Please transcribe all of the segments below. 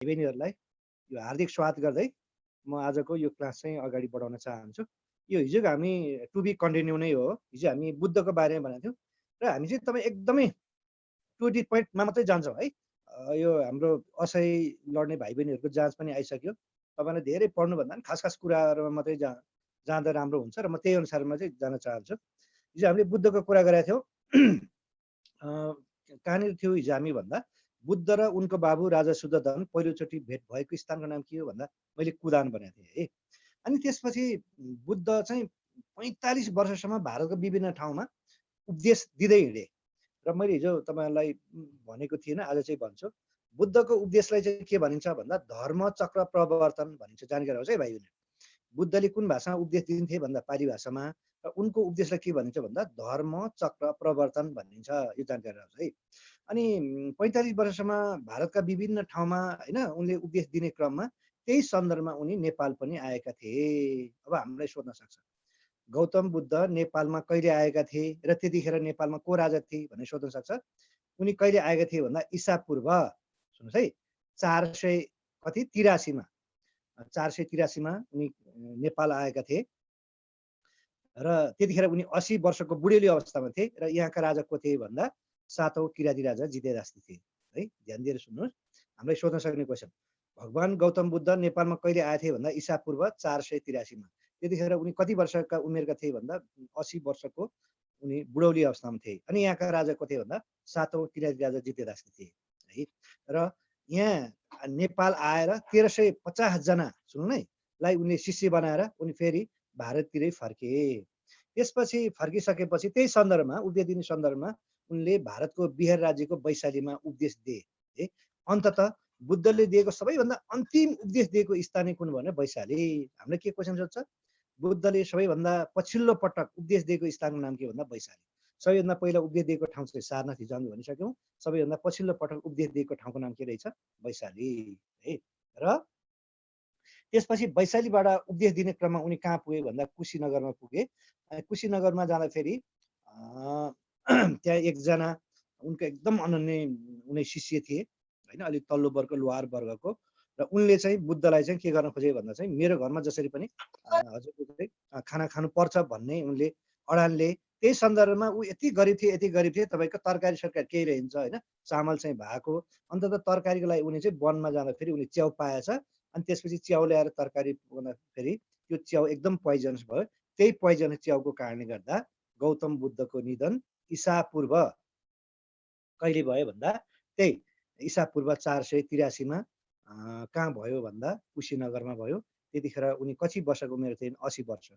बहिनीहरूलाई यो हार्दिक स्वागत गर्दै म आजको यो क्लास चाहिँ अगाडि बढाउन चाहन्छु। यो हिजोको हामी टु बी कन्टिन्यू नै हो। हिजो हामी बुद्धको बारेमा भनेको थियौँ र हामी चाहिँ तपाईँ एकदमै टु दी पोइन्टमा मात्रै जान्छौँ है। यो हाम्रो असही लड्ने भाइ बहिनीहरूको जाँच पनि आइसक्यो। तपाईँलाई धेरै पढ्नुभन्दा पनि खास खास कुराहरूमा मात्रै जाँदा राम्रो हुन्छ र म त्यही अनुसारमा चाहिँ जान चाहन्छु। हिजो हामीले बुद्धको कुरा गरेका थियौँ। कहाँनिर थियो हिजो हामी भन्दा बुद्ध र उनको बाबु राजा शुद्धोधन पहिलोचोटि भेट भएको स्थानको नाम के हो भन्दा मैले कुदान भनेको थिएँ है। अनि त्यसपछि बुद्ध चाहिँ 45 वर्षसम्म भारतको विभिन्न ठाउँमा उपदेश दिँदै हिँडे र मैले हिजो तपाईँहरूलाई भनेको थिइनँ, आज चाहिँ भन्छु। बुद्धको उपदेशलाई चाहिँ के भनिन्छ भन्दा धर्म चक्र प्रवर्तन भनिन्छ। जानकारी होस् है भाइ बहिनी। बुद्धले कुन भाषामा उपदेश दिन्थे भन्दा पाली भाषामा, र उनको उपदेशलाई के भनिन्छ भन्दा धर्म चक्र प्रवर्तन भनिन्छ। यो जानकारी होस् है। अनि 45 वर्षसम्म भारतका विभिन्न ठाउँमा होइन उनले उपदेश दिने क्रममा त्यही सन्दर्भमा उनी नेपाल पनि आएका थिए। अब हामीलाई सोध्न सक्छ गौतम बुद्ध नेपालमा कहिले आएका थिए र त्यतिखेर नेपालमा को राजा थिए भनेर सोध्न सक्छ। उनी कहिले आएका थिए भन्दा ईसा पूर्व सुन्नुहोस् है 483मा उनी नेपाल आएका थिए र त्यतिखेर उनी 80 वर्षको बुढेली अवस्थामा थिए र यहाँका राजा को थिए भन्दा 7औं किराँती राजा जितेदासले थिए है। ध्यान दिएर सुन्नुहोस्। हामीलाई सोध्न सक्ने क्वेसन, भगवान गौतम बुद्ध नेपालमा कहिले आए थिए भन्दा ईसा पूर्व 483मा। त्यतिखेर उनी कति वर्षका उमेरका थिए भन्दा 80 वर्षको उनी बुढौली अवस्थामा थिए। अनि यहाँका राजा को थिए भन्दा 7औं किराँती राजा जितेदासले थिए है। र यहाँ नेपाल आएर 1350 जना सुन्नु नै लाई उनले शिष्य बनाएर उनी फेरि भारततिरै फर्के। त्यसपछि फर्किसकेपछि त्यही सन्दर्भमा उपदेश दिने सन्दर्भमा उनले भारतको बिहार राज्यको वैशालीमा उपदेश दिए है। अन्ततः बुद्धले दिएको सबैभन्दा अन्तिम उपदेश दिएको स्थान कुन भने वैशाली। हामीलाई के क्वेसन सोध्छ, बुद्धले सबैभन्दा पछिल्लो पटक उपदेश दिएको स्थानको नाम के भन्दा वैशाली। सबैभन्दा पहिला उपदेश दिएको ठाउँ चाहिँ सारनाथ हिजो हामी भनिसक्यौँ। सबैभन्दा पछिल्लो पटक उपदेश दिएको ठाउँको नाम के रहेछ, वैशाली है। र त्यसपछि वैशालीबाट उपदेश दिने क्रममा उनी कहाँ पुगे भन्दा कुशीनगरमा पुगे। कुशीनगरमा जाँदाखेरि त्यहाँ एकजना उनको एकदम अनन्य उनी शिष्य थिए होइन, अलिक तल्लो वर्ग लोहार वर्गको। र उनले चाहिँ बुद्धलाई चाहिँ के गर्न खोजे भन्दा चाहिँ मेरो घरमा जसरी पनि हजुरको चाहिँ खाना खानु पर्छ भन्ने उनले अडानले। त्यही सन्दर्भमा ऊ यति गरिब थिए तपाईँको तरकारी सरकारी केही रहन्छ होइन, चामल चाहिँ भएको। अन्त तरकारीको लागि उनी चाहिँ वनमा जाँदाखेरि उनी च्याउ पाएछ। अनि त्यसपछि च्याउ ल्याएर तरकारी पकाउँदाखेरि त्यो च्याउ एकदम पोइजनस भयो। त्यही पोइजनस च्याउको कारणले गर्दा गौतम बुद्धको निधन ईसा पूर्व कहिले भयो भन्दा त्यही ईसा पूर्व 483मा कहाँ भयो भन्दा कुशीनगरमा भयो। त्यतिखेर उनी कति वर्षको उमेर थिए, 80 वर्षको।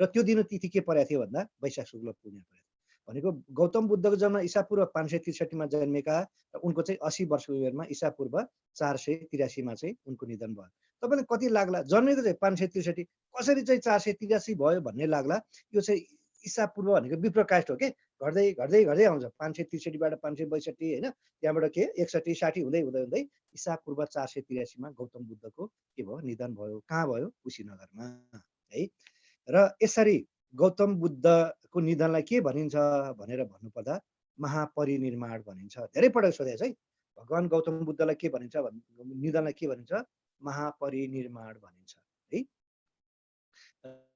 र त्यो दिन तिथि के परेको थियो भन्दा वैशाख शुक्ल पूर्णिमा परेको थियो। भनेको गौतम बुद्धको जन्म ईसा पूर्व 563मा जन्मेका र उनको चाहिँ 80 वर्षको उमेरमा ईसा पूर्व 483मा चाहिँ उनको निधन भयो। तपाईँलाई कति लाग्ला जन्मेको चाहिँ 563, कसरी चाहिँ 483 भयो भन्ने लाग्ला। यो चाहिँ ईसा पूर्व भनेको विप्रकाष्ठ हो कि घट्दै घट्दै घट्दै आउँछ। 563बाट 562 होइन, त्यहाँबाट के 61 60 हुँदै हुँदै हुँदै ईसा पूर्व 483मा गौतम बुद्धको के भयो, निधन भयो। कहाँ भयो, कुशीनगरमा है। र यसरी गौतम बुद्धको निधनलाई के भनिन्छ भनेर भन्नुपर्दा महापरिनिर्वाण भनिन्छ। धेरै पटक सोधेको है, भगवान गौतम बुद्धलाई के भनिन्छ निधनलाई के भनिन्छ, महापरिनिर्वाण भनिन्छ है।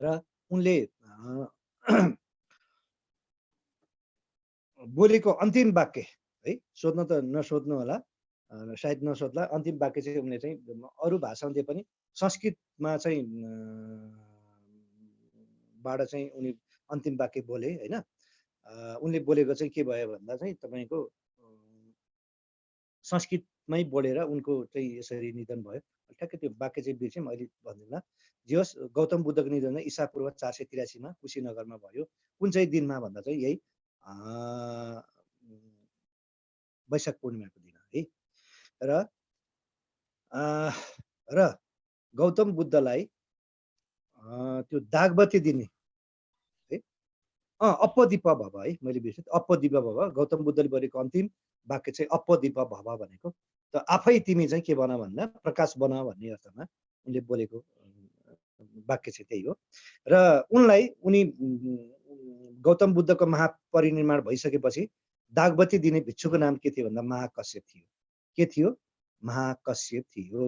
र उनले बोलेको अन्तिम वाक्य है, सोध्न त नसोध्नु होला, सायद नसोध्ला। अन्तिम वाक्य चाहिँ उनले चाहिँ अरू भाषामा पनि संस्कृतमा चाहिँ बाट चाहिँ उनी अन्तिम वाक्य बोले होइन। उनले बोलेको चाहिँ के भयो भन्दा चाहिँ तपाईँको संस्कृतमै बोलेर उनको चाहिँ यसरी निधन भयो। ठ्याक्कै त्यो वाक्य चाहिँ बिर्सेँ, मैले भन्दिनँ। जे होस्, गौतम बुद्धको निधन ईसा पूर्व 483मा कुशीनगरमा भयो। कुन चाहिँ दिनमा भन्दा चाहिँ यही वैशाख पूर्णिमाको दिन है। र गौतम बुद्धलाई त्यो दागबत्ती दिने है, अपदीप भव है, मैले बिर्सेँ, अपदीप भव। गौतम बुद्धले बोलेको अन्तिम वाक्य चाहिँ अपदीप भव भनेको त आफै तिमी चाहिँ के बन भन्दा प्रकाश बन भन्ने अर्थमा उनले बोलेको वाक्य चाहिँ त्यही हो। र उनी गौतम बुद्धको महापरिनिर्वाण भइसकेपछि दागबत्ती दिने भिक्षुको नाम के थियो भन्दा महाकश्यप थियो। के थियो, महाकश्यप थियो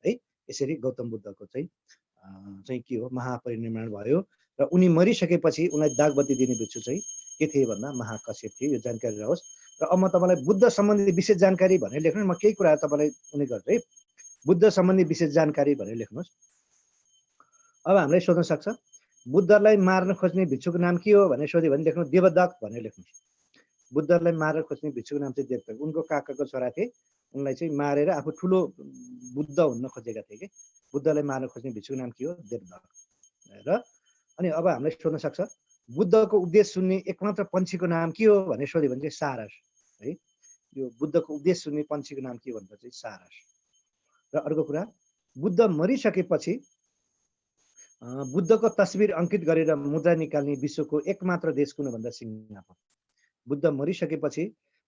है। यसरी गौतम बुद्धको चाहिँ के हो महापरिनिर्वाण भयो र उनी मरिसकेपछि उनलाई दागबत्ती दिने भिक्षु चाहिँ के थिए भन्दा महाकश्यप थिए। यो जानकारी रहोस्। र अब म तपाईँलाई बुद्ध सम्बन्धी विशेष जानकारी भनेर लेख्नु, म केही कुरा तपाईँलाई उनी गर्छु है। बुद्ध सम्बन्धी विशेष जानकारी भनेर लेख्नुहोस्। अब हामीलाई सोध्न सक्छ बुद्धलाई मार्न खोज्ने भिक्षुको नाम के हो भनेर सोध्यो भने लेख्नु देवदत्त भनेर लेख्नुहोस्। बुद्धलाई मारेर खोज्ने भिक्षुको नाम चाहिँ देवदत्त। उनको काकाको छोरा थिए, उनलाई चाहिँ मारेर आफू ठुलो बुद्ध हुन खोजेका थिए कि। बुद्धलाई मार्न खोज्ने भिक्षुको नाम के हो देवदत्त। र अनि अब हामीलाई सोध्न सक्छ बुद्धको उपदेश सुन्ने एकमात्र पन्छीको नाम के हो भनेर सोध्यो भने चाहिँ सारस है। यो बुद्धको उपदेश सुन्ने पन्छीको नाम के भन्दा चाहिँ सारस। र अर्को कुरा बुद्ध मरिसकेपछि बुद्धको तस्बिर अंकित गरेर मुद्रा निकाल्ने विश्वको एकमात्र देश कुन भन्दा सिङ्गापुर। बुद्ध मरिसकेपछि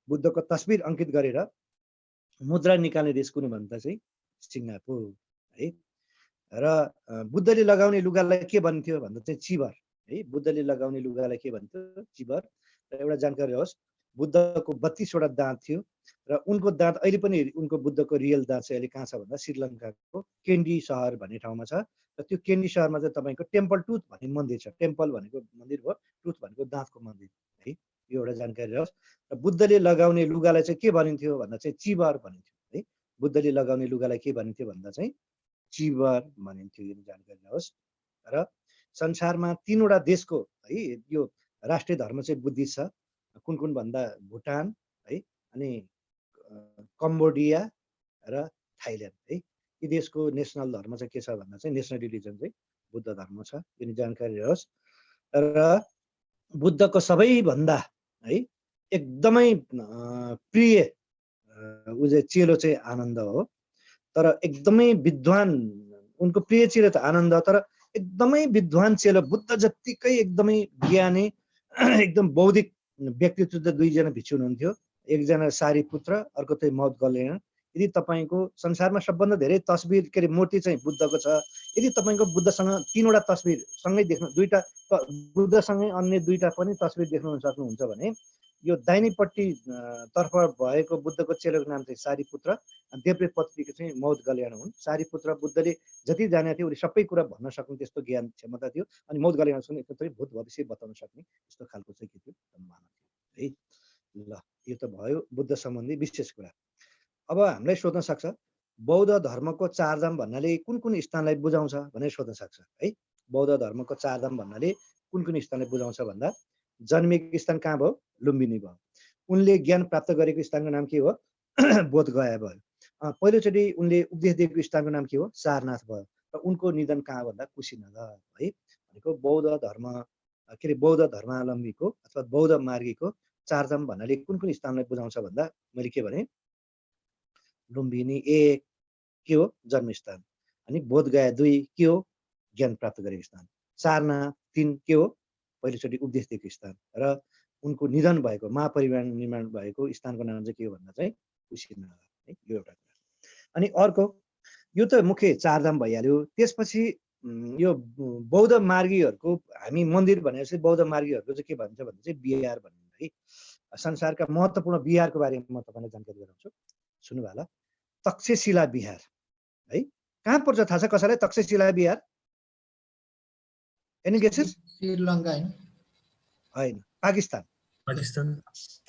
बुद्धको तस्बिर अंकित गरेर मुद्रा निकाल्ने देश कुन भन्दा चाहिँ सिङ्गापुर है। र बुद्धले लगाउने लुगालाई के भन्थ्यो भन्दा चाहिँ चिबर है। बुद्धले लगाउने लुगालाई के भन्थ्यो चिबर। र एउटा जानकारी होस् बुद्धको 32 वटा दाँत थियो र उनको दाँत अहिले पनि उनको बुद्धको रियल दाँत चाहिँ अहिले कहाँ छ भन्दा श्रीलङ्काको केन्डी सहर भन्ने ठाउँमा छ। र त्यो केन्डी सहरमा चाहिँ तपाईँको टेम्पल टुथ भन्ने मन्दिर छ। टेम्पल भनेको मन्दिर हो, टुथ भनेको दाँतको मन्दिर है। यो एउटा जानकारी होस्। र बुद्धले लगाउने लुगालाई चाहिँ के भनिन्थ्यो भन्दा चाहिँ चिबर भनिन्थ्यो है। बुद्धले लगाउने लुगालाई के भनिन्थ्यो भन्दा चाहिँ चिबर भनिन्थ्यो। यो जानकारी होस्। र संसारमा 3 वटा देशको है यो राष्ट्रिय धर्म चाहिँ बुद्धिस्ट छ। कुन कुन भन्दा भुटान है, अनि कम्बोडिया र थाइल्यान्ड है। यी देशको नेसनल धर्म चाहिँ के छ भन्दा चाहिँ नेसनल रिलिजन चाहिँ बुद्ध धर्म छ। यो जानकारी होस्। र बुद्धको सबैभन्दा है एकदमै प्रिय उ चाहिँ चेलो चाहिँ आनन्द हो। तर एकदमै विद्वान उनको प्रिय चेलो त आनन्द, तर एकदमै विद्वान चेलो बुद्ध जत्तिकै एकदमै ज्ञानी एकदम बौद्धिक व्यक्तित्व त दुईजना भिक्षु हुनुहुन्थ्यो। एकजना सारीपुत्र, अर्को चाहिँ मौदगल्यन। यदि तपाईँको संसारमा सबभन्दा धेरै तस्बिर के अरे मूर्ति चाहिँ बुद्धको छ। यदि तपाईँको बुद्धसँग 3 वटा तस्बिर सँगै देख्नु, दुईटा बुद्धसँगै अन्य दुईटा पनि तस्बिर देख्नु सक्नुहुन्छ भने यो दाहिनेपट्टि तर्फ भएको बुद्धको चेलोको नाम चाहिँ सारीपुत्र, देब्रेपट्टिको चाहिँ मौदगल्यन हुन्। सारीपुत्र बुद्धले जति जानेको थियो उले सबै कुरा भन्न सक्ने त्यस्तो ज्ञान क्षमता थियो। अनि मौदगल्यनसँग एकदमै भूत भविष्य बताउन सक्ने यस्तो खालको चाहिँ के थियो मानव थियो है। ल यो त भयो बुद्ध सम्बन्धी विशेष कुरा। अब हामीलाई सोध्न सक्छ बौद्ध धर्मको 4 धाम भन्नाले कुन कुन स्थानलाई बुझाउँछ भनेर सोध्न सक्छ है। बौद्ध धर्मको 4 धाम भन्नाले कुन कुन स्थानलाई बुझाउँछ भन्दा जन्मेको स्थान कहाँ भयो लुम्बिनी भयो। उनले ज्ञान प्राप्त गरेको स्थानको नाम के हो बोधगया भयो। पहिलोचोटि उनले उपदेश दिएको स्थानको नाम के हो सारनाथ भयो। र उनको निधन कहाँ भन्दा कुशीनगर है। भनेको बौद्ध धर्म के अरे बौद्ध धर्मावलम्बीको अथवा बौद्ध मार्गीको 4 धाम भन्नाले कुन कुन स्थानलाई बुझाउँछ भन्दा मैले के भने लुम्बिनी 1 के हो जन्मस्थान, अनि बोधगया 2 के हो ज्ञान प्राप्त गरेको स्थान, सारनाथ 3 के हो पहिलोचोटि उपदेश दिएको स्थान, र उनको निधन भएको महापरिनिर्वाण भएको स्थानको नाम चाहिँ के हो भन्दा चाहिँ कुशीनगर है। यो एउटा कुरा। अनि अर्को यो त मुख्य 4 धाम भइहाल्यो। त्यसपछि यो बौद्ध मार्गीहरूको हामी मन्दिर भनेर चाहिँ बौद्ध मार्गीहरूको चाहिँ के भन्छ भन्दा चाहिँ बिहार भनिन्छ है। संसारका महत्त्वपूर्ण बिहारको बारेमा म तपाईँलाई जानकारी गराउँछु, सुन्नु होला। तक्षशिला बिहार है कहाँ पर्छ थाहा छ कसैलाई? Takshashila Bihar any guesses? श्रीलङ्का हैन, पाकिस्तान। पाकिस्तान।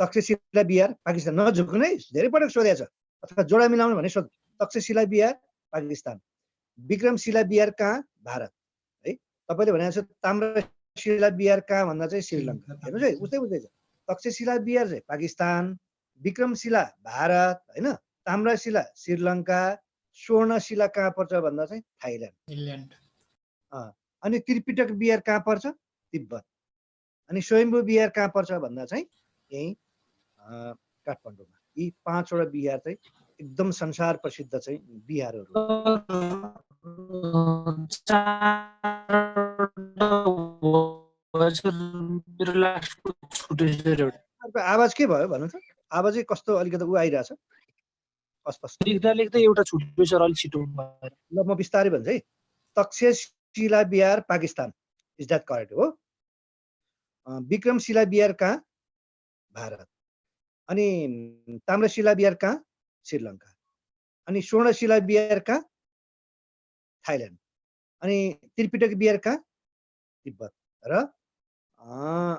तक्षशिला बिहार पाकिस्तान। नझुक्नु है, धेरै पटक सोधेको छ अथवा जोडा मिलाउनु भने सोध। तक्षशिला बिहार पाकिस्तान। विक्रमशिला बिहार कहाँ? भारत है। तपाईले भनेको छ ताम्रशिला बिहार कहाँ भन्दा चाहिँ श्रीलङ्का। हेर्नुस् है उस्तै उस्तै छ। तक्षशिला बिहार चाहिँ पाकिस्तान, विक्रमशिला भारत हैन, ताम्रशिला श्रीलङ्का, स्वर्णशिला कहाँ पर्छ भन्दा चाहिँ थाइल्यान्ड। अनि त्रिपिटक बिहार कहाँ पर्छ? तिब्बत। अनि स्वयम्भू बिहार कहाँ पर्छ भन्दा चाहिँ यही काठमाडौँमा। यी 5 वटा बिहार चाहिँ एकदम संसार प्रसिद्ध चाहिँ बिहारहरू। आवाज के भयो भन्नु त? आवाजै कस्तो अलिकति उ आइरहेछ अस्पष्ट। लेख्दा एउटा छुट्यो सर अलि छिटो। ल म बिस्तारै भन्छु है। Takshashila Bihar Pakistan, is that correct हो? विक्रमशिला बिहार कहाँ? भारत। अनि ताम्रशिला बिहार कहाँ? श्रीलङ्का। अनि स्वर्णशिला बिहार कहाँ? थाइल्यान्ड। अनि त्रिपिटक बिहार कहाँ? तिब्बत। र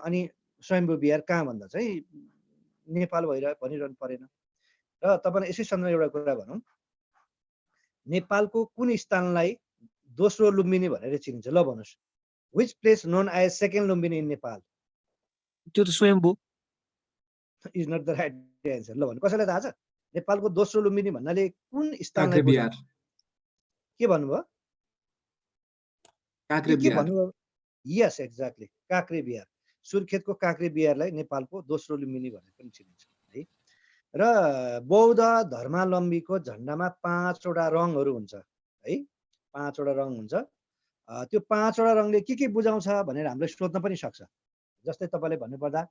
अनि स्वयम्भू बिहार कहाँ भन्दा चाहिँ नेपाल भनिरहनु परेन। र तपाईँलाई यसै सन्दर्भमा एउटा कुरा भनौँ, नेपालको कुन स्थानलाई दोस्रो लुम्बिनी भनेर चिनिन्छ? ल भन्नुहोस्, which place known as second Lumbini in Nepal? त्यो त Swayambhu. Is not the right answer. ल भन्नु, कसैलाई थाहा छ? नेपालको दोस्रो लुम्बिनी भन्नाले कुन स्थानलाई काक्रे बिहार। बुझाउँछ? के भन्नुभयो? काक्रे के बिहार। भन्नुभयो? यस, एक्ज्याक्टली, काक्रे बिहार। सुर्खेतको काक्रे बिहारलाई नेपालको दोस्रो लुम्बिनी भनेर पनि चिनिन्छ है। र बौद्ध धर्मावलम्बीको झन्डामा 5वटा रङहरू हुन्छ है, 5वटा रङ हुन्छ। त्यो 5वटा रङले के बुझाउँछ भनेर हामीलाई सोध्न पनि सक्छ। जस्तै तपाईँले भन्नुपर्दा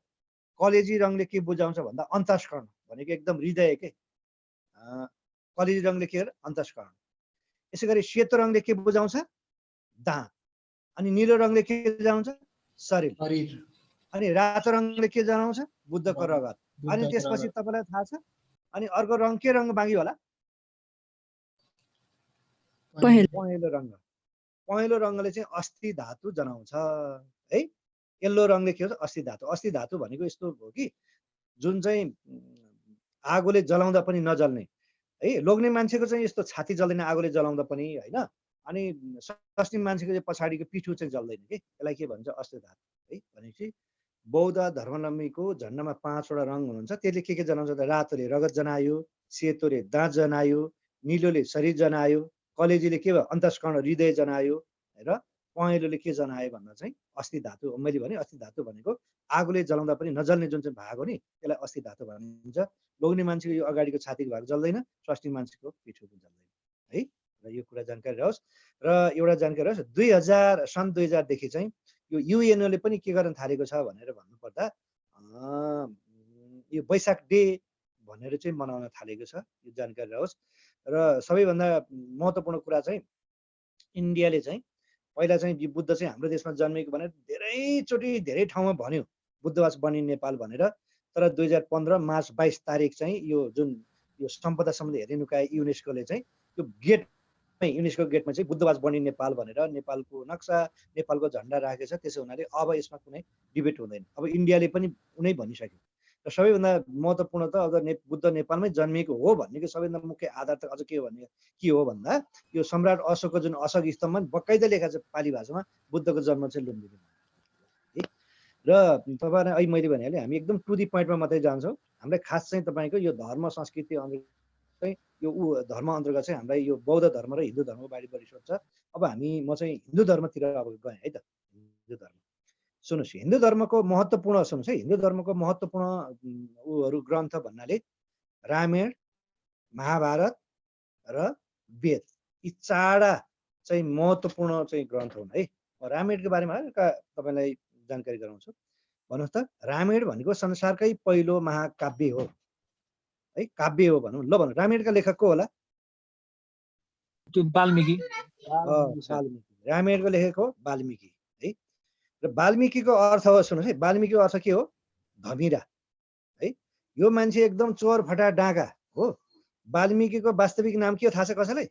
कलेजी रङले के बुझाउँछ भन्दा अन्तस्करण भनेको एकदम हृदय के, कलेजी रङले के हो? अन्तस्करण। यसै गरी सेतो रङले के बुझाउँछ? दाँत। अनि निलो रङले के बुझाउँछ? शरीर। अनि रातो रङले के जनाउँछ? बुद्धको रगत। अनि त्यसपछि तपाईँलाई थाहा छ अनि अर्को रङ के रङ बाँकी होला? पहेँलो रङ। पहेँलो रङले चाहिँ अस्थि धातु जनाउँछ है। येल्लो रङले के हो? अस्थि धातु। अस्थि धातु भनेको यस्तो हो कि जुन चाहिँ आगोले जलाउँदा पनि नजल्ने है। लोग्ने मान्छेको चाहिँ यस्तो छाती जल्दैन आगोले जलाउँदा पनि होइन। अनि सस्ती मान्छेको चाहिँ पछाडिको पिठो चाहिँ जल्दैन कि, यसलाई के भन्छ? अस्थि धातु है। भनेपछि बौद्ध धर्मावलम्बीको झन्डामा 5वटा रङ हुनुहुन्छ। त्यसले के जनाउँछ त? रातोले रगत जनायो, सेतोले दाँत जनायो, निलोले शरीर जनायो, कलेजीले के भयो? अन्तस्करण हृदय जनायो र पहेँलोले के जनायो भन्दा चाहिँ अस्थि धातु। मैले भने अस्थि धातु भनेको आगोले जलाउँदा पनि नजल्ने जुन चाहिँ भाग हो नि, त्यसलाई अस्थि धातु भनिन्छ। लोग्ने मान्छेको यो अगाडिको छातीको भाग जल्दैन, स्वास्नी मान्छेको पिठोको जल्दैन है। र यो कुरा जानकारी रहोस्। र एउटा जानकारी रहोस्, सन् 2000 देखि चाहिँ यो युएनओले पनि के गर्न थालेको छ भनेर भन्नुपर्दा यो वैशाख डे भनेर चाहिँ मनाउन थालेको छ। यो जानकारी रहोस्। र सबैभन्दा महत्त्वपूर्ण कुरा चाहिँ इन्डियाले चाहिँ पहिला चाहिँ बुद्ध चाहिँ हाम्रो देशमा जन्मेको भनेर धेरैचोटि धेरै ठाउँमा भन्यो बुद्धवास बनिने नेपाल भनेर। तर 2015 मार्च 22 तारिक चाहिँ यो जुन यो सम्पदा सम्बन्धी हेर्ने निकाय युनेस्कोले चाहिँ त्यो गेटमै, युनेस्को गेटमा चाहिँ बुद्धवास बनिने नेपाल भनेर नेपालको नक्सा, नेपालको झन्डा राखेको छ। त्यसो हुनाले अब यसमा कुनै डिबेट हुँदैन। अब इन्डियाले पनि उनै भनिसक्यो। र सबैभन्दा महत्त्वपूर्ण त अगर बुद्ध नेपालमै जन्मिएको हो भन्नेको सबैभन्दा मुख्य आधार त अझ के हो भन्दा यो सम्राट अशोकको जुन अशोक स्तम्भमा बकाइदा लेखा छ पाली भाषामा, बुद्धको जन्म चाहिँ लुम्बिनी है। र तपाईँलाई अहिले मैले भनिहालेँ, हामी एकदम टु दी पोइन्टमा मात्रै जान्छौँ। हामीलाई खास चाहिँ तपाईँको यो धर्म संस्कृति चाहिँ यो धर्म अन्तर्गत चाहिँ हामीलाई यो बौद्ध धर्म र हिन्दू धर्मको बारे बढी सोध्छ। अब म चाहिँ हिन्दू धर्मतिर अब गएँ है त। हिन्दू धर्म सुन्नुहोस्, हिन्दू धर्मको महत्त्वपूर्ण सुन्नुहोस् है, हिन्दू धर्मको महत्त्वपूर्ण उहरू ग्रन्थ भन्नाले रामायण, महाभारत र वेद, यी 4 चाहिँ महत्त्वपूर्ण चाहिँ ग्रन्थ हुन् है। रामायणको बारेमा तपाईँलाई जानकारी गराउँछु। भन्नुहोस् त, रामायण भनेको संसारकै पहिलो महाकाव्य हो है, काव्य हो भनौँ। ल भन्नु, रामायणका लेखक को होला? त्यो वाल्मीकि। रामायणको लेखक हो वाल्मीकि है। र वाल्मीकिको अर्थ हो, सुन्नुहोस् है, वाल्मीकिको अर्थ के हो? धमिरा है। यो मान्छे एकदम चोर फटा डाँगा हो। वाल्मीकिको वास्तविक नाम के हो थाहा छ कसैलाई?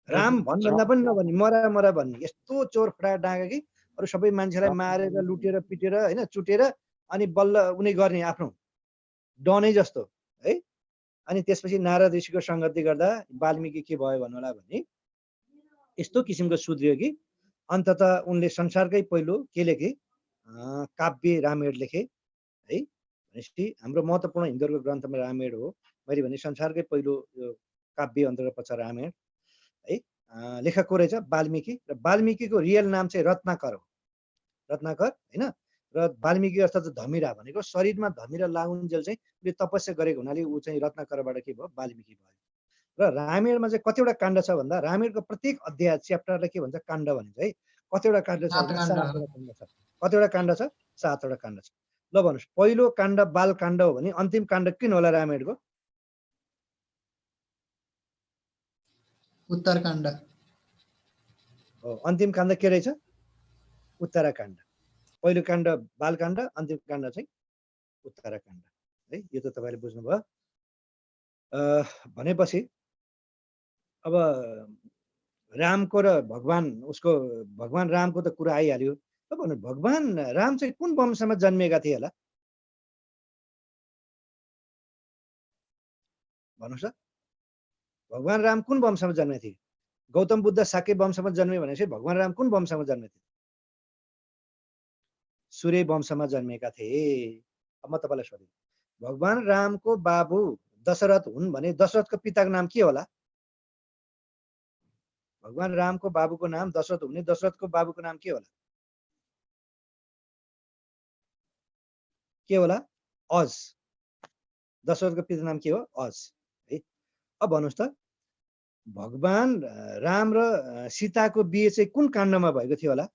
राम भन्दा पनि नभन्ने, मरा भन्ने। यस्तो चोर फटा डाँगा कि अरू सबै मान्छेलाई मारेर लुटेर पिटेर होइन चुटेर अनि बल्ल उनी गर्ने आफ्नो डनै जस्तो है। अनि त्यसपछि नारद ऋषिको सङ्गति गर्दा वाल्मीकि के भयो भन्नु होला भने यस्तो किसिमको सुध्रियो कि अन्ततः उनले संसारकै पहिलो के लेखे? काव्य रामायण लेखे है। भनेपछि हाम्रो महत्त्वपूर्ण हिन्दूहरूको ग्रन्थमा रामायण हो। मैले भने संसारकै पहिलो यो काव्य अन्तर्गत पर्छ रामायण है। लेखक को रहेछ? वाल्मीकि। र वाल्मीकिको रियल नाम चाहिँ रत्नाकर हो, रत्नाकर होइन। र वाल्मीकि अर्थात् धमिरा भनेको शरीरमा धमिरा लागुन्जेल चाहिँ उसले तपस्या गरेको हुनाले ऊ चाहिँ रत्नाकरबाट के भयो? वाल्मीकि भयो। र रामायणमा चाहिँ कतिवटा काण्ड छ भन्दा रामायणको प्रत्येक अध्याय च्याप्टरलाई के भन्छ? काण्ड भनिन्छ है। कतिवटा काण्ड छ? 7वटा काण्ड छ। कतिवटा काण्ड छ? 7वटा काण्ड छ। ल भन्नुहोस्, पहिलो काण्ड बाल काण्ड हो भने अन्तिम काण्ड किन होला रामायणको? उत्तरकाण्ड हो। अन्तिम काण्ड के रहेछ? उत्तराकाण्ड। पहिलो काण्ड बालकाण्ड, अन्तिम काण्ड चाहिँ उत्तराकाण्ड है। यो त तपाईँले बुझ्नुभयो। भनेपछि अब रामको र भगवान रामको त कुरा आइहाल्यो। त भन्नु भगवान राम चाहिँ कुन वंशमा जन्मेका थिए होला भन्नुहोस् त? भगवान राम कुन वंशमा जन्मेका थिए? गौतम बुद्ध शाक्य वंशमा जन्मे भनेपछि भगवान राम कुन वंशमा जन्मे थिए? सूर्य वंशमा जन्मेका थिए। अब म तपाईँलाई सोधेँ, भगवान रामको बाबु दशरथ हुन् भने दशरथको पिताको नाम के होला? भगवान रामको बाबुको नाम दशरथ हुने, दशरथको बाबुको नाम के होला? के होला? अज। दशरथको पिताको नाम के हो? अज। है। अब भन्नुहोस् त, भगवान राम र सीताको बिहे चाहिँ कुन काण्डमा भएको थियो होला?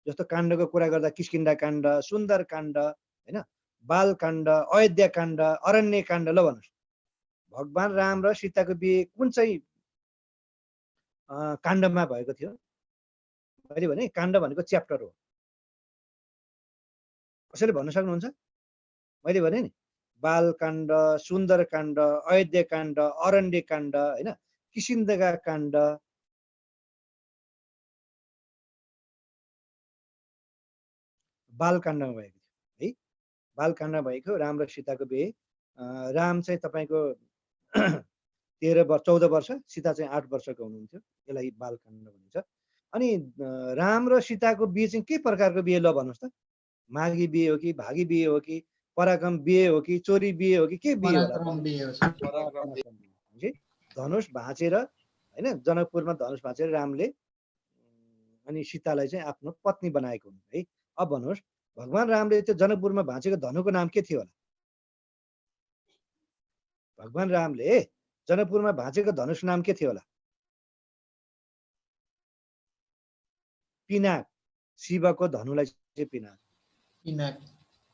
जस्तो काण्डको कुरा गर्दा किष्किन्धा काण्ड, सुन्दर काण्ड, होइन, बालकाण्ड, अयोध्या काण्ड, अरण्य काण्ड। ल भन्नुहोस्, भगवान राम र सीताको बिहे कुन चाहिँ काण्डमा भएको थियो? मैले भने काण्ड भनेको च्याप्टर हो। कसैले भन्न सक्नुहुन्छ? मैले भने नि, बालकाण्ड, सुन्दरकाण्ड, अयोध्या काण्ड, अरण्य काण्ड, होइन, किष्किन्धा काण्ड। बालकाण्डमा भएको थियो है। बालकाण्डमा भएको राम र सीताको बिहे। राम चाहिँ तपाईँको 14 वर्ष, सीता चाहिँ 8 वर्षको हुनुहुन्थ्यो। यसलाई बालकाण्ड भनिन्छ। अनि राम र सीताको बिहे चाहिँ के प्रकारको बिहे ल भन्नुहोस् त? माघी बिहे हो कि, भागी बिहे हो कि, पराक्रम बिहे हो कि, चोरी बिहे हो कि, के बिहे होला? पराक्रम बिहे हो सर। पराक्रम बिहे। धनुष भाँचेर, होइन, जनकपुरमा धनुष भाँचेर रामले अनि सीतालाई चाहिँ आफ्नो पत्नी बनाएको हुन् है। अब भन्नुहोस्, भगवान रामले त्यो जनकपुरमा भाँचेको धनुको नाम के थियो होला? भगवान रामले जनकपुरमा भाँचेको धनुषको नाम के थियो होला? पिनाक। शिवको धनुलाई चाहिँ पिनाक। पिनाक।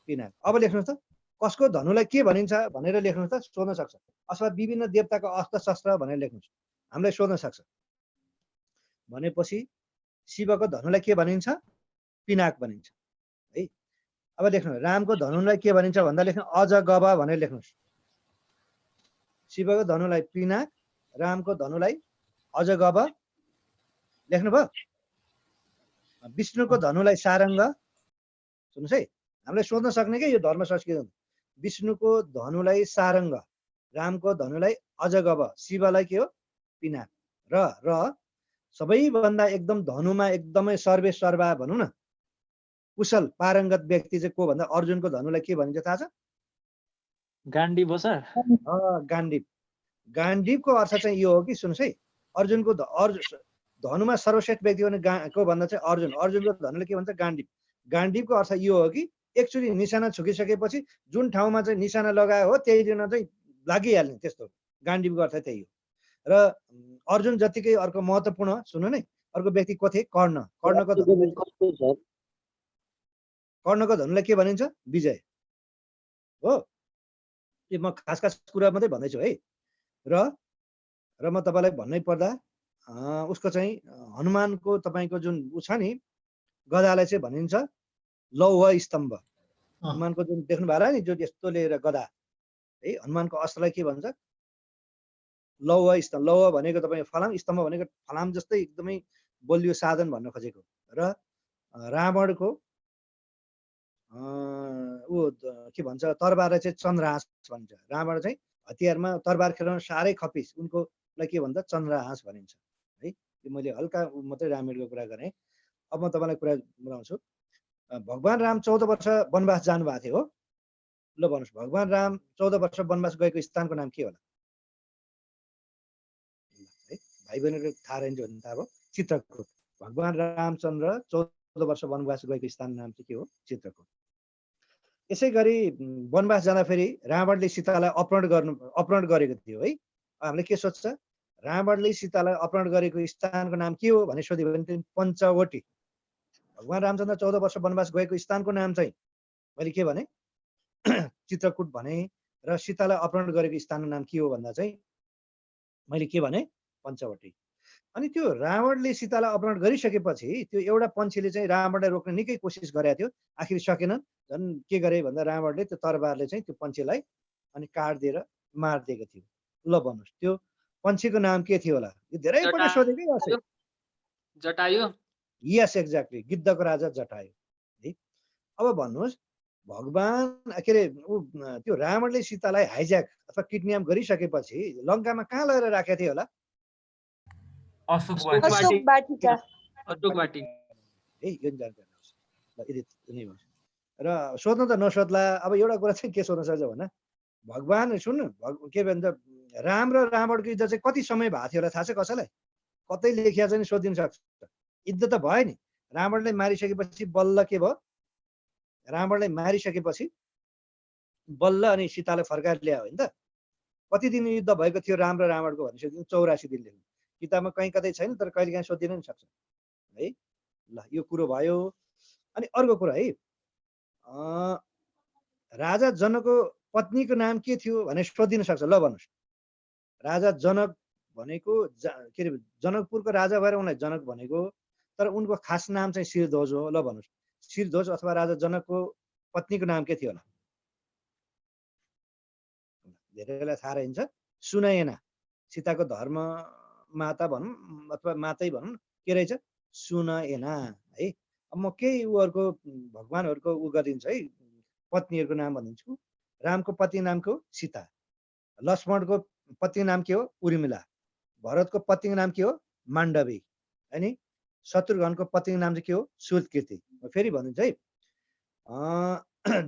पिनाक। अब लेख्नुहोस् त, कसको धनुलाई के भनिन्छ भनेर लेख्नुहोस् त, सोध्न सक्छ। अथवा विभिन्न देवताको अस्त्र शस्त्र भनेर लेख्नुहोस्, हामीलाई सोध्न सक्छ। भनेपछि शिवको धनुलाई के भनिन्छ? पिनाक भनिन्छ है। अब लेख्नु, रामको धनुलाई के भनिन्छ भन्दा लेख्नु अजगव भनेर लेख्नुहोस्। शिवको धनुलाई पिनाक, रामको धनुलाई अजगव। लेख्नुभयो? विष्णुको धनुलाई सारङ्ग। सुन्नुहोस् है, हामीलाई सोध्न सक्ने के यो धर्म संस्कृति। विष्णुको धनुलाई सारङ्ग, रामको धनुलाई अजगव, शिवलाई के हो? पिनाक। र सबैभन्दा एकदम धनुमा एकदमै सर्वे सर्वा भनौँ न, कुशल पारङ्गत व्यक्ति चाहिँ को भन्दा अर्जुनको धनुलाई के भनिन्छ थाहा छ? गाण्डीव हो सर। गाण्डीव। गाण्डीवको अर्थ चाहिँ यो हो कि, सुन्नुहोस् है, अर्जुनको धनुमा सर्वश्रेष्ठ व्यक्ति भने को भन्दा चाहिँ अर्जुन। अर्जुनको धनुले के भन्छ? गाण्डीव। गाण्डीवको अर्थ यो हो कि एकचोटि निशाना छुकिसकेपछि जुन ठाउँमा चाहिँ निशाना लगायो हो त्यही दिन चाहिँ लागिहाल्ने, त्यस्तो गाण्डीवको अर्थ त्यही हो। र अर्जुन जतिकै अर्को महत्त्वपूर्ण सुन्नु नै, अर्को व्यक्ति को थिए? कर्ण। कर्णको धनुलाई के भनिन्छ? विजय हो। यो म खास कुरा मात्रै भन्दैछु है। र म तपाईँलाई भन्नै पर्दा उसको चाहिँ हनुमानको तपाईँको जुन ऊ छ नि, गदालाई चाहिँ भनिन्छ लौह स्तम्भ। हनुमानको जुन देख्नु भयो नि, जो यस्तो लिएर गदा है, हनुमानको अस्त्रलाई के भन्छ? लौह स्तम्भ। लौह भनेको तपाईँ फलाम, स्तम्भ भनेको फलाम जस्तै एकदमै बलियो साधन भन्न खोजेको। र रावणको ऊ के भन्छ, तरबारलाई चाहिँ चन्द्रहास भन्छ। रावण चाहिँ हतियारमा तरबार खेलाउन साह्रै खपिस, उनकोलाई के भन्छ? चन्द्रहास भनिन्छ है। यो मैले हल्का मात्रै रामायणको कुरा गरेँ। अब म तपाईँलाई कुरा बनाउँछु। भगवान राम 14 वर्ष वनवास जानुभएको थियो हो। ल भन्नुहोस्, भगवान राम 14 वर्ष वनवास गएको स्थानको नाम के होला? है, भाइ बहिनीहरू थाहा रहन्छ भने थाहा भयो, चित्रकूट। भगवान रामचन्द्र 14 वर्ष वनवास गएको स्थानको नाम चाहिँ के हो? चित्रकूट। यसै गरी वनवास जाँदाखेरि रावणले सीतालाई अपहरण गरेको थियो है। हामीले के सोध्छ? रावणले सीतालाई अपहरण गरेको स्थानको नाम के हो भने सोध्यो भने पञ्चवटी। भगवान रामचन्द्र 14 वर्ष वनवास गएको स्थानको नाम चाहिँ मैले के भने? चित्रकूट भने। र सीतालाई अपहरण गरेको स्थानको नाम के हो भन्दा चाहिँ मैले के भने? पञ्चवटी। अनि त्यो रावणले सीतालाई अपहरण गरिसकेपछि त्यो एउटा पन्छीले चाहिँ रावणलाई रोक्ने निकै कोसिस गरेको थियो, आखिर सकेनन्। झन् के गरे भन्दा रावणले त्यो तरबारले चाहिँ त्यो पन्छीलाई अनि काटिदिएर मारिदिएको थियो। ल भन्नुहोस्, त्यो पंक्षीको नाम के थियो होला? यो धेरै पटक सोधेकै असै। जटायु। यस एक्ज्याक्टली, गिद्धको राजा जटायु है। अब भन्नुहोस् भगवान के अरे त्यो रावणले सीतालाई हाइज्याक अथवा किडन्याप गरिसकेपछि लङ्कामा कहाँ लगेर राखेको थियो होला? अशोक अशोक वाटिका। अशोक वाटी। है यो जानकारी होस् ल, यदि नै होस् र सोध्नु त नसोध्ला। अब एउटा कुरा चाहिँ के सोध्न सक्छ भन्दा भगवान सुन्नु के भन्छ राम र रावणको युद्ध चाहिँ कति समय भएको थियो होला थाहा छ कसैलाई? कतै लेखिया चाहिँ सोधिदिन सक्छ। युद्ध त भयो नि, रावणलाई मारिसकेपछि बल्ल के भयो? रावणलाई मारिसकेपछि बल्ल अनि सीतालाई फर्काएर ल्यायो होइन त? कति दिन युद्ध भएको थियो राम र रावणको भनिसक्यो? 84 दिन लेख्नु। किताबमा कहीँ कतै छैन, तर कहिले काहीँ सोधिदिन नि सक्छ है। ल यो कुरो भयो। अनि अर्को कुरा है, राजा जनकको पत्नीको नाम के थियो भनेर सोधिदिन सक्छ। ल भन्नुहोस्, राजा जनक भनेको के अरे जनकपुरको राजा भएर उनलाई जनक भनेको, तर उनको खास नाम चाहिँ शिरध्वज हो। ल भन्नुहोस्, शिरध्वज अथवा राजा जनकको पत्नीको नाम के थियो होला? धेरैलाई थाहा रहन्छ, सुनयना। सीताको धर्म माता भनौँ अथवा मातै भनौँ, के रहेछ? सुनयना है। अब म केही उहरूको भगवानहरूको उ गरिदिन्छु है, पत्नीहरूको नाम भनिदिन्छु। रामको पत्नी नामको सीता, लक्ष्मणको पत्नीको नाम के हो? उर्मिला, भरतको पत्नीको नाम के हो? माण्डवी, अनि शत्रुघ्नको पत्नीको नाम चाहिँ के हो? सुरकीर्ति। म फेरि भनिदिन्छु है,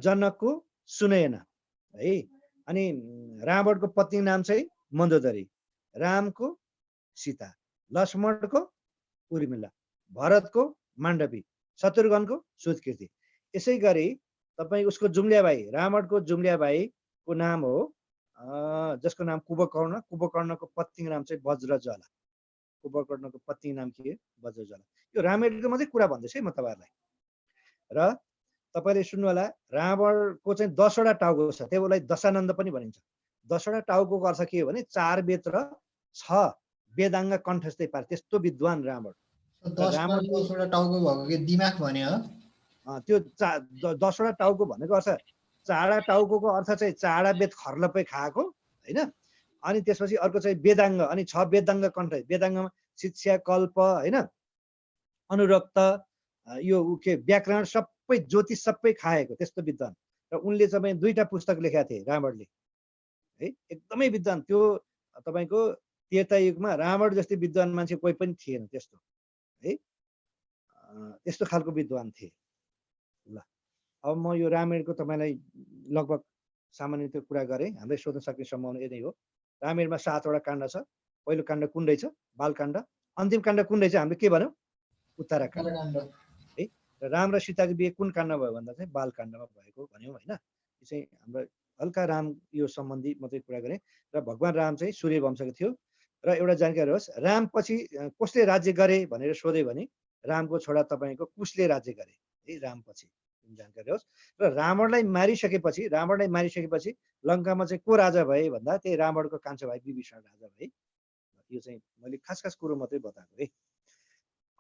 जनकको सुनयना है, अनि रावणको पत्नीको नाम चाहिँ मन्दोदरी, रामको सीता, लक्ष्मणको उर्मिला, भरतको माण्डवी, शत्रुघ्नको सुरकीर्ति। यसै गरी तपाईँ उसको जुम्ल्या भाइ रावणको जुम्ल्या भाइको नाम हो जसको नाम कुम्भकर्ण, कुम्भकर्णको पत्नीको नाम चाहिँ वज्रज्वाला, कुम्भकर्णको पत्नीको नाम के? वज्रज्वाला। यो रामायणको मात्रै कुरा भन्दैछु है म तपाईँहरूलाई। र तपाईँले सुन्नु होला, रावणको चाहिँ 10वटा टाउको छ, त्यसलाई दशानन्द पनि भनिन्छ। 10वटा टाउको अर्थ के हो भने 4 वेद र 6 वेदाङ्ग कण्ठस्थै पार, त्यस्तो विद्वान रावण। 10वटा टाउको भएको के दिमाग भने हो? त्यो 10वटा टाउको भनेको अर्थ चाडा टाउको अर्थ चाहिँ चाडा वेद खर्लपै खाएको होइन। अनि त्यसपछि अर्को चाहिँ वेदाङ्ग, अनि 6 वेदाङ्ग कण्ठ। वेदाङ्गमा शिक्षा, कल्प होइन, अनुरक्त, यो के व्याकरण सबै, ज्योतिष सबै खाएको त्यस्तो विद्वान। र उनले चाहिँ 2टा पुस्तक लेखेका थिए रावणले है, एकदमै विद्वान। त्यो तपाईँको त्रेतायुगमा रावण जस्तै विद्वान मान्छे कोही पनि थिएन त्यस्तो है, त्यस्तो खालको विद्वान थिए। ल अब म यो रामायणको तपाईँलाई लगभग सामान्य त्यो कुरा गरेँ। हामीले सोध्न सक्ने सम्भावना यही हो। रामायणमा 7वटा काण्ड छ। पहिलो काण्ड कुन रहेछ? बालकाण्ड। अन्तिम काण्ड कुन रहेछ? हामीले के भन्यौँ? उत्तराकाण्ड है। र राम र सीताको बिहे कुन काण्ड भयो भन्दा चाहिँ बालकाण्डमा भएको भन्यौँ होइन। यो चाहिँ हाम्रो हल्का राम यो सम्बन्धी मात्रै कुरा गरेँ। र भगवान राम चाहिँ सूर्य वंशको थियो। र एउटा जानकारी होस्, राम पछि कसले राज्य गरे भनेर सोध्यो भने रामको छोरा तपाईँको कुशले राज्य गरे है, राम पछि जानकारी होस्। र रावणलाई मारिसकेपछि लङ्कामा चाहिँ को राजा भए भन्दा त्यही रावणको कान्छो भाइ विभीषण राजा भए। यो चाहिँ मैले खास कुरो मात्रै बताएको है।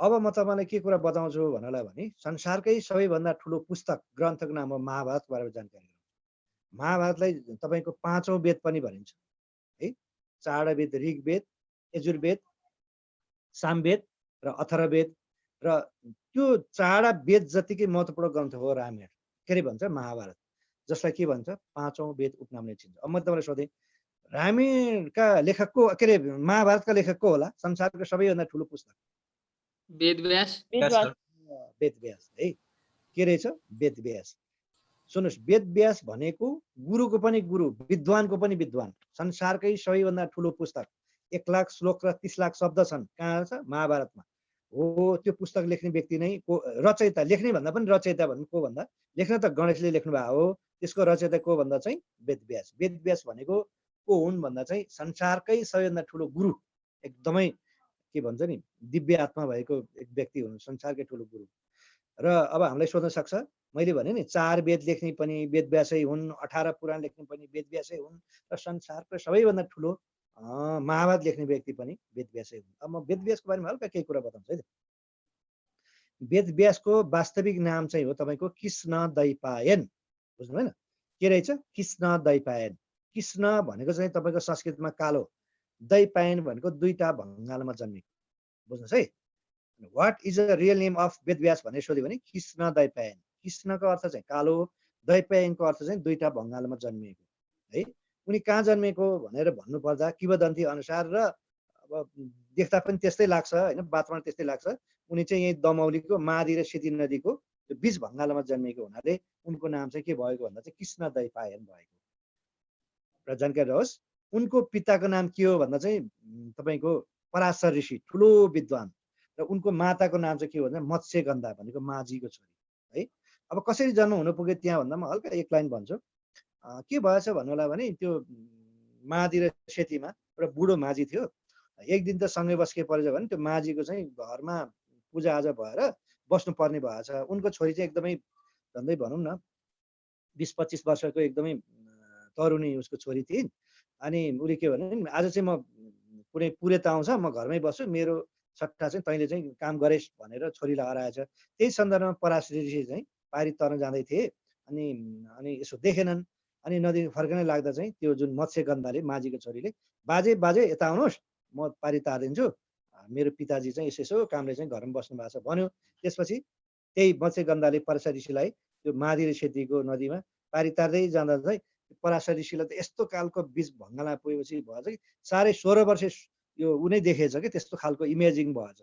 अब म तपाईँलाई के कुरा बताउँछु भन्नलाई भने संसारकै सबैभन्दा ठुलो पुस्तक ग्रन्थको नाम हो महाभारत बारे जानकारी गराउँछु। महाभारतलाई तपाईँको 5औं वेद पनि भनिन्छ है। 4 वेद, ऋग्वेद, यजुर्वेद, सामवेद र अथर्ववेद। र त्यो 4 वेद जतिकै महत्त्वपूर्ण ग्रन्थ हो रामायण, के अरे भन्छ महाभारत, जसलाई के भन्छ 5औं वेद उपनामले चिन्छ। अब म तपाईँलाई सोधेँ, रामायणका लेखक को, के अरे महाभारतका लेखक को होला? संसारको सबैभन्दा ठुलो पुस्तक वेदव्यास। वेदव्यास है। के रहेछ? वेदव्यास। सुन्नुहोस्, वेदव्यास भनेको गुरुको पनि गुरु, विद्वानको पनि विद्वान। संसारकै सबैभन्दा ठुलो पुस्तक। 1 लाख श्लोक र 30 लाख शब्द छन्। कहाँ छ? महाभारतमा हो। त्यो पुस्तक लेख्ने व्यक्ति नै को? रचयिता। लेख्ने भन्दा पनि रचयिता भन्नु को भन्दा, लेख्न त गणेशले लेख्नु भएको हो, त्यसको रचयिता को भन्दा चाहिँ वेदव्यास। वेदव्यास भनेको को हुन् भन्दा चाहिँ संसारकै सबैभन्दा ठुलो गुरु, एकदमै के भन्छ नि दिव्य आत्मा भएको एक व्यक्ति हुन्, संसारकै ठुलो गुरु। र अब हामीलाई सोध्न सक्छ, मैले भने नि 4 वेद लेख्ने पनि वेदव्यासै हुन्, 18 पुराण लेख्ने पनि वेदव्यासै हुन्, र संसारको सबैभन्दा ठुलो महाभारत लेख्ने व्यक्ति पनि वेदव्यासै हुन्। अब म वेदव्यासको बारेमा हल्का केही कुरा बताउँछु है। वेदव्यासको वास्तविक नाम चाहिँ हो तपाईँको कृष्णद्वैपायन। बुझ्नु भएन? के रहेछ? कृष्णद्वैपायन। कृष्ण भनेको चाहिँ तपाईँको संस्कृतमा कालो, दैपायन भनेको दुईटा भङ्गालमा जन्मेको, बुझ्नुहोस् है। What is a real name of Vedvyas भनेर सोध्यो भने कृष्ण दैपायन। कृष्णको अर्थ चाहिँ कालो, दैपायनको अर्थ चाहिँ दुईटा भङ्गालमा जन्मिएको है। उनी कहाँ जन्मेको भनेर भन्नुपर्दा किंवदन्ती अनुसार र अब देख्दा पनि त्यस्तै लाग्छ होइन, वातावरण त्यस्तै लाग्छ, उनी चाहिँ यही दमौलीको मादी र सेती नदीको त्यो बीच भङ्गालमा जन्मेको हुनाले उनको नाम चाहिँ के भएको भन्दा चाहिँ कृष्ण दैपायन भएको र जानकारी रहोस्। उनको पिताको नाम के हो भन्दा चाहिँ तपाईँको पराशर ऋषि, ठुलो विद्वान, र उनको माताको नाम चाहिँ के हो भन्दा मत्स्यगन्धा भनेको माझीको छोरी है। अब कसरी जन्म हुनु पुग्यो त्यहाँ भन्दा म हल्का एक लाइन भन्छु। के भएछ भन्नु होला भने त्यो मादी र सेतीमा एउटा बुढो माझी थियो। एक दिन त सँगै बस्के परेछ भने त्यो माझीको चाहिँ घरमा पूजाआजा भएर बस्नुपर्ने भएछ। उनको छोरी चाहिँ एकदमै झन्डै भनौँ न 20-25 वर्षको एकदमै तरुणी उसको छोरी थिइन्। अनि उसले के भने आज चाहिँ म कुनै पुरेता आउँछ, म घरमै बस्छु, मेरो सट्टा चाहिँ तैँले चाहिँ काम गरेस् भनेर छोरीलाई हराएछ। त्यही सन्दर्भमा पराशर ऋषि चाहिँ पारी तर्न जाँदै थिए। अनि यसो देखेनन्। अनि नदी फर्कनै लाग्दा चाहिँ त्यो जुन मत्स्यगन्धाले माझीको छोरीले बाजे बाजे यता आउनुहोस्, म पारी तारिदिन्छु, मेरो पिताजी चाहिँ यसो यसो कामले चाहिँ घरमा बस्नु भएको छ भन्यो। त्यसपछि त्यही मत्स्यगन्धाले पराशर ऋषिलाई त्यो मादी र सेतीको नदीमा पारी तार्दै जाँदा चाहिँ पराशर ऋषिलाई त यस्तो खालको बीच भङ्गालमा पुगेपछि भएछ कि साह्रै 16 वर्ष यो उनी देखेछ कि त्यस्तो खालको इमेजिङ भएछ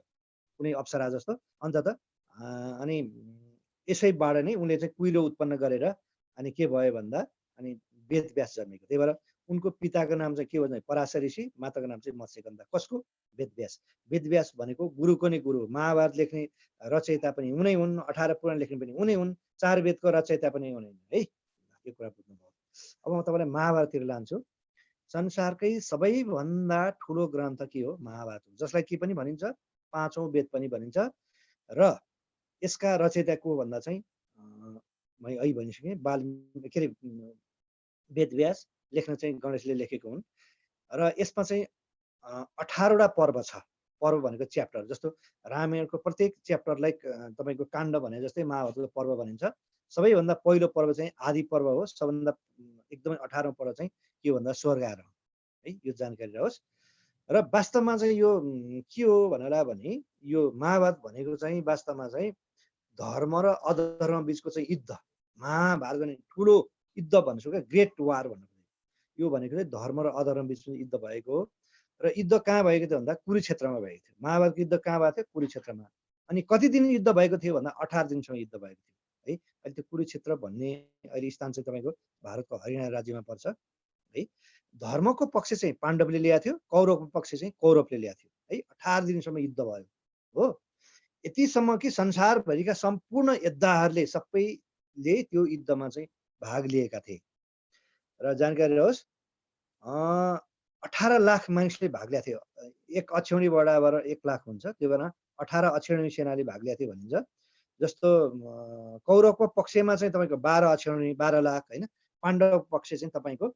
कुनै अप्सरा जस्तो। अन्तत अनि यसैबाट नै उनले चाहिँ कुइलो उत्पन्न गरेर अनि के भयो भन्दा अनि वेदव्यास जन्मेको। त्यही भएर उनको पिताको नाम चाहिँ के हो भने पराशर ऋषि, माताको नाम चाहिँ मत्स्यगन्धा। कसको? वेदव्यास। वेदव्यास भनेको गुरुको नै गुरु, महाभारत लेख्ने रचयिता पनि उनै हुन्, 18 पुराण लेख्ने पनि उनै हुन्, 4 वेदको रचयिता पनि उनै हुन् है। यो कुरा बुझ्नुभयो। अब म तपाईँलाई महाभारततिर लान्छु। संसारकै सबैभन्दा ठुलो ग्रन्थ के हो? महाभारत हो, जसलाई के पनि भनिन्छ, 5औं वेद पनि भनिन्छ। र यसका रचयिता को भन्दा चाहिँ मैले अहिले भनिसकेँ, वाल्मीकि के अरे वेदव्यास, लेख्न चाहिँ गणेशले लेखेको हुन्। र यसमा चाहिँ 18वटा पर्व छ। पर्व भनेको च्याप्टर, जस्तो रामायणको प्रत्येक च्याप्टरलाई तपाईँको काण्ड भने जस्तै महाभारतको पर्व भनिन्छ। सबैभन्दा पहिलो पर्व चाहिँ आदि पर्व हो। सबभन्दा एकदमै 18औं पर्व चाहिँ के भन्दा स्वर्ग आरोहण है। यो जानकारी रहोस्। र वास्तवमा चाहिँ यो के हो भनेर भने यो महाभारत भनेको चाहिँ वास्तवमा चाहिँ धर्म र अधर्म बीचको चाहिँ युद्ध। महाभारत भने ठुलो युद्ध भन्छु क्या, ग्रेट वार भन्नु। यो भनेको चाहिँ धर्म र अधर्म बीचको युद्ध भएको हो। र युद्ध कहाँ भएको थियो भन्दा कुरुक्षेत्रमा भएको थियो। महाभारतको युद्ध कहाँ भएको थियो? कुरुक्षेत्रमा। अनि कति दिन युद्ध भएको थियो भन्दा 18 दिनसम्म युद्ध भएको थियो है। अहिले त्यो कुरुक्षेत्र भन्ने अहिले स्थान चाहिँ तपाईँको भारतको हरियाणा राज्यमा पर्छ है। धर्मको पक्ष चाहिँ पाण्डवले ल्याएको थियो, कौरवको पक्ष चाहिँ कौरवले ल्याएको थियो है। 18 दिनसम्म युद्ध भयो हो। यतिसम्म कि संसारभरिका सम्पूर्ण योद्धाहरूले सबैले त्यो युद्धमा चाहिँ भाग लिएका थिए। र जानकारी रहोस् 18 लाख मानिसले भाग लिएको थियो। एक अक्षौणी बराबर 1 लाख हुन्छ, त्यो भएर 18 अक्षौणी सेनाले भाग लिएको थियो भनिन्छ। जस्तो कौरवको पक्षमा चाहिँ तपाईँको 12 अक्षौणी 12 लाख होइन, पाण्डवको पक्ष चाहिँ तपाईँको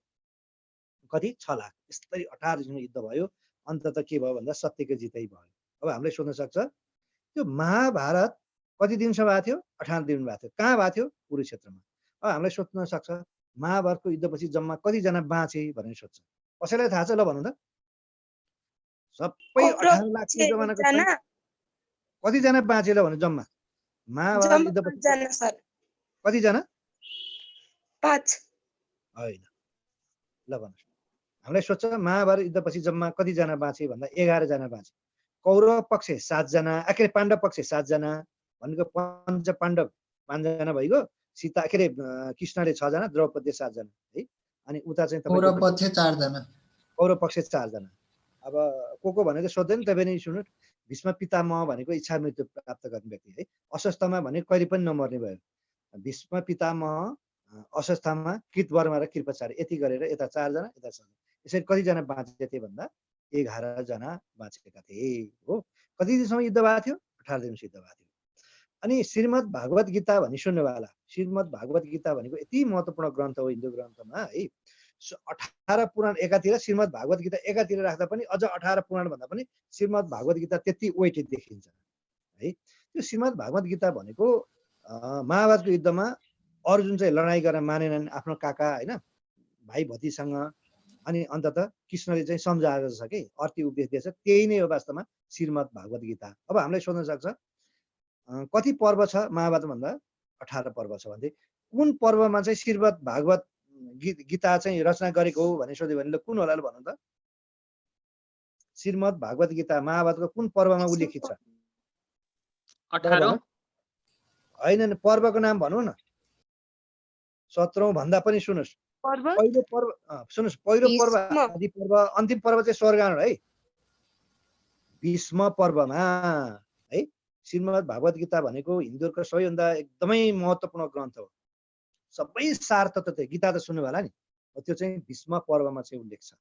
कति 6 लाख। यस्तै 18 दिनको युद्ध भयो। अन्तत के भयो भन्दा सत्यको जितै भयो। अब हामीले सोध्न सक्छ त्यो महाभारत कति दिनसम्म भएको थियो? 18 दिन भएको थियो। कहाँ भएको थियो? कुरुक्षेत्रमा। अब हामीलाई सोध्न सक्छ महाभारतको युद्धपछि जम्मा कतिजना बाँचे भनेर सोध्छ। कसैलाई थाहा छ? ल भन्नु त। सबै 18 लाखको जमानाको कतिजना बाँचे ल भन्नु जम्मा? महाभारत युद्धपछि कतिजना? 5 होइन। ल भन्नुहोस्। हामीलाई सोध्छ महाभारत युद्धपछि जम्मा कतिजना बाँचे भन्दा 11 जना बाँचे। कौरव पक्ष 7 जना, के अरे पाण्डव पक्ष 7 जना भनेको पञ्च पाण्डव 5 जना भइगयो। सीता के अरे कृष्णले 6 जना, द्रौपदी 7 जना है। अनि उता चाहिँ कौरव पक्ष 4 जना, कौरव पक्ष 4 जना। अब को भनेको सोध्दैन, तपाईँ सुन्नु। भीष्म पितामह भनेको इच्छा मृत्यु प्राप्त गर्ने व्यक्ति है। अश्वत्थामा भने कहिले पनि नमर्ने भयो। भीष्म पितामह, अश्वत्थामा, कृतवर्मा र कृपाचार्य, यति गरेर यता 4 जना यता 6 जना। यसरी कतिजना बाँचे थिए भन्दा 11 जना बाँचेका थिए हो। कति दिनसम्म युद्ध भएको थियो? 18 दिनसम्म युद्ध भएको थियो। अनि श्रीमद् भागवत गीता भनी सुन्नुभयो। श्रीमद् भागवत गीता भनेको यति महत्त्वपूर्ण ग्रन्थ हो हिन्दू ग्रन्थमा है। 18 पुराण एकातिर, श्रीमद् भागवत गीता एकातिर राख्दा पनि अझ 18 पुराण भन्दा पनि श्रीमद् भागवत गीता त्यति वेटेड देखिन्छ है। त्यो श्रीमद् भागवत गीता भनेको महाभारतको युद्धमा अर्जुन चाहिँ लडाइँ गर्न मानेनन् आफ्नो काका होइन भाइ भतिसँग। अनि अन्तत कृष्णले चाहिँ सम्झाएको छ कि अर्थी उपदेश दिएछ, त्यही नै हो वास्तवमा श्रीमद् भागवत गीता। अब हामीलाई सोध्न सक्छ कति पर्व छ महाभारत भन्दा? 18 पर्व छ भन्थे। कुन पर्वमा चाहिँ श्रीमद् भागवत गीता चाहिँ रचना गरेको हो भने सोध्यो भने कुन होला भन्नु त? श्रीमद् भागवत गीता महाभारतको कुन पर्वमा उल्लेखित छ? 18 होइन, पर्वको नाम भनौँ न। 17औं भन्दा पनि सुन्नुहोस्, पर्व पहिलो पर्व सुन्नुहोस्, पहिलो पर्व भीष्म। आदि पर्व, अन्तिम पर्व चाहिँ स्वर्गारोहण है। भीष्म पर्वमा है श्रीमद् भागवत गीता भनेको हिन्दूहरूको सबैभन्दा एकदमै महत्त्वपूर्ण ग्रन्थ हो। सबै सार तत्त्व त्यो गीता त सुन्नु होला नि, त्यो चाहिँ भीष्म पर्वमा चाहिँ उल्लेख छ।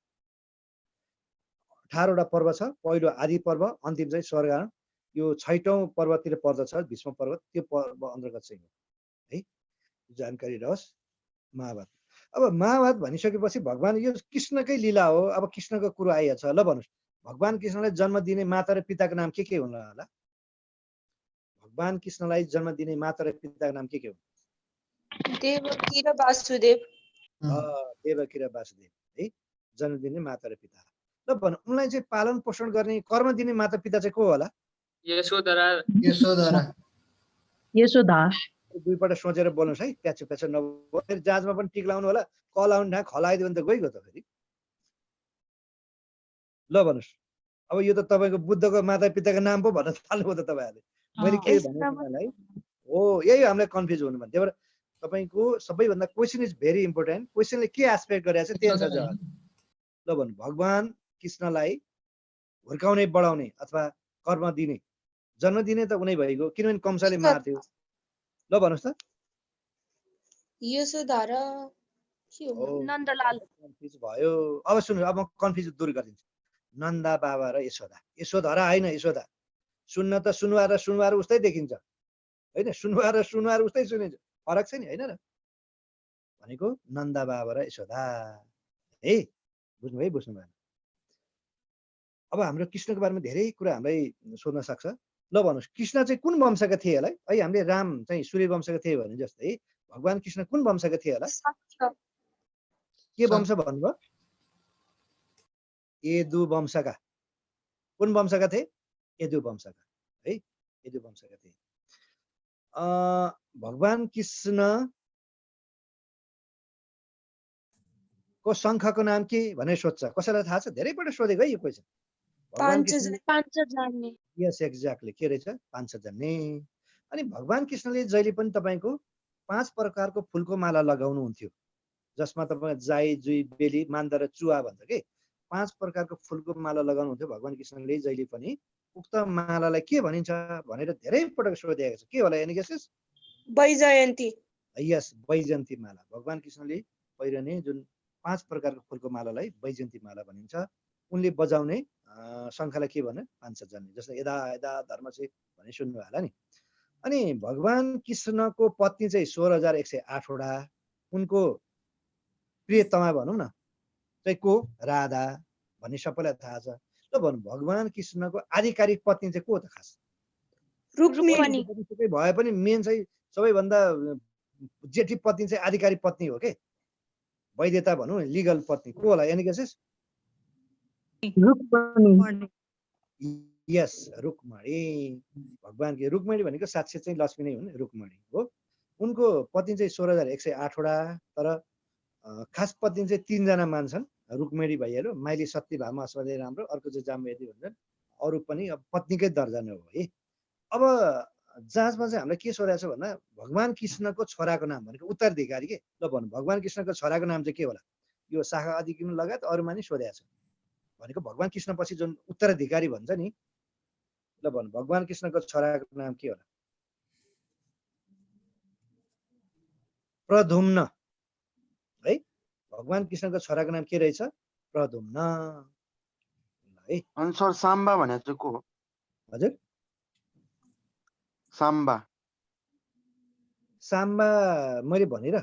18 वटा पर्व छ, पहिलो आदि पर्व, अन्तिम चाहिँ स्वर्गारोहण। यो 6औं पर्वतिर पर्दछ भीष्म पर्व, त्यो पर्व अन्तर्गत चाहिँ हो है। जानकारी रहोस् महाभारत। अब महाभारत भनिसकेपछि भगवान यो कृष्णकै लीला हो। अब कृष्णको कुरो आइहाल्छ। ल भन्नुहोस्, भगवान कृष्णलाई जन्म दिने माता र पिताको नाम के होला? भगवान कृष्णलाई जन्म दिने माता र पिताको नाम के हो? देवकी र वासुदेव। देवकी र वासुदेव है, जन्म दिने माता र पिता। ल भन्नु, उनलाई चाहिँ पालन पोषण गर्ने, कर्म दिने माता पिता चाहिँ को होला? यशोधरा यशोधरा। यशोदा। दुईपल्ट सोचेर बोल्नुहोस् है, प्याचो प्याचो नबोलेर। जाँचमा पनि टिक लाउनु होला, क लाउनु ढाक खलाइदियो भने त गइगयो त फेरि। ल भन्नुहोस्, अब यो त तपाईँको बुद्धको माता पिताको नाम पो भन्न थाल्नुभयो त तपाईँहरूले। मैले के भने तपाईँलाई हो, यही हामीलाई कन्फ्युज हुनु भयो। त्यही भएर तपाईँको सबैभन्दा क्वेसन इज भेरी इम्पोर्टेन्ट। क्वेसनले के एस्पेक्ट गरेको छ त्यही छ जवाब। ल भन्नु, भगवान कृष्णलाई हुर्काउने, बढाउने अथवा कर्म दिने, जन्म दिने त उनै भइगयो, किनभने कंसले मार्थ्यो। ल भन्नुहोस् त। यशोधरा के हो? नन्दलाल। कन्फ्युज भयो। अब सुन्नु, अब म कन्फ्युज दूर गरिदिन्छु। नन्दा बाबा र यशोदा। यशोधरा होइन, यशोदा। सुन्न त सुनवार र सुनवार उस्तै देखिन्छ होइन, सुनवार र सुनवार उस्तै सुनिन्छ, फरक छ नि होइन र? भनेको नन्दा बाबा र यशोदा है। बुझ्नु है, बुझ्नु भएन? अब हाम्रो कृष्णको बारेमा धेरै कुरा हामीलाई सोध्न सक्छ। ल भन्नुहोस्, कृष्ण चाहिँ कुन वंशका थिए होला है? हामीले राम चाहिँ सूर्य वंशका थिए भने जस्तै भगवान कृष्ण कुन वंशका थिए होला? के वंश भन्नुभयो? यदु वंशका। कुन वंशका थिए? यदु वंशका है, यदु वंशका थिए। भगवान कृष्ण को शङ्खको नाम के भनेर सोध्छ, कसैलाई थाहा छ? धेरैपल्ट सोधेको है यो क्वेसन। यस एक्ज्याक्टली, के रहेछ? पाञ्चजन्य। अनि भगवान कृष्णले जहिले पनि तपाईँको 5 प्रकारको फुलको माला लगाउनुहुन्थ्यो, जसमा तपाईँ जाई, जुई, बेली, मान्दा र चुवा भन्छ कि 5 प्रकारको फुलको माला लगाउनुहुन्थ्यो भगवान कृष्णले जहिले पनि। उक्त मालालाई के भनिन्छ भनेर धेरै पटक सोधिएको छ। के होला यानी गेसेस? वैजयन्ती। यस, वैजयन्ती माला। भगवान कृष्णले पहिरने जुन 5 प्रकारको फुलको मालालाई वैजयन्ती माला भनिन्छ। उनले बजाउने शङ्खलाई के भन्यो? पाञ्चजन्य। जस्तै यदा यदा धर्म चाहिँ भने सुन्नु होला नि। अनि भगवान कृष्णको पत्नी चाहिँ 16,108 वटा। उनको प्रियतमा भनौँ न चाहिँ को? राधा भन्ने सबैलाई थाहा छ। ल भन्नु, भगवान कृष्णको आधिकारिक पत्नी चाहिँ को त खास? रुक्मिणी। भए पनि मेन चाहिँ सबैभन्दा जेठी पत्नी चाहिँ आधिकारिक पत्नी हो के, वैधता भनौँ, लिगल पत्नी को होला यानी गेसेस? यस, रुक्मणी। भगवान की रुक्मणी भनेको साक्षात चाहिँ लक्ष्मी नै हुन्, रुक्मणी हो। उनको पत्नी चाहिँ 16,108 वटा। तर खास पत्नी चाहिँ 3 जना मान्छन्। रुक्मणी भइहाल्यो, माइली, सत्यभामा, अश्वत्थामा राम्रो, अर्को चाहिँ जाम्बवती भन्छन्। अरू पनि अब पत्नीकै दर्जा नै हो है। अब जाँचमा चाहिँ हामीलाई के सोधेको छ भन्दा भगवान कृष्णको छोराको नाम भनेको उत्तराधिकारी के। ल भन्नु, भगवान कृष्णको छोराको नाम चाहिँ के होला? यो शाखा अधिकारी लगायत अरूमा नि सोधेको छ। भनेको भगवान कृष्ण पछि जुन उत्तराधिकारी भन्छ नि, ल भन्नु, भगवान कृष्णको छोराको नाम के होला? प्रद्युम्न है। भगवान कृष्णको छोराको नाम के रहेछ? प्रद्युम्न है। अनि सर साम्बा भने चाहिँ को हो? हजुर, साम्बा। साम्बा मैले भनेर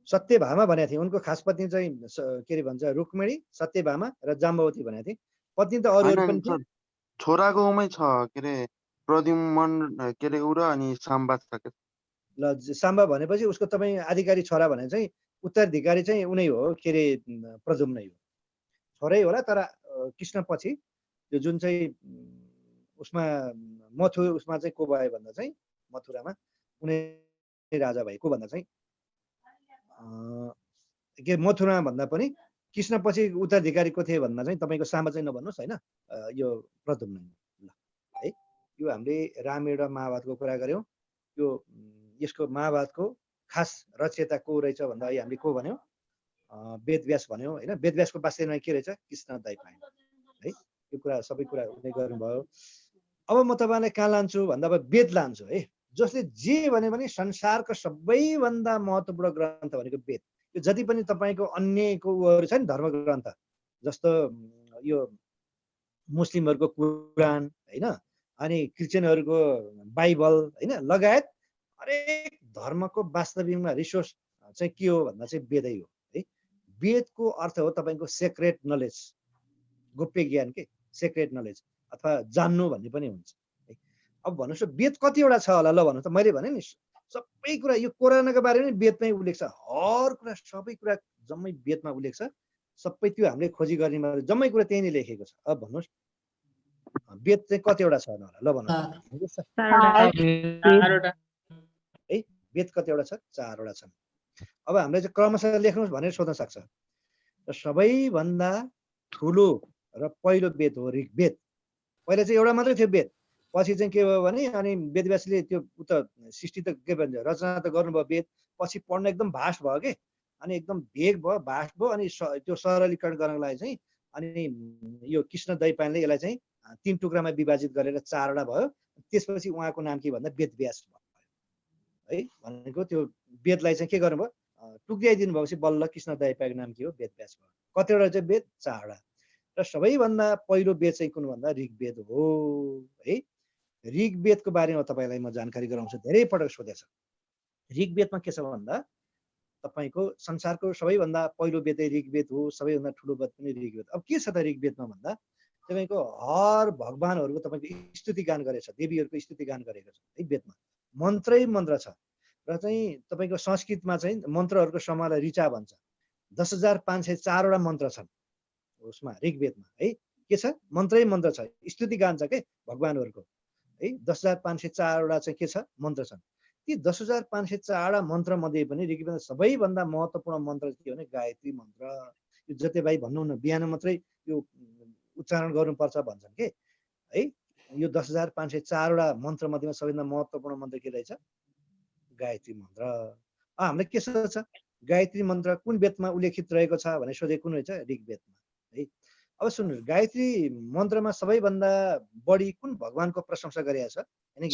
सत्यभामा भनेको थिएँ। उनको खास पत्नी चाहिँ के अरे भन्छ रुक्मिणी, सत्यभामा र जाम्बवती भनेको थिएँ। पत्नी त अरू पनि थिए। छोराको उमै छ के अरे प्रद्युम्न के अरे उ र अनि साम्बा छ के। ल साम्बा भनेपछि उसको तपाईँ आधिकारिक छोरा भने चाहिँ उत्तराधिकारी चाहिँ उनै हो के अरे प्रद्युम्नै हो, छोरै होला तर कृष्ण पछि त्यो जुन चाहिँ उसमा उसमा चाहिँ को भयो भन्दा चाहिँ मथुरामा उनै राजा भएको भन्दा चाहिँ के मथुरा भन्दा पनि कृष्ण पछि उत्तराधिकारी को थिए भन्दा चाहिँ तपाईँको सामा चाहिँ नभन्नुहोस् होइन, यो प्रद्युम्न ल है। यो हामीले रामायण र महाभारतको कुरा गऱ्यौँ। यो यसको महाभारतको खास रचयिता को रहेछ भन्दा हामीले को भन्यौँ, वेदव्यास भन्यौँ होइन। वेदव्यासको वास्तवमा के रहेछ, कृष्ण द्वैपायन है। यो कुरा सबै कुरा उल्लेख गर्नुभयो। अब म तपाईँलाई कहाँ लान्छु भन्दा अब वेद लान्छु है, जसले जे भने पनि संसारको सबैभन्दा महत्त्वपूर्ण ग्रन्थ भनेको वेद। यो जति पनि तपाईँको अन्यको उहरू छ नि धर्म ग्रन्थ, जस्तो यो मुस्लिमहरूको कुरान होइन, अनि क्रिस्चियनहरूको बाइबल होइन, लगायत हरेक धर्मको वास्तविकमा रिसोर्स चाहिँ के हो भन्दा चाहिँ वेदै हो है। वेदको अर्थ हो तपाईँको सेक्रेट नलेज, गोप्य ज्ञान के सेक्रेट नलेज अथवा जान्नु भन्ने पनि हुन्छ है। अब भन्नुहोस् न वेद कतिवटा छ होला, ल भन्नुहोस् त। मैले भने नि सबै कुरा यो कोरोनाको बारेमा वेदमै उल्लेख छ, हर कुरा सबै कुरा जम्मै वेदमा उल्लेख छ। सबै त्यो हामीले खोजी गर्ने जम्मै कुरा त्यही नै लेखेको छ। अब भन्नुहोस् वेद चाहिँ कतिवटा छ होला, ल भन्नुहोस् है। वेद कतिवटा छ, 4वटा छन्। अब हामीले चाहिँ क्रमशः लेख्नुहोस् भनेर सोध्न सक्छ। र सबैभन्दा ठुलो र पहिलो वेद हो ऋग्वेद। पहिला चाहिँ एउटा मात्रै थियो वेद, पछि चाहिँ के भयो भने अनि वेदव्यासले त्यो उता सृष्टि त के भन्छ रचना त गर्नुभयो वेद, पछि पढ्न एकदम भास्ट भयो के, अनि एकदम भेग भयो, भास्ट भयो। अनि त्यो सरलीकरण गर्नको लागि चाहिँ अनि यो कृष्ण द्वैपायनले यसलाई चाहिँ 3 टुक्रामा विभाजित गरेर 4वटा भयो। त्यसपछि उहाँको नाम के भन्दा वेदव्यास भयो है। भनेको त्यो वेदलाई चाहिँ के गर्नुभयो, टुक्राइदिनु भएपछि बल्ल कृष्ण द्वैपायनको नाम के हो, वेदव्यास भयो। कतिवटा चाहिँ वेद, 4वटा। र सबैभन्दा पहिलो वेद चाहिँ कुन भन्दा ऋग्वेद हो है। ऋग्वेदको बारेमा तपाईँलाई म जानकारी गराउँछु, धेरै पटक सोधेछ। ऋग्वेदमा के छ भन्दा तपाईँको संसारको सबैभन्दा पहिलो वेद ऋग्वेद हो, सबैभन्दा ठुलो वेद पनि ऋग्वेद। अब के छ त ऋग्वेदमा भन्दा तपाईँको हर भगवानहरूको तपाईँको स्तुति गान गरेको छ, देवीहरूको स्तुति गान गरेको छ है। वेदमा मन्त्रै मन्त्र छ। र चाहिँ तपाईँको संस्कृतमा चाहिँ मन्त्रहरूको समूहलाई ऋचा भन्छ। 10,504वटा मन्त्र छन् उसमा ऋग्वेदमा है। के छ, मन्त्रै मन्त्र छ, स्तुति गान छ के भगवानहरूको है। 10,504वटा चाहिँ के छ, मन्त्र छन्। ती 10,504वटा मन्त्र मध्ये पनि ऋग्वेदमा सबैभन्दा महत्त्वपूर्ण मन्त्र के हो भने गायत्री मन्त्र। यो जति भाइ भन्नु न बिहान मात्रै यो उच्चारण गर्नुपर्छ भन्छन् के है। यो 10,504वटा मन्त्र मध्येमा सबैभन्दा महत्त्वपूर्ण मन्त्र के रहेछ, गायत्री मन्त्र। हामीलाई के छ, गायत्री मन्त्र कुन वेदमा उल्लेखित रहेको छ भने सोधे कुन रहेछ, ऋग्वेदमा है। अब सुन्नुहोस्, गायत्री मन्त्रमा सबैभन्दा बढी कुन भगवानको प्रशंसा गरिएको छ,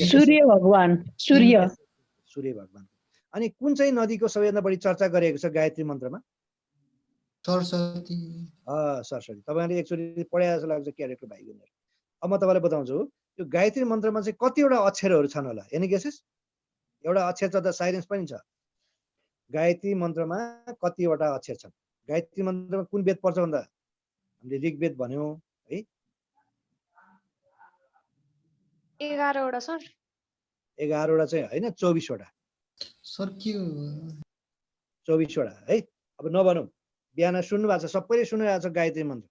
सूर्य भगवान, सूर्य भगवान। अनि कुन चाहिँ नदीको सबैभन्दा बढी चर्चा गरिएको छ गायत्री मन्त्रमा, सरस्वती। सरस्वती। तपाईँले एकचोटि पढाए जस्तो लाग्छ क्यारेक्टर भाइ गुनेर। अब म तपाईँलाई बताउँछु यो गायत्री मन्त्रमा चाहिँ कतिवटा अक्षरहरू छन् होला, एनी गेसेस? एउटा अक्षर छ त साइलेन्स पनि छ। गायत्री मन्त्रमा कतिवटा अक्षर छन्? गायत्री मन्त्रमा कुन वेद पर्छ भन्दा हामीले ऋग्वेद भन्यौँ है। 11वटा सर। 11वटा चाहिँ होइन, 24वटा सर के 24वटा है। अब नभनौँ, बिहान सुन्नु भएको छ, सबैले सुनिरहेको छ गायत्री मन्त्र,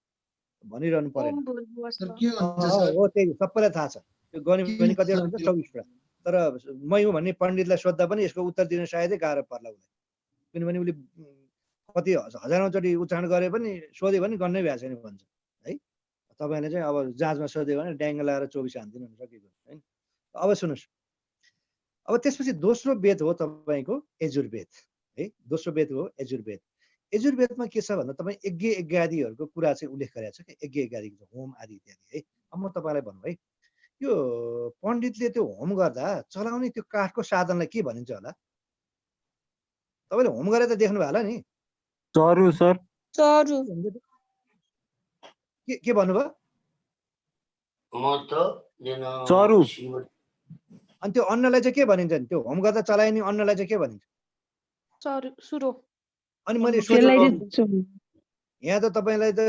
भनिरहनु परेन हो, त्यही सबैलाई थाहा छ। त्यो गर्ने भने कतिवटा हुन्छ, 24वटा। तर मै हुँ भन्ने पण्डितलाई सोद्धा पनि यसको उत्तर दिन सायदै गाह्रो पर्ला उसलाई, किनभने उसले कति हजारौँचोटि उच्चारण गरे पनि सोध्यो भने गर्नै भएको छैन भन्छ है। तपाईँले चाहिँ अब जाँचमा सोध्यो भने ड्याङ्ग लगाएर 24 हान्दिनु सकेको होइन। अब सुन्नुहोस्, अब त्यसपछि दोस्रो वेद हो तपाईँको यजुर्वेद है। दोस्रो वेद हो यजुर्वेद। यजुर्वेदमा के छ भन्दा तपाईँ यज्ञ यज्ञादिहरूको कुरा चाहिँ उल्लेख गरेको छ कि यज्ञ यज्ञादिको होम आदि इत्यादि है। अब म तपाईँलाई भन्नु है, यो पण्डितले त्यो होम गर्दा चलाउने त्यो काठको साधनलाई के भनिन्छ होला? तपाईँले होम गरेर त देख्नु भयो होला नि, चरु सर, चरु। के भन्नुभयो? चरु। अनि त्यो अन्नलाई चाहिँ के भनिन्छ नि, त्यो होम गर्दा चलाइने अन्नलाई चाहिँ के भनिन्छ? सुरो। अनि मैले सोचेको यहाँ त तपाईँलाई त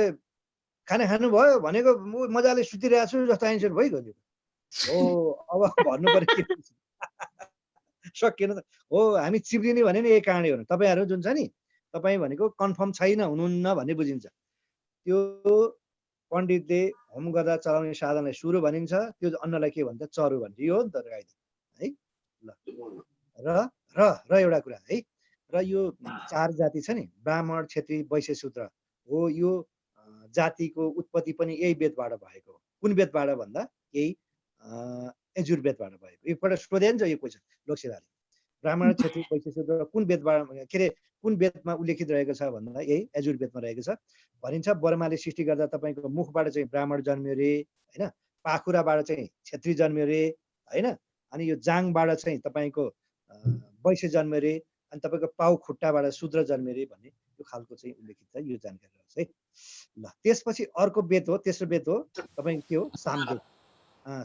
खाना खानुभयो भनेको मजाले सुतिरहेको छु जस्तो आन्सर भइगयो। हो अब भन्नु पर्यो के सकिएन त हो, हामी चिप्लिने भने नि यही काँडे हो। तपाईँहरू जुन छ नि तपाईँ भनेको कन्फर्म छैन हुनुहुन्न भन्ने बुझिन्छ। त्यो पण्डितले होम गर्दा चलाउने साधनलाई सुरो भनिन्छ, त्यो अन्नलाई के भन्छ चरु भन्छ। यो हो नि त कायदा है। ल र र र एउटा कुरा है, र यो 4 जाति छ नि ब्राह्मण क्षेत्री वैश्य शूद्र हो, यो जातिको उत्पत्ति पनि यही वेदबाट भएको हो। कुन वेदबाट भन्दा यही यजुर्वेदबाट भएको। एकपल्ट सोधेन यो क्वेसन लोकसेवाले, ब्राह्मण क्षेत्री वैश्य शूद्र कुन वेदबाट के अरे कुन वेदमा उल्लेखित रहेको छ भन्दा यही यजुर्वेदमा रहेको छ भनिन्छ। बर्माले सृष्टि गर्दा तपाईँको मुखबाट चाहिँ ब्राह्मण जन्मियो रे होइन, पाखुराबाट चाहिँ क्षेत्री जन्मियो रे होइन, अनि यो जाङबाट चाहिँ तपाईँको वैश्य जन्मियो रे, अनि तपाईँको पाउ खुट्टाबाट शूद्र जन्मियो रे भन्ने यो खालको चाहिँ उल्लेखित छ। यो जानकारी होस् है। ल त्यसपछि अर्को वेद हो, तेस्रो वेद हो तपाईँको के हो सामवेद।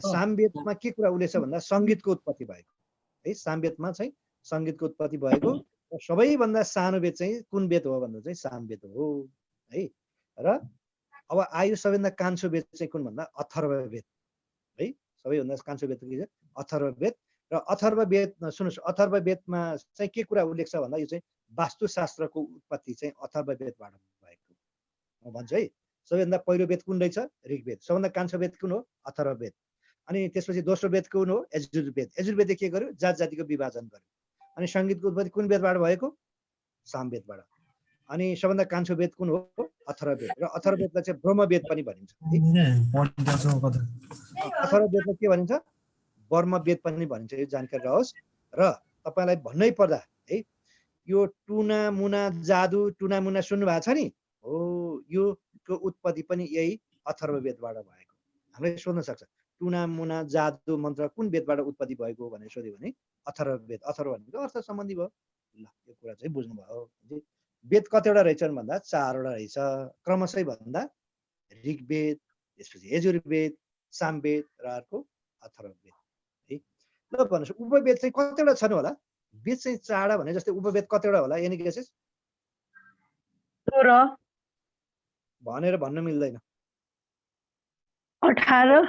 सामवेदमा के कुरा उल्लेख छ भन्दा सङ्गीतको उत्पत्ति भएको है। सामवेदमा चाहिँ सङ्गीतको उत्पत्ति भएको र सबैभन्दा सानो वेद चाहिँ कुन वेद हो भन्दा चाहिँ सामवेद हो है। र अब आयो सबैभन्दा कान्छो वेद चाहिँ कुन भन्दा अथर्ववेद है। सबैभन्दा कान्छो वेद के छ अथर्ववेद। र अथर्ववेद सुन्नुहोस्, अथर्ववेदमा चाहिँ के कुरा उल्लेख छ भन्दा यो चाहिँ वास्तुशास्त्रको उत्पत्ति चाहिँ अथर्ववेदबाट भएको म भन्छु है। सबैभन्दा पहिलो वेद कुन रहेछ ऋग्वेद, सबभन्दा कान्छो वेद कुन हो अथर्ववेद, अनि त्यसपछि दोस्रो वेद कुन हो यजुर्वेद। यजुर्वेदले के गर्यो जात जातिको विभाजन गर्यो। अनि सङ्गीतको उत्पत्ति कुन वेदबाट भएको सामवेदबाट। अनि सबभन्दा कान्छो वेद कुन हो अथर्ववेद, र अथर्ववेदलाई चाहिँ ब्रह्मवेद पनि भनिन्छ। अथर्ववेदलाई के भनिन्छ ब्रह्मवेद पनि भनिन्छ। यो जानकारी रहोस्। र तपाईँलाई भन्नै पर्दा है यो टुना मुना जादु टुना मुना सुन्नु भएको छ नि हो, यो उत्पत्ति पनि यही अथर्ववेदबाट भएको। हामीलाई सोध्न सक्छ टुना मुना जादु मन्त्र कुन वेदबाट उत्पत्ति भएको भनेर सोध्यो भने अथर्ववेद। अथर्व भनेको अर्थ सम्बन्धी भयो। ल यो कुरा चाहिँ बुझ्नुभयो। वेद कतिवटा रहेछन् भन्दा 4वटा रहेछ क्रमशः भन्दा ऋग्वेद, त्यसपछि यजुर्वेद, सामवेद र अर्को अथर्ववेद है। ल भन्नुहोस् उपवेद चाहिँ कतिवटा छन् होला? वेद चाहिँ 4वटा भने जस्तै उपवेद कतिवटा होला एनी गेसेस? 16 भनेर भन्न मिल्दैन। 18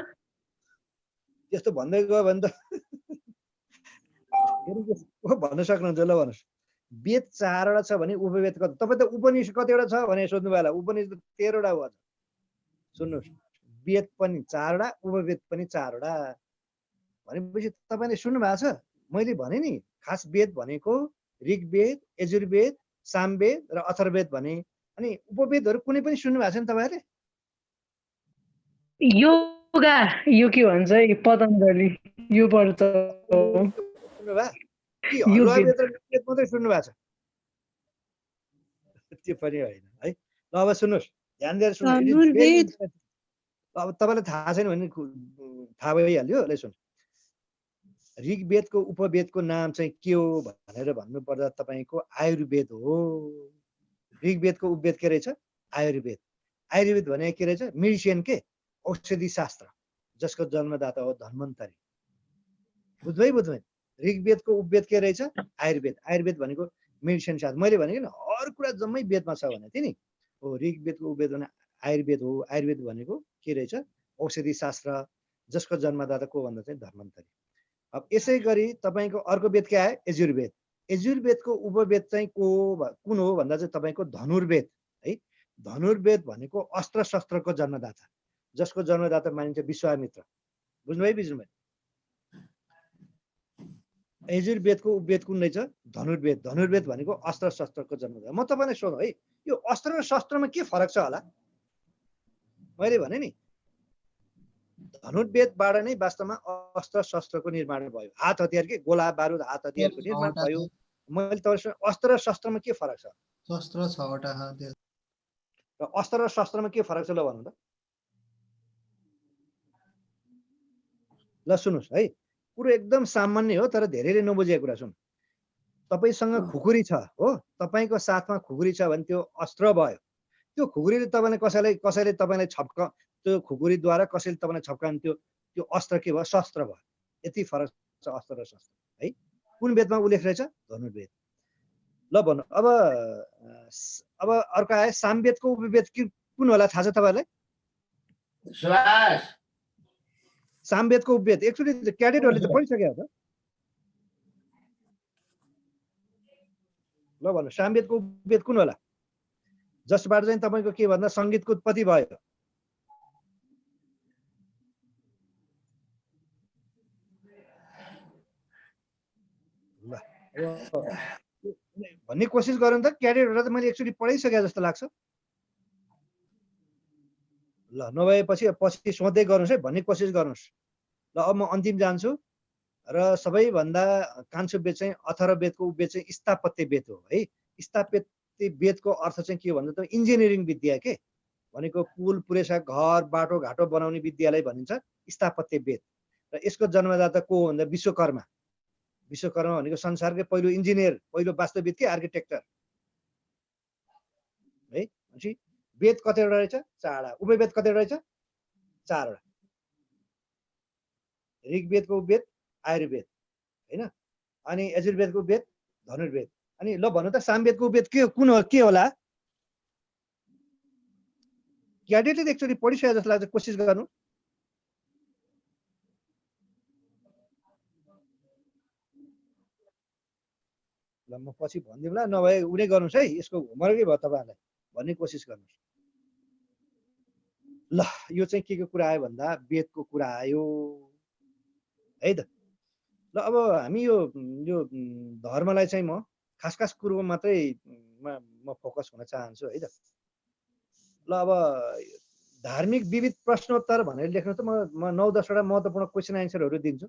यस्तो भन्दै गयो भने त भन्न सक्नुहुन्छ। ल भन्नुहोस् वेद 4वटा छ भने उपवेद कति? तपाईँ त उपनिषद कतिवटा छ भने सोध्नु भयो होला। उपनिषद 13वटा हो। सुन्नुहोस् वेद पनि 4वटा उपवेद पनि 4वटा भनेपछि तपाईँले सुन्नु भएको छ मैले भने नि खास वेद भनेको ऋग्वेद, यजुर्वेद, सामवेद र अथर्ववेद भने। अनि उपवेदहरू कुनै पनि सुन्नु भएको छ नि तपाईँहरूले? योगा यो के भन्छ पतञ्जलि यो पर्छ सुन्नु भयो कि हलुवा वेद र वेद मात्रै सुन्नु भएको छ? त्यो पनि होइन है। ल अब सुन्नुहोस् ध्यान दिएर सुन्नुहोस्। अब तपाईँलाई थाहा छैन भने थाहा भइहाल्यो। ल सुन्नु ऋग्वेदको उपवेदको नाम चाहिँ के हो भनेर भन्नुपर्दा तपाईँको आयुर्वेद हो। ऋग्वेदको उपवेद के रहेछ आयुर्वेद। आयुर्वेद भने के रहेछ मेडिसिन के औषधि शास्त्र जसको जन्मदाता हो धन्वन्तरी। बुझ्दै ऋग्वेदको उपवेद के रहेछ आयुर्वेद। आयुर्वेद भनेको मेडिसिन शास्त्र। मैले भनेको नि हर कुरा जम्मै वेदमा छ भनेको थिएँ नि हो। ऋग्वेदको उपवेद भने आयुर्वेद हो। आयुर्वेद भनेको के रहेछ औषधि शास्त्र जसको जन्मदाता को भन्दा चाहिँ धन्वन्तरी। अब यसै गरी तपाईँको अर्को वेद के आयो यजुर्वेद। यजुर्वेदको उपवेद चाहिँ कुन हो भन्दा चाहिँ तपाईँको धनुर्वेद है। धनुर्वेद भनेको अस्त्र शस्त्रको जन्मदाता जसको जन्मदाता मानिन्छ विश्वामित्र। बुझ्नुभयो? यजुर्वेदको उपवेद कुन रहेछ धनुर्वेद। धनुर्वेद भनेको अस्त्र शस्त्रको जन्मदाता। म तपाईँलाई सोधौँ है यो अस्त्र र शस्त्रमा के फरक छ होला? मैले भने नि धनुर्वेदबाट नै वास्तवमा अस्त्र शस्त्रको निर्माण भयो। हात हतियार के गोला बारुद हात हतियारको निर्माण भयो। मैले तपाईँसँग अस्त्र र शस्त्रमा के फरक छ? शस्त्र 6वटा र अस्त्र र शस्त्रमा के फरक छ ल भन्नु त? ल सुन्नुहोस् है कुरो एकदम सामान्य हो तर धेरैले नबुझेको कुरा। सुन तपाईँसँग खुकुरी छ हो, तपाईँको साथमा खुकुरी छ भने त्यो अस्त्र भयो। त्यो खुकुरीले तपाईँलाई कसैले तपाईँलाई त्यो खुकुरीद्वारा कसैले तपाईँलाई छप्कायो भने त्यो अस्त्र के भयो शस्त्र भयो। यति फरक छ अस्त्र र शस्त्र है। कुन वेदमा उल्लेख रहेछ धनुर्वेद। ल भन्नु अब अर्को आयो सामवेदको उपवेद कुन होला थाहा छ तपाईँलाई? सामवेदको उपवेद एक्चुअली क्याडेटहरूले त पढिसकेको छ। ल ल भन्नु सामवेदको उपवेद कुन होला जसबाट चाहिँ तपाईँको के भन्दा सङ्गीतको उत्पत्ति भयो ल भन्ने कोसिस गरौँ त क्याडेटहरूलाई त मैले एकचोटि पढाइसके जस्तो लाग्छ ल नभएपछि पछि सोध्दै गर्नुहोस् है भन्ने कोसिस गर्नुहोस् ल अब म अन्तिम जान्छु र सबैभन्दा कान्छो वेद चाहिँ अथर्ववेदको वेद चाहिँ स्थापत्य वेद हो है स्थापत्य वेदको अर्थ चाहिँ के भन्दा त इन्जिनियरिङ विद्या के भनेको पुल पुरेसा घर बाटो घाटो बनाउने विद्यालाई भनिन्छ स्थापत्य वेद र यसको जन्मदाता को हो भन्दा विश्वकर्मा विश्वकर्मा भनेको संसारकै पहिलो इन्जिनियर पहिलो वास्तविक के आर्किटेक्चर है भनेपछि वेद कतिवटा रहेछ 4वटा उपवेद कतिवटा रहेछ 4वटा ऋग्वेदको वेद आयुर्वेद हैन अनि यजुर्वेदको वेद धनुर्वेद अनि ल भन्नु त सामवेदको वेद के कुन हो के होला क्याडेटले एकचोटि पढिसके जस्तो लाग्छ कोसिस गर्नु ल म पछि भनिदिउँला नभए उडे गर्नुहोस् है यसको होमवर्कै भयो तपाईँहरूलाई भन्ने कोसिस गर्नुहोस् ल यो चाहिँ के कुरा आयो भन्दा वेदको कुरा आयो है त ल अब हामी यो यो धर्मलाई चाहिँ म खास खास कुरोमा मात्रै म फोकस हुन चाहन्छु है त ल अब धार्मिक विविध प्रश्नोत्तर भनेर लेख्नु त म 9-10 वटा महत्त्वपूर्ण क्वेसन एन्सरहरू दिन्छु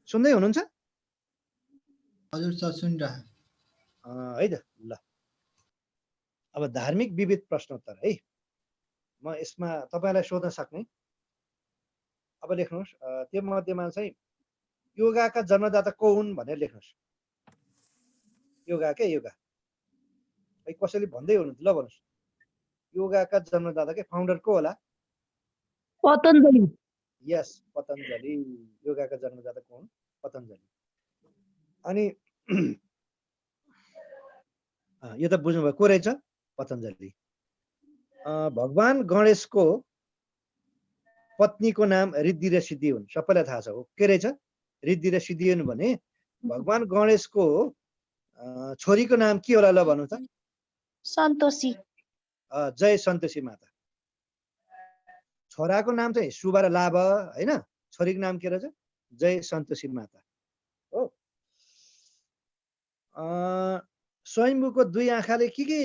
सुन्दै हुनुहुन्छ हजुर सर सुनिरहेको है त ल अब धार्मिक विविध प्रश्नोत्तर है म यसमा तपाईलाई सोध्न सक्ने अब लेख्नुहोस् त्यो मध्येमा चाहिँ योगाका जन्मदाता को हुन् भनेर लेख्नुहोस् योगा के योगा है कसैले भन्दै हुनुहुन्छ ल भन्नुहोस् योगाका जन्मदाता के फाउन्डर को होला पतञ्जलि यस पतञ्जलि योगाका जन्मदाता को हुन् पतञ्जलि अनि यो त बुझ्नुभयो को रहेछ पतञ्जलि भगवान गणेशको पत्नीको नाम रिद्धि र सिद्धि हुन् सबैलाई थाहा छ हो के रहेछ रिद्धि र सिद्धि हुन् भने भगवान गणेशको छोरीको नाम के होला ल भन्नु त सन्तोषी जय सन्तोषी माता छोराको नाम चाहिँ शुभ र लाभ हैन छोरीको नाम के रहेछ जय सन्तोषी माता हो स्वयम्भूको दुई आँखाले के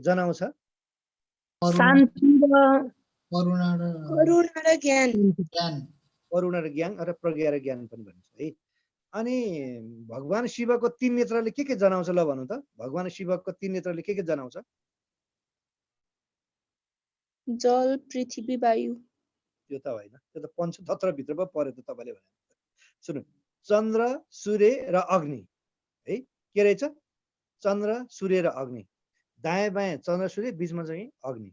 जनाउँछ शान्ति र करुणा करुणा र ज्ञान ज्ञान करुणा र ज्ञान र प्रज्ञा र ज्ञान पनि भनिन्छ है अनि भगवान शिवको 3 नेत्रले के जनाउँछ ल भन्नु त भगवान शिवको 3 नेत्रले के जनाउँछ जल पृथ्वी वायु त्यो त होइन त्यो त पञ्चतन्त्र भित्र पो पर्यो त तपाईले भने सुन्नु चन्द्र सूर्य र अग्नि है के रहेछ चन्द्र सूर्य र अग्नि दायाँ बायाँ चन्द्र सूर्य बीचमा चाहिँ अग्नि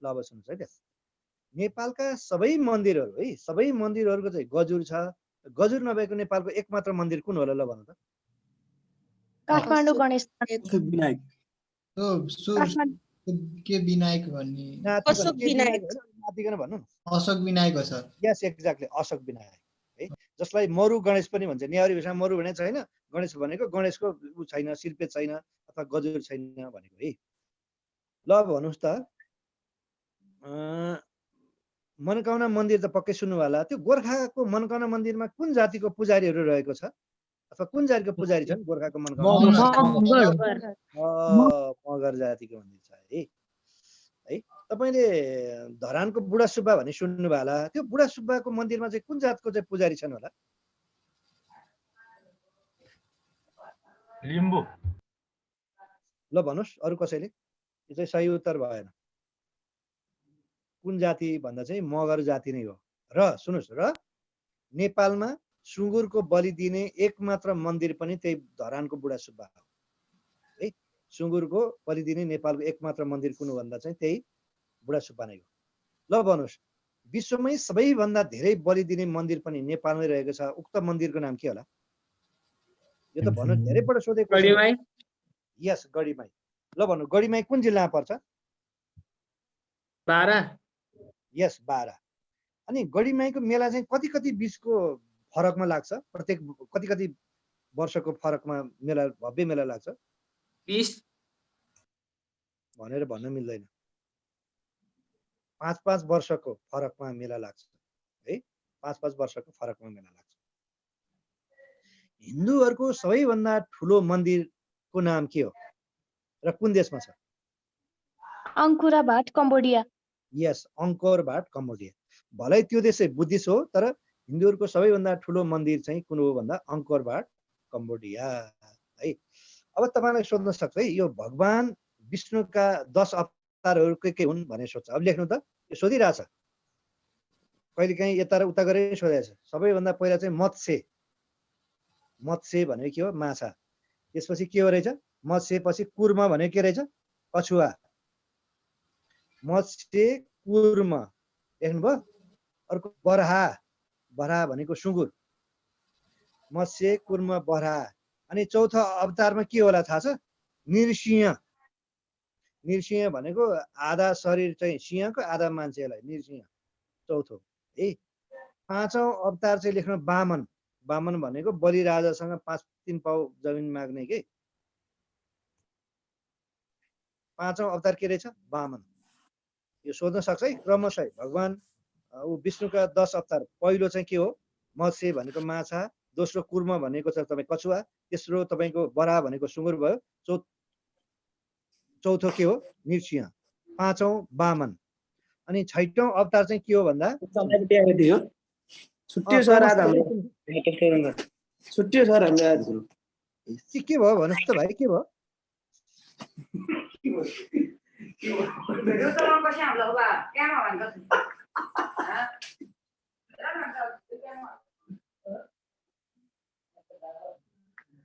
ल अब सुन्नुहोस् है त नेपालका सबै मन्दिरहरू है सबै मन्दिरहरूको चाहिँ गजुर छ गजुर नभएको नेपालको एकमात्र मन्दिर कुन होला ल भन्नु त काठमाडौँ गणेश विनायक के विनायक भन्ने अशोक विनायक नातिकन भन्नु न अशोक विनायक हो सर यस एक्ज्याक्टली अशोक विनायक है जसलाई मरु गणेश पनि भन्छ नेवारी भाषामा मरु भने छैन गणेश भनेको गणेशको उ छैन शिरपेट छैन अथवा गजुर छैन भनेको है ल भन्नुहोस् त मनोकामना मन्दिर त पक्कै सुन्नु होला त्यो गोर्खाको मनोकामना मन्दिरमा कुन जातिको पुजारीहरू रहेको छ अथवा कुन जातिको पुजारी छन् गोर्खाको मनोकामना मगर जातिको मन्दिर छ है है तपाईले धरानको बुढा सुब्बा भन्ने सुन्नुभयो होला त्यो बुढा सुब्बाको मन्दिरमा चाहिँ कुन जातको चाहिँ पुजारी छन् होला लिम्बू ल भन्नुहोस् अरु कसैले यो चाहिँ सही उत्तर भएन कुन जाति भन्दा चाहिँ मगर जाति नै हो र सुन्नुहोस् र नेपालमा सुँगुरको बलि दिने एकमात्र मन्दिर पनि त्यही धरानको बुढा सुब्बा हो है सुँगुरको बलि दिने नेपालको एकमात्र मन्दिर कुन हो भन्दा चाहिँ त्यही बुढा सुब्बा नै हो ल भन्नुहोस् विश्वमै सबैभन्दा धेरै बलि दिने मन्दिर पनि नेपालमै रहेको छ उक्त मन्दिरको नाम के होला यो त भन्नु धेरैपल्ट सोधेको गढीमाई यस गढीमाई ल भन्नु गढीमाई कुन जिल्लामा पर्छ बारा यस 12 अनि गढीमाईको मेला चाहिँ कति बिचको फरकमा लाग्छ प्रत्येक कति कति वर्षको फरकमा मेला भव्य मेला लाग्छ 20 भनेर भन्न मिल्दैन 5-5 वर्षको फरकमा मेला लाग्छ है 5-5 वर्षको फरकमा मेला लाग्छ हिन्दूहरूको सबैभन्दा ठुलो मन्दिरको नाम के हो र कुन देशमा छ अंकुरा भाट कम्बोडिया यस अङ्कोर भाट कम्बोडिया भलै त्यो देश चाहिँ बुद्धिस्ट हो तर हिन्दूहरूको सबैभन्दा ठुलो मन्दिर चाहिँ कुन हो भन्दा अङ्कोर भाट कम्बोडिया है अब तपाईँलाई सोध्न सक्छ है यो भगवान विष्णुका 10 अवतारहरू के हुन् भनेर सोध्छ अब लेख्नु त यो सोधिरहेछ कहिलेकाहीँ यता र उता गरेर सोधिरहेछ सबैभन्दा पहिला चाहिँ मत्स्य भनेको के हो माछा त्यसपछि के हो रहेछ मत्स्य पछि कुर्म भनेको के रहेछ कछुवा मत्स्य कुर्म देख्नुभयो अर्को बराहा भनेको सुँगुर मत्स्य कुर्म बराहा अनि चौथो अवतारमा के होला थाहा छ नृसिंह भनेको आधा शरीर चाहिँ सिंहको आधा मान्छेलाई नृसिंह चौथो है पाँचौं अवतार चाहिँ लेख्नु वामन भनेको बलि राजासँग 5-3 पाउ जमिन माग्ने के पाँचौं अवतार के रहेछ वामन यो सोध्न सक्छ है क्रमशः भगवान विष्णुका 10 अवतार पहिलो चाहिँ के हो मत्स्य भनेको माछा दोस्रो कुर्म भनेको छ तपाईँ कछुवा तेस्रो तपाईँको बराह भनेको सुँगुर भयो चौथो के हो नृसिंह पाँचौं वामन अनि छैटौं अवतार चाहिँ के हो भन्दा छुट्टियो सर आज हाम्रो छुट्टियो सर हाम्रो आज के भयो भन्नुहोस् त भाइ के भयो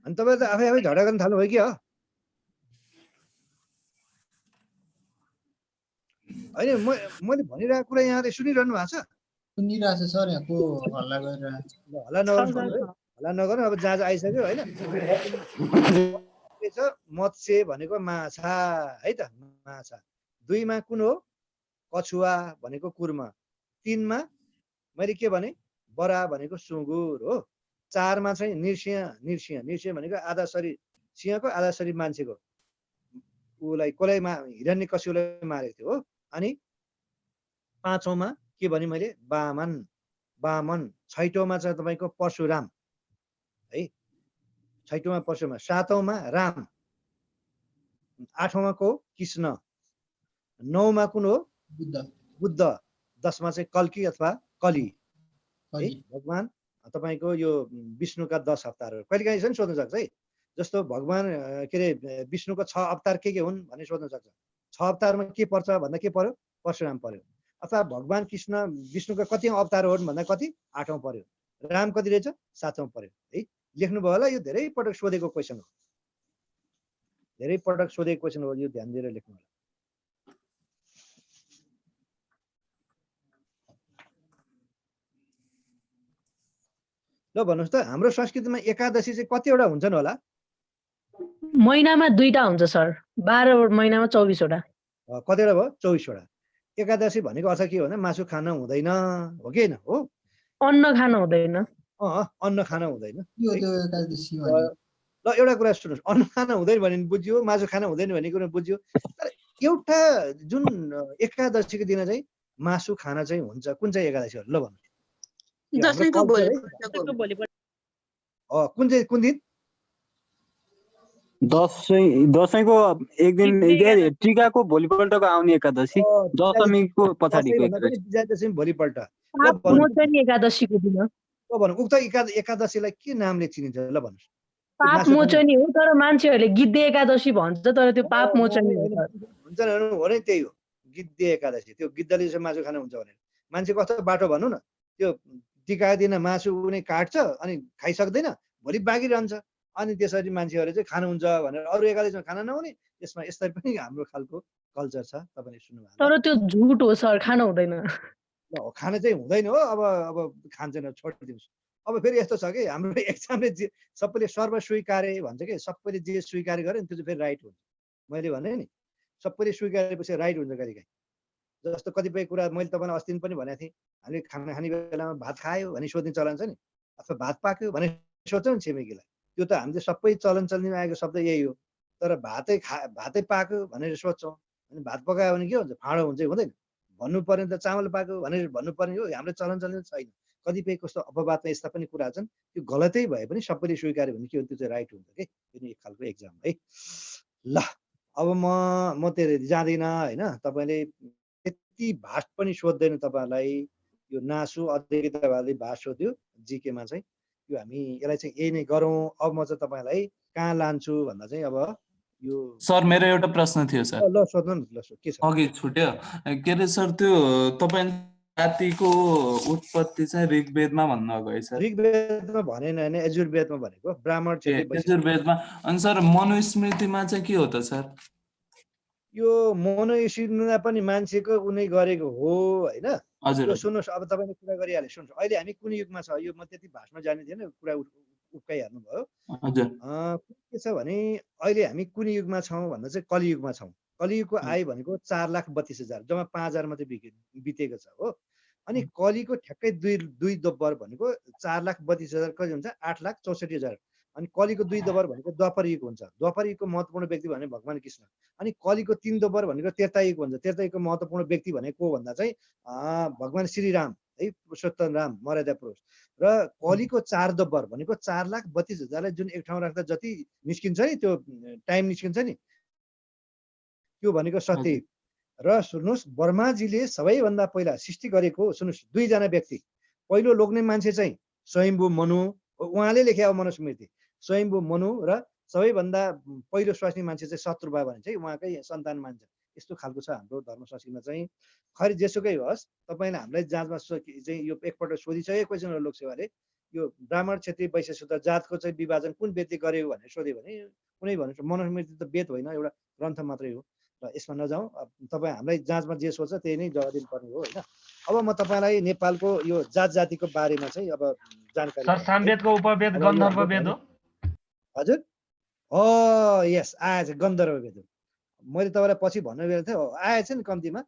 अनि तपाईँ त आफै झगडा गर्न थाल्नु भयो कि हो होइन मैले भनिरहेको कुरा यहाँले सुनिरहनु भएको छ सुनिरहेछ सर यहाँको हल्ला गरिरहेको हल्ला नगर्नु हल्ला नगर्नु अब जहाँ आइसक्यो होइन मत्स्य भनेको माछा है त माछा 2 मा कुन हो कछुवा भनेको कुर्म 3 मा मैले के भने बराह भनेको सुँगुर हो 4 मा चाहिँ नृसिंह भनेको आधा शरीर सिंहको आधा शरीर मान्छेको उसलाई कसलाई हिरण्यकश्यपलाई मारेको थियो हो अनि 5औं मा के भने मैले वामन छैटौंमा चाहिँ तपाईँको परशुराम है छैटौंमा परशुराम 7औं मा राम 8औं मा को कृष्ण 9 मा कुन हो बुद्ध 10 मा चाहिँ कल्की अथवा कली है भगवान तपाईँको यो विष्णुका 10 अवतारहरू कहिलेकाहीँ चाहिँ सोध्न सक्छ है जस्तो भगवान के अरे विष्णुको 6 अवतार के हुन् भन्ने सोध्न सक्छ 6 अवतारमा के पर्छ भन्दा के पर्यो परशुराम पर्यो अथवा भगवान कृष्ण विष्णुका कति अवतार हुन् भन्दा कति 8औं पर्यो राम कति रहेछ 7औं पर्यो है लेख्नुभयो होला यो धेरै पटक सोधेको क्वेसन हो धेरै पटक सोधेको क्वेसन हो यो ध्यान दिएर लेख्नु होला ल भन्नुहोस् त हाम्रो संस्कृतिमा एकादशी चाहिँ कतिवटा हुन्छन् होला महिनामा 2टा हुन्छ सर 12 महिनामा 24 वटा कतिवटा भयो 24 वटा एकादशी भनेको अर्थ के हो भने मासु खान हुँदैन हो कि होइन हो अन्न खान हुँदैन अन्न खान हुँदैन यो त्यो एकादशी भने ल एउटा कुरा सुन्नुहोस् अन्न खान हुँदैन भने बुझ्यो मासु खान हुँदैन भन्ने कुरा बुझ्यो तर एउटा जुन एकादशीको दिन चाहिँ मासु खान चाहिँ हुन्छ कुन चाहिँ एकादशी हो ल भन्नु दशैंको कुन चाहिँ कुन दिन दशैंको एक दिन टीकाको भोलिपल्टको आउने एकादशी दशमीको पछाडिको एकादशी विजयादशमी भोलिपल्ट पापमोचनी एकादशीको दिन ल भन्नु उक्त एकादशीलाई के नामले चिनिन्छ ल भन्नुहोस् पापमोचनी हो तर मान्छेहरूले गिद्धे एकादशी भन्छ तर त्यो पापमोचनी हो हुन्छ हो नै त्यही हो गिद्धे एकादशी त्यो गिद्धले चाहिँ मासु खान हुन्छ भनेर मान्छे कस्तो बाटो भन्नु न त्यो टीकाको दिन मासु उनी काट्छ अनि खाइसक्दैन भोलि बाँकी रहन्छ अनि त्यसरी मान्छेहरूले चाहिँ खानुहुन्छ भनेर अरू एकादशीमा खाना नहुने त्यसमा यस्तै पनि हाम्रो खालको कल्चर छ तपाईँले सुन्नुभएको तर त्यो झुट हो सर खान हुँदैन खान चाहिँ हुँदैन हो अब खान्छन् छोडिदिनुहोस् अब फेरि यस्तो छ कि हाम्रो एक्जामले जे सबैले सर्व स्वीकारे भन्छ कि सबैले जे स्वीकार गरे नि त्यो चाहिँ फेरि राइट हुन्छ मैले भने नि सबैले स्वीकारेपछि राइट हुन्छ कहिलेकाहीँ जस्तो कतिपय कुरा मैले तपाईँलाई अस्ति पनि भनेको थिएँ हामीले खाना खाने बेलामा भात खायो भने सोध्ने चलन छ नि अथवा भात पाक्यो भने सोध्छ नि छिमेकीलाई, त्यो त हामीले सबै चलन चल्तीमा आएको शब्द यही हो। तर भातै पाक्यो भनेर सोध्छौँ, अनि भात पकायो भने के हुन्छ, फाँडो हुन्छ हुँदैन। भन्नु पर्ने त चामल पाक्यो भनेर भन्नुपर्ने हो, हाम्रो चलन चल्ती छैन। कतिपय कस्तो अपवादमा यस्ता पनि कुरा छन्, त्यो गलतै भए पनि सबैले स्वीकार्यो भने के हो, त्यो चाहिँ राइट हुन्छ कि। यो नि एक खालको एक्जाम है। ल अब म त्यो जाँदिनँ होइन, तपाईँले त्यति भास्ट पनि सोध्दैन तपाईँहरूलाई, यो नासु अध्ययतावादी भास्ट सोध्यो जिकेमा चाहिँ, यो हामी यसलाई चाहिँ यही नै गरौँ। अब म चाहिँ तपाईँलाई कहाँ लान्छु भन्दा चाहिँ अब यो सर मेरो एउटा प्रश्न थियो सर, ल सोध्नु न, ल के छ? अघि छुट्यो के अरे सर, त्यो तपाईँ जातिको उत्पत्ति चाहिँ ऋग्वेदमा भन्नुभएको है सर? ऋग्वेदमा भनेन होइन, यजुर्वेदमा भनेको, ब्राह्मण क्षेत्री वैश्य। यजुर्वेदमा। अनि सर मनुस्मृतिमा चाहिँ के हो त सर? यो मनुस्मृतिमा पनि मान्छेको उनी गरेको हो होइन। हजुर यो सुन्नुहोस्, अब तपाईँले कुरा गरिहाले, सुन्नुहोस् अहिले हामी कुन युगमा छ, यो म त्यति भाषण जाने थिएन, कुरा उक्काइहाल्नु भयो। हजुर के छ भने अहिले हामी कुन युगमा छौँ भन्दा चाहिँ कलियुगमा छौँ। कलियुगको आयु भनेको 4,32,000, जम्मा 5,000 मात्रै बितेको छ हो। अनि कलिको ठ्याक्कै दुई दोब्बर भनेको 4,32,000 कति हुन्छ, 8,64,000। अनि कलिको 2 दोब्बर भनेको द्वापर युग हुन्छ। द्वापर युगको महत्त्वपूर्ण व्यक्ति भने भगवान कृष्ण। अनि कलिको 3 दोब्बर भनेको त्रेता युग हुन्छ। त्रेता युगको महत्त्वपूर्ण व्यक्ति भनेको भन्दा चाहिँ भगवान श्रीराम है, पुरुषोत्तम राम, मर्यादा पुरुष। र कलिको 4 दोब्बर भनेको 4,32,000लाई जुन एक ठाउँ राख्दा जति निस्किन्छ नि, त्यो टाइम निस्किन्छ नि, त्यो भनेको सत्य। र सुन्नुहोस्, ब्रह्माजीले सबैभन्दा पहिला सृष्टि गरेको, सुन्नुहोस्, 2 जना व्यक्ति। पहिलो लोग्ने मान्छे चाहिँ स्वयम्भू मनु, उहाँले लेखे अब मनुस्मृति। स्वयम्भू मनु र सबैभन्दा पहिलो स्वास्नी मान्छे चाहिँ शत्रुबा भने चाहिँ उहाँकै सन्तान मान्छ। यस्तो खालको छ हाम्रो धर्म संस्कृतिमा चाहिँ। खै जेसुकै होस्, तपाईँले हामीलाई जाँचमा चाहिँ यो एकपल्ट सोधिसकेको क्वेसन लोकसेवाले, यो ब्राह्मण क्षेत्रीय वैश्य शूद्र जातको चाहिँ विभाजन कुन व्यक्ति गर्यो भनेर सोध्यो भने कुनै भन्नुहुन्छ, मनुस्मृति त वेद होइन, एउटा ग्रन्थ मात्रै हो। र यसमा नजाउँ, तपाईँ हामीलाई जाँचमा जे सोध्छ त्यही नै जवाब दिनुपर्ने हो होइन। अब म तपाईँलाई नेपालको यो जात जातिको बारेमा चाहिँ अब जानकारी। सर सामवेदको उपवेद गन्धर्व वेद हो? हजुर यस, आएछ गन्धर्व वेद। मैले तपाईँलाई पछि भन्नु बेला थियो, आएछ नि कम्तीमा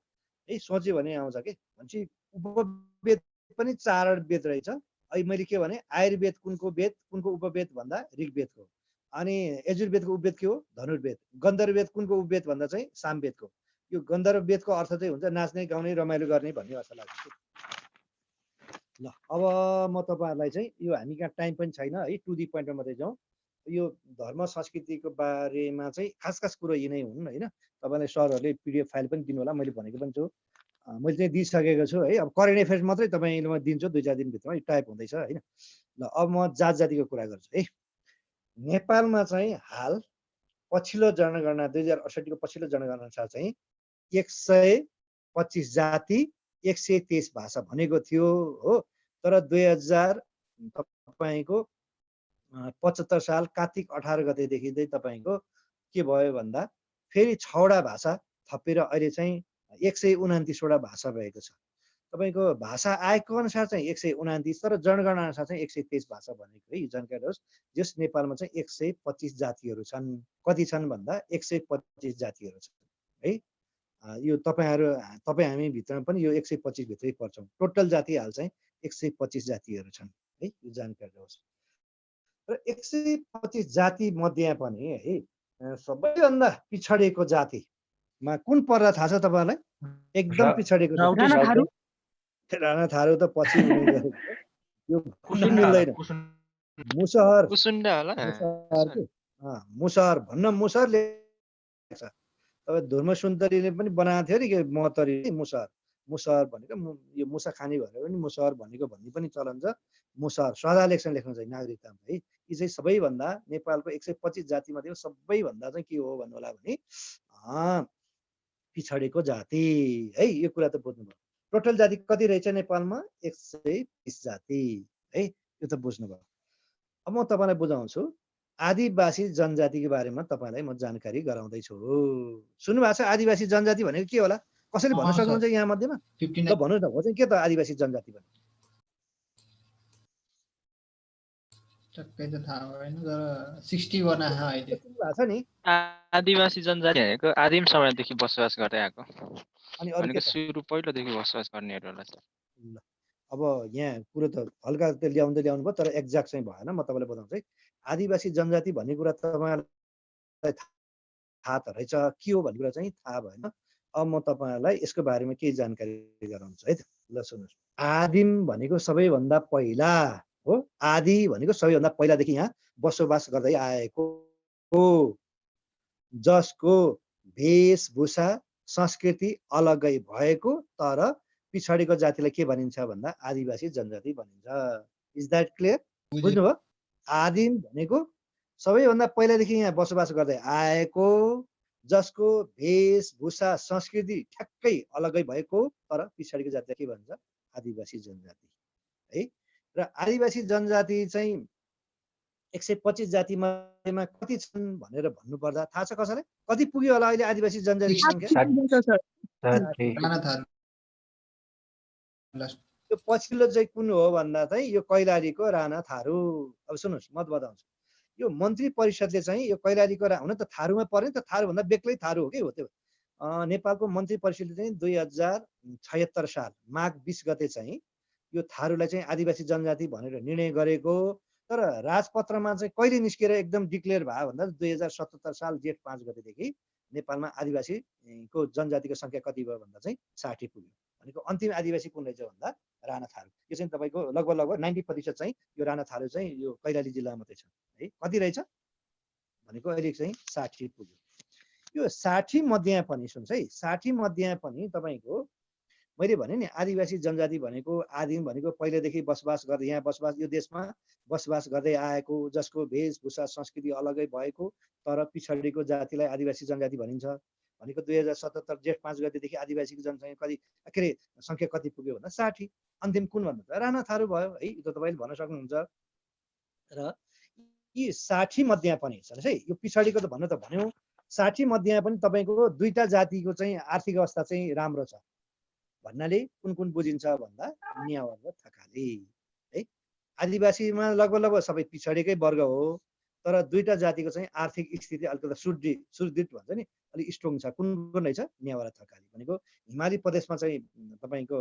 है, सोच्यो भने आउँछ कि भन्छ। उपवेद पनि 4 वेद रहेछ। अहिले मैले के भने, आयुर्वेद कुनको वेद, कुनको उपवेद भन्दा ऋग्वेदको। अनि यजुर्वेदको उपवेद के हो, धनुर्वेद। गन्धर्व वेद कुनको उपवेद भन्दा चाहिँ सामवेदको। यो गन्धर्व वेदको अर्थ चाहिँ हुन्छ नाच्ने गाउने रमाइलो गर्ने भन्ने अर्थ लाग्छ। ल अब म तपाईँहरूलाई चाहिँ यो हामी कहाँ टाइम पनि छैन है, टु दी पोइन्टमा मात्रै जाउँ। यो धर्म संस्कृतिको बारेमा चाहिँ खास कुरो यी नै हुन् होइन। तपाईँलाई सरहरूले PDF फाइल पनि दिनु होला, मैले भनेको पनि छु, मैले चाहिँ दिइसकेको छु है। अब करेन्ट एफेयर्स मात्रै तपाईँले म दिन्छु 2-4 दिनभित्रमा, यो टाइप हुँदैछ होइन। ल अब म जात जातिको कुरा गर्छु है। नेपालमा चाहिँ हाल पछिल्लो जनगणना 2068 को पछिल्लो जनगणना अनुसार चाहिँ 125 जाति 123 भाषा भनेको थियो हो। तर 2000 तपाईँको 75 साल कार्तिक 18 गतेदेखि चाहिँ तपाईँको के भयो भन्दा फेरि 6वटा भाषा थपेर अहिले चाहिँ 129वटा भाषा भएको छ। तपाईँको भाषा आएको अनुसार चाहिँ 129, तर जनगणना अनुसार चाहिँ 123 भाषा भनेको है, जानकारी होस्। जस नेपालमा चाहिँ 125 जातिहरू छन्। कति छन् भन्दा 125 जातिहरू छन् है। यो तपाईँ हामी भित्रमा पनि यो 125 भित्रै पर्छौँ। टोटल जाति हाल चाहिँ 125 जातिहरू छन् है, यो जानकारी होस्। र 125 जाति मध्ये पनि है सबैभन्दा पिछडेको जातिमा कुन पर्दा थाहा छ तपाईँलाई? एकदम पिछडेको राणा थारू त पछि यो मिल्दैन। मुसहर मुसहर भन्न मुसहर लेख्छ। तपाईँ धर्म सुन्दरीले पनि बनाएको थियो नि के महतरी मुसहर भनेको यो मुसा खाने भनेर पनि मुसहर भनेको भन्ने पनि चलन छ। मुसहर सदा लेख्न चाहिँ नागरिकतामा है। यी चाहिँ सबैभन्दा नेपालको 125 जातिमध्ये सबैभन्दा चाहिँ के हो भन्नु होला भने पिछडेको जाति है। यो कुरा त बुझ्नुभयो। टोटल जाति कति रहेछ नेपालमा? 120 जाति है, यो त बुझ्नुभयो। अब म तपाईँलाई बुझाउँछु आदिवासी जनजातिको बारेमा तपाईँलाई म जानकारी गराउँदैछु। सुन्नु भएको छ आदिवासी जनजाति भनेको के होला? कसैले भन्न सक्नुहुन्छ यहाँ मध्येमा? ल भन्नुहोस् न, हो चाहिँ के त आदिवासी जनजाति भनेको? टक्कै त थाहा भएन, तर 60 बना अहिले भएको छ नि। आदिवासी जनजाति भनेको आदिम समयदेखि बसोबास गर्दै आएको, अनि अरु के सुरु पहिलोदेखि बसोबास गर्नेहरूलाई। अब यहाँ कुरो त हल्का त ल्याउँदै ल्याउनु भयो तर एक्ज्याक्ट चाहिँ भएन। म तपाईँलाई बताउँछु है। आदिवासी जनजाति भन्ने कुरा तपाईँलाई थाहा त रहेछ, के हो भन्ने कुरा चाहिँ थाहा भएन। अब म तपाईँहरूलाई यसको बारेमा केही जानकारी गराउँछु है त। ल सुन्नुहोस्, आदिम भनेको सबैभन्दा पहिला हो। आदि भनेको सबैभन्दा पहिलादेखि यहाँ बसोबास गर्दै आएको हो, जसको वेशभूषा संस्कृति अलग्गै भएको तर पिछडेको जातिलाई के भनिन्छ भन्दा आदिवासी जनजाति भनिन्छ। Is that clear? बुझ्नुभयो? आदिम भनेको सबैभन्दा पहिलादेखि यहाँ बसोबास गर्दै आएको, जसको वेशभूषा संस्कृति ठ्याक्कै अलग्गै भएको तर पिछडिको जातिलाई के भन्छ? आदिवासी जनजाति है। र आदिवासी जनजाति चाहिँ 125 जातिमा कति छन् भनेर भन्नुपर्दा थाहा छ कसैलाई? कति पुग्यो होला अहिले आदिवासी जनजाति संख्या? यो पछिल्लो चाहिँ कुन हो भन्दा चाहिँ यो कैलालीको राणा थारू। अब सुन्नुहोस्, म बताउँछु। यो मन्त्री परिषदले चाहिँ यो कैलालीको हुन त थारूमा पर्ने त, थारूभन्दा बेग्लै थारू हो कि हो त्यो। नेपालको मन्त्री परिषदले चाहिँ 2076 साल माघ 20 गते चाहिँ यो थारूलाई चाहिँ आदिवासी जनजाति भनेर निर्णय गरेको। तर राजपत्रमा चाहिँ कहिले निस्केर एकदम डिक्लेयर भयो भन्दा 2077 साल जेठ 5 गतेदेखि नेपालमा आदिवासीको जनजातिको संख्या कति भयो भन्दा चाहिँ 60 पुग्यो। भनेको अन्तिम आदिवासी कुन रहेछ भन्दा राणा थारू। यो चाहिँ तपाईँको लगभग 90% चाहिँ यो राणा थारू चाहिँ यो कैलाली जिल्लामा मात्रै छ है। कति रहेछ भनेको अहिले चाहिँ 60 पुग्यो। यो 60 मध्ये पनि सुन्छ है, 60 मध्ये पनि तपाईँको मैले भने नि आदिवासी जनजाति भनेको आदिम भनेको पहिलेदेखि बसोबास गर्दै यहाँ बसोबास यो देशमा बसोबास गर्दै आएको, जसको वेशभूषा संस्कृति अलग्गै भएको तर पिछडिएको जातिलाई आदिवासी जनजाति भनिन्छ। भनेको 2077 जेठ 5 गतेदेखि आदिवासीको जनसङ्ख्या कति के अरे संख्या कति पुग्यो भन्दा 60। अन्तिम कुन भन्नुहुन्छ? राणा थारू भयो है। यो त तपाईँले भन्न सक्नुहुन्छ। र यी 60 मध्ये पनि है, यो पिछडिको त भन्नु त भन्यो, 60 मध्ये पनि तपाईँको दुईटा जातिको चाहिँ आर्थिक अवस्था चाहिँ राम्रो छ भन्नाले कुन कुन बुझिन्छ भन्दा नेवार र थकाली है। आदिवासीमा लगभग सबै पिछडेकै वर्ग हो तर दुईटा जातिको चाहिँ आर्थिक स्थिति अलिकति सुदृढ भन्छ नि, अलिक स्ट्रङ छ। कुन कुन रहेछ? नेवार र थकाली। भनेको हिमाली प्रदेशमा चाहिँ तपाईँको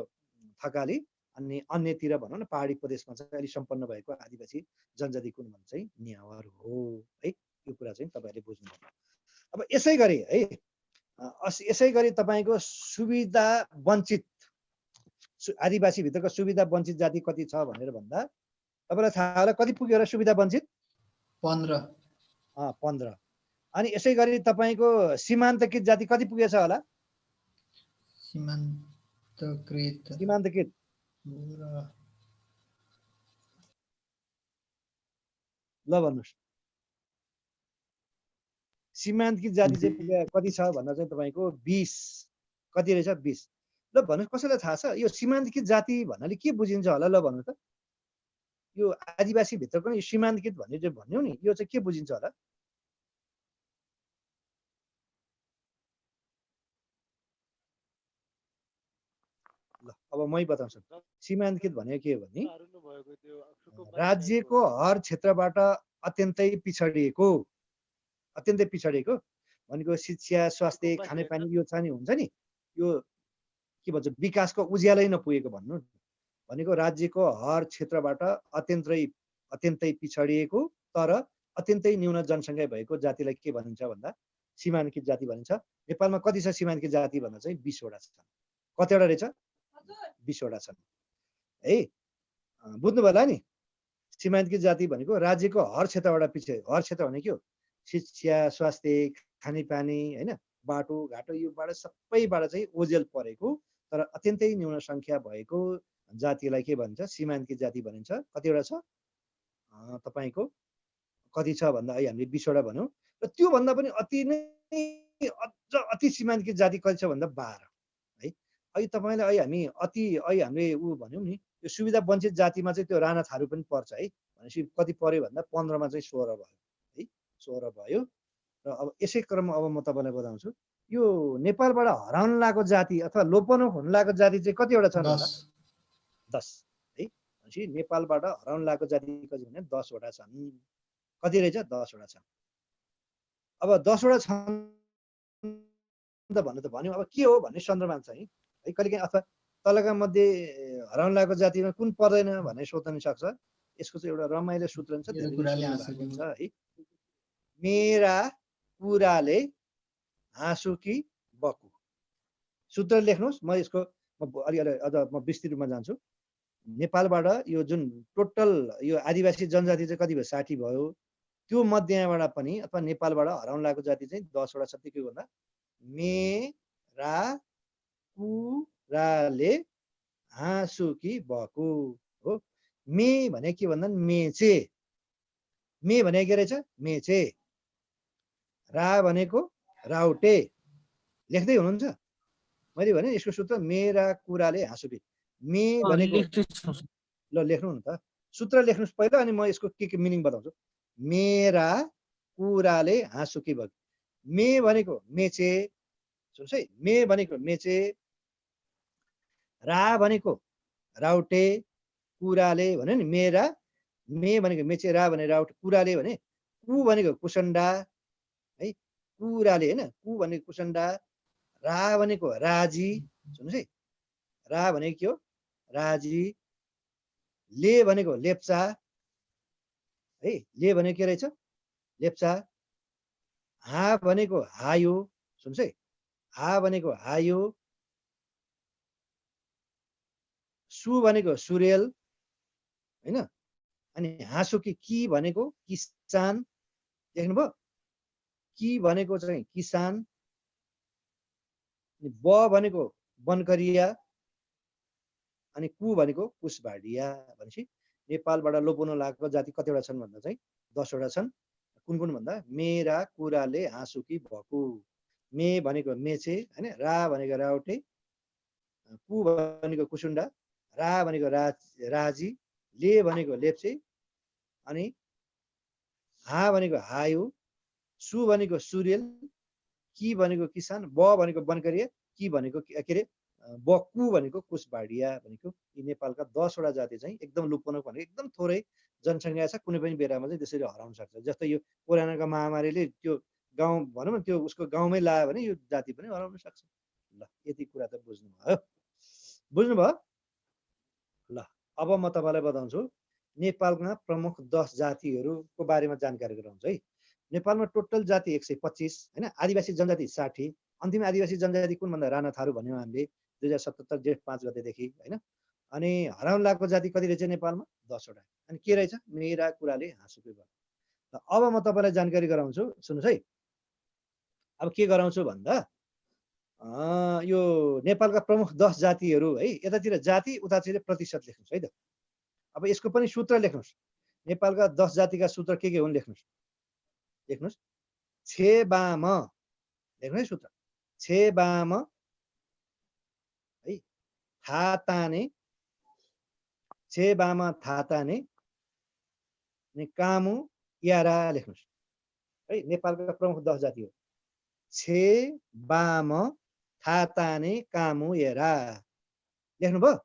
थकाली अनि अन्यतिर भनौँ न पहाडी प्रदेशमा चाहिँ अलिक सम्पन्न भएको आदिवासी जनजाति कुन भन्छ चाहिँ नेवार हो है। यो कुरा चाहिँ तपाईँहरूले बुझ्नुपर्छ। अब यसै गरी है, यसै गरी तपाईँको सुविधा वञ्चित आदिवासी भित्रको सुविधा वञ्चित जाति कति छ भनेर भन्दा तपाईँलाई थाहा होला कति पुग्यो र सुविधा वञ्चित? 15। अनि यसै गरी तपाईँको सीमान्तकृत जाति कति पुगेछ होला? सीमान्तकृत ल भन्नुहोस्, सीमान्तकृत जाति चाहिँ कति छ भन्दा चाहिँ तपाईँको 20। कति रहेछ? 20। ल भन्नुहोस् कसैलाई थाहा छ यो सीमान्तकृत जाति भन्नाले के बुझिन्छ होला? ल भन्नुहोस् त। यो आदिवासी भित्रको यो सीमान्तकृत भन्ने चाहिँ भन्यौ नि, यो चाहिँ के बुझिन्छ होला? ल अब मै बताउँछु। सीमान्तकृत भनेको के हो भने राज्यको हर क्षेत्रबाट अत्यन्तै पिछडिएको भनेको शिक्षा, स्वास्थ्य, खानेपानी यो चाहिँ हुन्छ नि, यो के भन्छ विकासको उज्यालै नपुगेको भन्नु। भनेको राज्यको हर क्षेत्रबाट अत्यन्तै पिछडिएको तर अत्यन्तै न्यून जनसङ्ख्या भएको जातिलाई के भनिन्छ भन्दा सीमान्तकृत जाति भनिन्छ। नेपालमा कति छ सीमान्तकृत जाति भन्दा चाहिँ 20 वटा छन्। कतिवटा रहेछ? 20 वटा छन् है। बुझ्नुभयो होला नि? सीमान्तकृत जाति भनेको राज्यको हर क्षेत्रबाट हर क्षेत्र भने के हो? शिक्षा, स्वास्थ्य, खानेपानी होइन, बाटोघाटो योबाट सबैबाट चाहिँ ओझेल परेको तर अत्यन्तै न्यून सङ्ख्या भएको जातिलाई के भन्छ? सीमान्तकृत जाति भनिन्छ। कतिवटा छ तपाईँको? कति छ भन्दा अहिले हामीले 20 वटा भन्यौँ। र त्योभन्दा पनि अति सीमान्तकृत जाति कति छ भन्दा 12 है। अहिले तपाईँले अहिले हामीले ऊ भन्यौँ नि, यो सुविधा वञ्चित जातिमा चाहिँ त्यो राणा थारू पनि पर्छ है। भनेपछि कति पर्यो भन्दा 15 मा चाहिँ 16 भयो है। 16 भयो। र अब यसै क्रममा अब म तपाईँलाई बताउँछु यो नेपालबाट हराउन लागेको जाति अथवा लोपोन्मुख हुन लागेको जाति चाहिँ कतिवटा छन् होला? 10 है। भनेपछि नेपालबाट हराउन लागेको जाति कति भने 10 वटा छन्। कति रहेछ? 10 वटा छन्। अब 10 वटा छन् त भन्नु त भन्यो। अब के हो भन्ने सन्दर्भमा चाहिँ है कहिलेकाहीँ अथवा तलका मध्ये हराउन लागेको जातिमा कुन पर्दैन भन्ने सोध्न सक्छ। यसको चाहिँ एउटा रमाइलो सूत्र छ, मेरो धेरै कुराले सुन्नु हाँसो भएको कि हुन्छ है। मेरा कुराले हाँसो कि बकु। सूत्र लेख्नुहोस्। म यसको अलिअलि अझ म विस्तृत रूपमा जान्छु। नेपालबाट यो जुन टोटल यो आदिवासी जनजाति चाहिँ कति भयो? 60 भयो। त्यो मध्येबाट पनि अथवा नेपालबाट हराउन लागेको जाति चाहिँ 10 वटा छ। के भन्दा मेरा कुराले हाँसो कि बकु हो। मे भने के भन्दा मेचे। मे भने के रहेछ? मेचे। रा भनेको राउटे। लेख्दै हुनुहुन्छ? मैले भने यसको सूत्र मेरा कुराले हाँसो कि। मे भनेको ल लेख्नु न त। सूत्र लेख्नुहोस् पहिला, अनि म यसको के मिनिङ बताउँछु। मेरा कुराले हाँसो कि बकु। मे भनेको मेचे, सुन्नुहोस् है। मे भनेको मेचे, रा भनेको राउटे, कुराले भने नि मेरा। मे भनेको मेचे, रा भने राउटे, कुराले भने कु भनेको कुसन्डा है। कुराले होइन, कु भनेको कुसन्डा, रा भनेको राजी, सुन्नुहोस् है। रा भनेको के हो? राजी। ले भनेको लेप्चा है। ले भनेको के रहेछ? लेप्चा। हा भनेको हायो, सुन्नुहोस् है। हा भनेको हायो। सु भनेको सुरेल होइन। अनि हाँसुकी कि भनेको किसान। देख्नुभयो? कि भनेको चाहिँ किसान। ब भनेको बनकरिया, अनि कु भनेको कुशभाडिया। भनेपछि नेपालबाट लोपुन लागेको जाति कतिवटा छन् भन्दा चाहिँ 10 वटा छन्। कुन कुन भन्दा मेरा कुराले हाँसो कि बकु। मे भनेको मेचे होइन, रा भनेको राउटे, कु भनेको कुसुन्डा, रा भनेको राजी, ले भनेको लेप्चे, अनि हा भनेको हायो, सु भनेको सुरेल, कि भनेको किसान, ब भनेको बनकरिया, कि भनेको के अरे बकु भनेको कुशभाडिया भनेको। यी नेपालका 10 वटा जाति चाहिँ एकदम लुप्न भनेको एकदम थोरै जनसङ्ख्या छ। कुनै पनि बेलामा चाहिँ त्यसरी हराउन सक्छ। जस्तै यो कोरोनाको महामारीले त्यो गाउँ भनौँ न, त्यो उसको गाउँमै लायो भने यो जाति पनि हराउन सक्छ। ल यति कुरा त बुझ्नुभयो? बुझ्नुभयो? ल अब म तपाईँलाई बताउँछु नेपालमा प्रमुख 10 जातिहरूको बारेमा जानकारी गराउँछु है। नेपालमा टोटल जाति 125 होइन। आदिवासी जनजाति 60। अन्तिम आदिवासी जनजाति कुन भन्दा राणा थारू भन्यौँ हामीले 2077 जेठ 5 गतेदेखि होइन। अनि हराउन लागेको जाति कति रहेछ नेपालमा? 10 वटा। अनि के रहेछ? मेरा कुराले हाँसो कि बकु। अब म तपाईँलाई जानकारी गराउँछु, सुन्नुहोस् है। अब के गराउँछु भन्दा यो नेपालका प्रमुख 10 जातिहरू है। यतातिर जाति, उतातिर प्रतिशत लेख्नुहोस् है त। अब यसको पनि सूत्र लेख्नुहोस्। नेपालका 10 जातिका सूत्र के हुन् लेख्नुहोस्। लेख्नुहोस्। छेबाम लेख्नु है सूत्र। छेबाम है, थाताने, छेबाम थाताने, कामु यारा लेख्नुहोस् है। नेपालका प्रमुख 10 जाति हो। छेबाम थाताने कामु यारा। लेख्नुभयो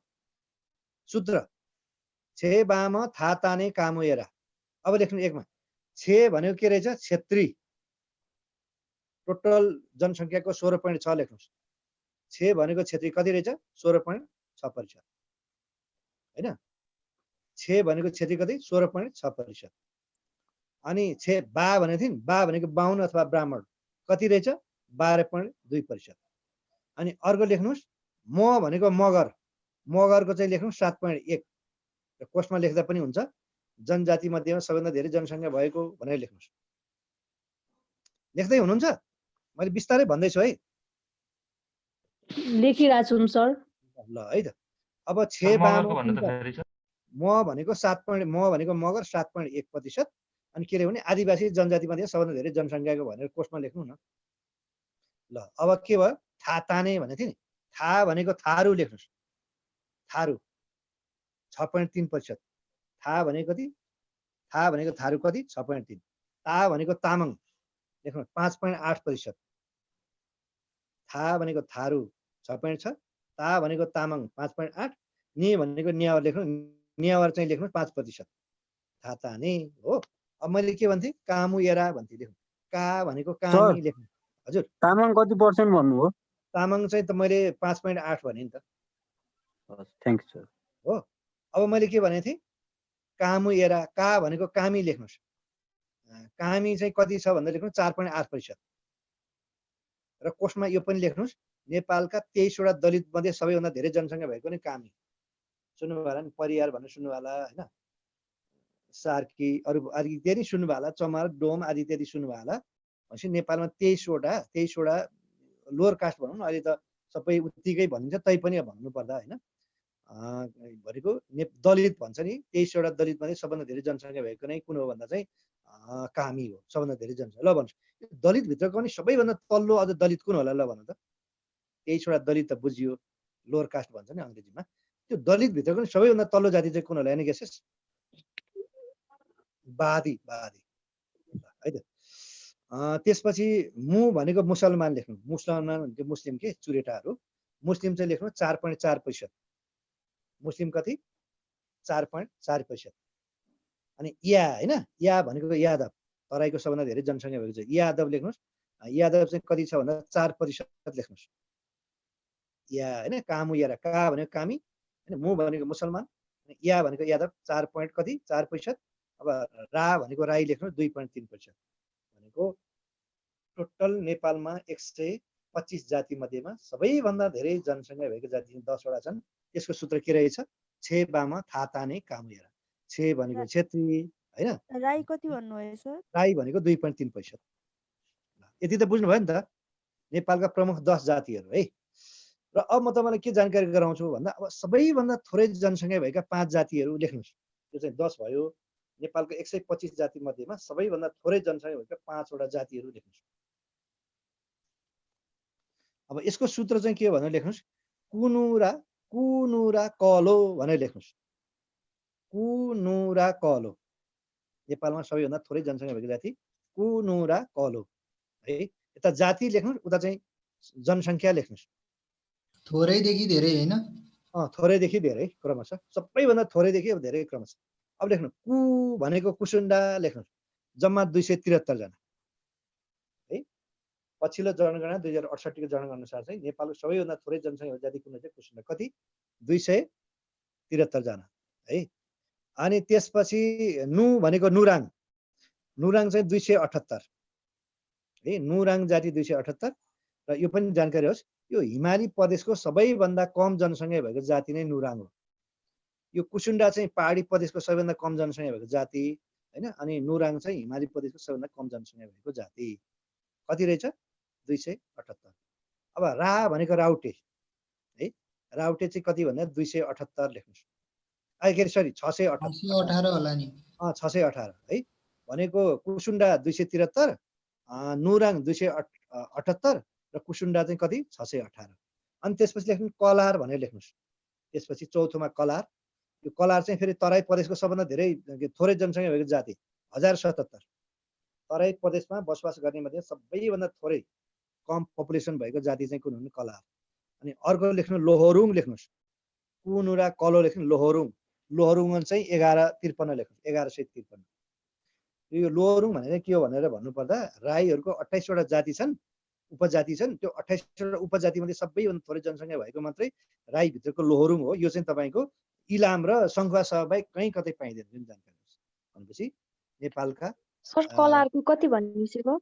सूत्र? छेबाम थाताने कामु यारा। अब लेख्नु एकमा। छे भनेको के रहेछ? क्षेत्री। टोटल जनसङ्ख्याको 16.6 लेख्नुहोस्। छे भनेको क्षेत्री कति रहेछ? 16.6% होइन। छे भनेको क्षेत्री कति? 16.6%। अनि छे बा भनेको थिइन्, बा भनेको बाहुन अथवा ब्राह्मण कति रहेछ? 12.2%। अनि अर्को लेख्नुहोस्। म भनेको मगर, मगरको चाहिँ लेख्नुहोस् 7.1। कोष्टमा लेख्दा पनि हुन्छ। जनजाति मध्येमा सबैभन्दा धेरै जनसङ्ख्या भएको भनेर लेख्नुहोस्। लेख्दै हुनुहुन्छ? मैले बिस्तारै भन्दैछु है। लेखिरहेको छु सर। ल है त। अब छेबाम भन्नु त फेरि छ। म भनेको 7. म भनेको मगर 7.1%। अनि के रे भने आदिवासी जनजाति मध्ये सबैभन्दा धेरै जनसङ्ख्याको भनेर कोष्टमा लेख्नु न। ल अब के भयो? थाताने भनेको थियो नि। था भनेको थारू लेख्नुहोस्। थारू 6.3%। था भनेको कति? था भनेको थारू कति? 6.3। ता भनेको तामाङ लेख्नुहोस् 5.8%। था भनेको थारू 6.6, ता भनेको तामाङ 5.8, ने भनेको न्यावर लेख्नु। न्यावर चाहिँ लेख्नुहोस् 5%। थाताने हो। अब मैले के भन्थेँ? कामु एरा भन्थेँ। लेख्नु। का भनेको कामी लेख्नु। हजुर तामाङ कति पर्सेन्ट भन्नुभयो? तामाङ चाहिँ त मैले 5.8 भने नि त। हस् थ्याङ्क यू सर। हो। अब मैले के भनेको थिएँ, कामु एरा, का भनेको कामी लेख्नुहोस्। कामी चाहिँ कति छ भन्दा लेख्नुहोस् 4.8%। र कोषमा यो पनि लेख्नुहोस्, नेपालका 23वटा दलित मध्ये सबैभन्दा धेरै जनसङ्ख्या भएको नै कामी। सुन्नुभयो होला नि, परियार भनेर सुन्नुभयो होला होइन, सार्की अरू आदि इत्यादि सुन्नुभयो होला, चमार डोम आदि इत्यादि सुन्नुभयो होला। भनेपछि नेपालमा 23वटा लोवर कास्ट भनौँ न, अहिले त सबै उत्तिकै भनिन्छ, तै पनि अब भन्नुपर्दा होइन भनेको दलित भन्छ नि, 23वटा दलित मध्ये सबभन्दा धेरै जनसङ्ख्या भएको नै कुन हो भन्दा चाहिँ कामी हो, सबभन्दा धेरै जनसङ्ख्या। ल भन्छु, दलित भित्रको पनि सबैभन्दा तल्लो अझ दलित कुन होला, ल भन्नु त। 23वटा दलित त बुझियो, लोवर कास्ट भन्छ नि अङ्ग्रेजीमा। त्यो दलित भित्रको पनि सबैभन्दा तल्लो जाति चाहिँ कुन होला, एनी गेसेस? वादी है त। त्यसपछि मु भनेको मुसलमान लेख्नु, मुसलमान भनेको मुस्लिम के चुरेटाहरू, मुस्लिम चाहिँ लेख्नु 4.4%। मुस्लिम कति? 4.4%। अनि या होइन, या भनेको यादव, तराईको सबभन्दा धेरै जनसङ्ख्या भएको छ, यादव लेख्नुहोस्। यादव चाहिँ कति छ भन्दा 4% लेख्नुहोस्। या होइन, कामु यारा, का भनेको कामी होइन, मु भनेको मुसलमान, या भनेको यादव 4.4%। अब रा भनेको राई लेख्नुहोस् 2.3%। भनेको टोटल नेपालमा 125 जाति मध्येमा सबैभन्दा धेरै जनसङ्ख्या भएको जाति 10वटा छन्। यसको सूत्र के रहेछ? छे बामा थाताने कामुएरा। छे भनेको क्षेत्री होइन, राई कति भन्नुभयो सर? राई भनेको 2.3%। यति त बुझ्नुभयो नि त, नेपालका प्रमुख 10 जातिहरू है। र अब म तपाईँलाई के जानकारी गराउँछु भन्दा, अब सबैभन्दा थोरै जनसङ्ख्या भएका 5 जातिहरू लेख्नुहोस्। त्यो चाहिँ 10 भयो। नेपालको 125 जाति मध्येमा सबैभन्दा थोरै जनसङ्ख्या भएका 5वटा जातिहरू लेख्नुहोस्। अब यसको सूत्र चाहिँ के हो भनेर लेख्नुहोस्, कुनुरा कलो भनेर लेख्नुहोस्। कुनुरा कलो, नेपालमा सबैभन्दा थोरै जनसङ्ख्या भएको जाति कुनुरा कलो है। यता जाति लेख्नुहोस्, उता चाहिँ जनसङ्ख्या लेख्नुहोस्। थोरैदेखि धेरै होइन, थोरैदेखि धेरै क्रमशः, सबैभन्दा थोरैदेखि अब धेरै क्रमशः। अब लेख्नु कु भनेको कुसुन्डा लेख्नुहोस्, जम्मा 273 जना है। पछिल्लो जनगणना 2068 को जनगणना अनुसार चाहिँ नेपालको सबैभन्दा थोरै जनसङ्ख्या जाति कुन चाहिँ कुसुन्डा, कति? 273 जना है। अनि त्यसपछि नु भनेको नुराङ, नुराङ चाहिँ 278 है। नुराङ जाति 278। र यो पनि जानकारी होस्, यो हिमाली प्रदेशको सबैभन्दा कम जनसङ्ख्या भएको जाति नै नुराङ हो। यो कुसुन्डा चाहिँ पहाडी प्रदेशको सबैभन्दा कम जनसङ्ख्या भएको जाति होइन, अनि नुराङ चाहिँ हिमाली प्रदेशको सबैभन्दा कम जनसङ्ख्या भएको जाति। कति रहेछ? 278। अब रा भनेको राउटे है, राउटे चाहिँ कति भन्दा 278 लेख्नुहोस्। के अरे सरी 618 होला नि, 618 है। भनेको कुसुन्डा 273, नुराङ 278 र कुसुन्डा चाहिँ कति? 618। अनि त्यसपछि लेख्नु कलार भनेर लेख्नुहोस्। त्यसपछि चौथोमा कलार। यो कलार चाहिँ फेरि तराई प्रदेशको सबभन्दा धेरै थोरै जनसङ्ख्या भएको जाति 1077। तराई प्रदेशमा बसोबास गर्ने मध्ये सबैभन्दा थोरै कम पपुलेसन भएको जाति चाहिँ कुन हो भने कलार। अनि अर्को लेख्नु लोहोरुङ लेख्नुहोस्। कुनुरा कलो लेख्नु लोहोरुङ। लोहोरुङ चाहिँ 1153 लेख्नुहोस्, 1153। यो लोहोरुङ भनेको के हो भनेर भन्नुपर्दा, राईहरूको 28वटा जाति छन्, उपजाति छन्। त्यो 28वटा उपजाति मध्ये सबैभन्दा थोरै जनसङ्ख्या भएको मात्रै राई भित्रको लोहोरुङ हो। यो चाहिँ तपाईँको इलाम र सङ्खुवा सहबाहेक कहीँ कतै पाइँदैन, जुन जानकारी छ। भनेपछि नेपालका सर कलारको कति भन्नुभयो?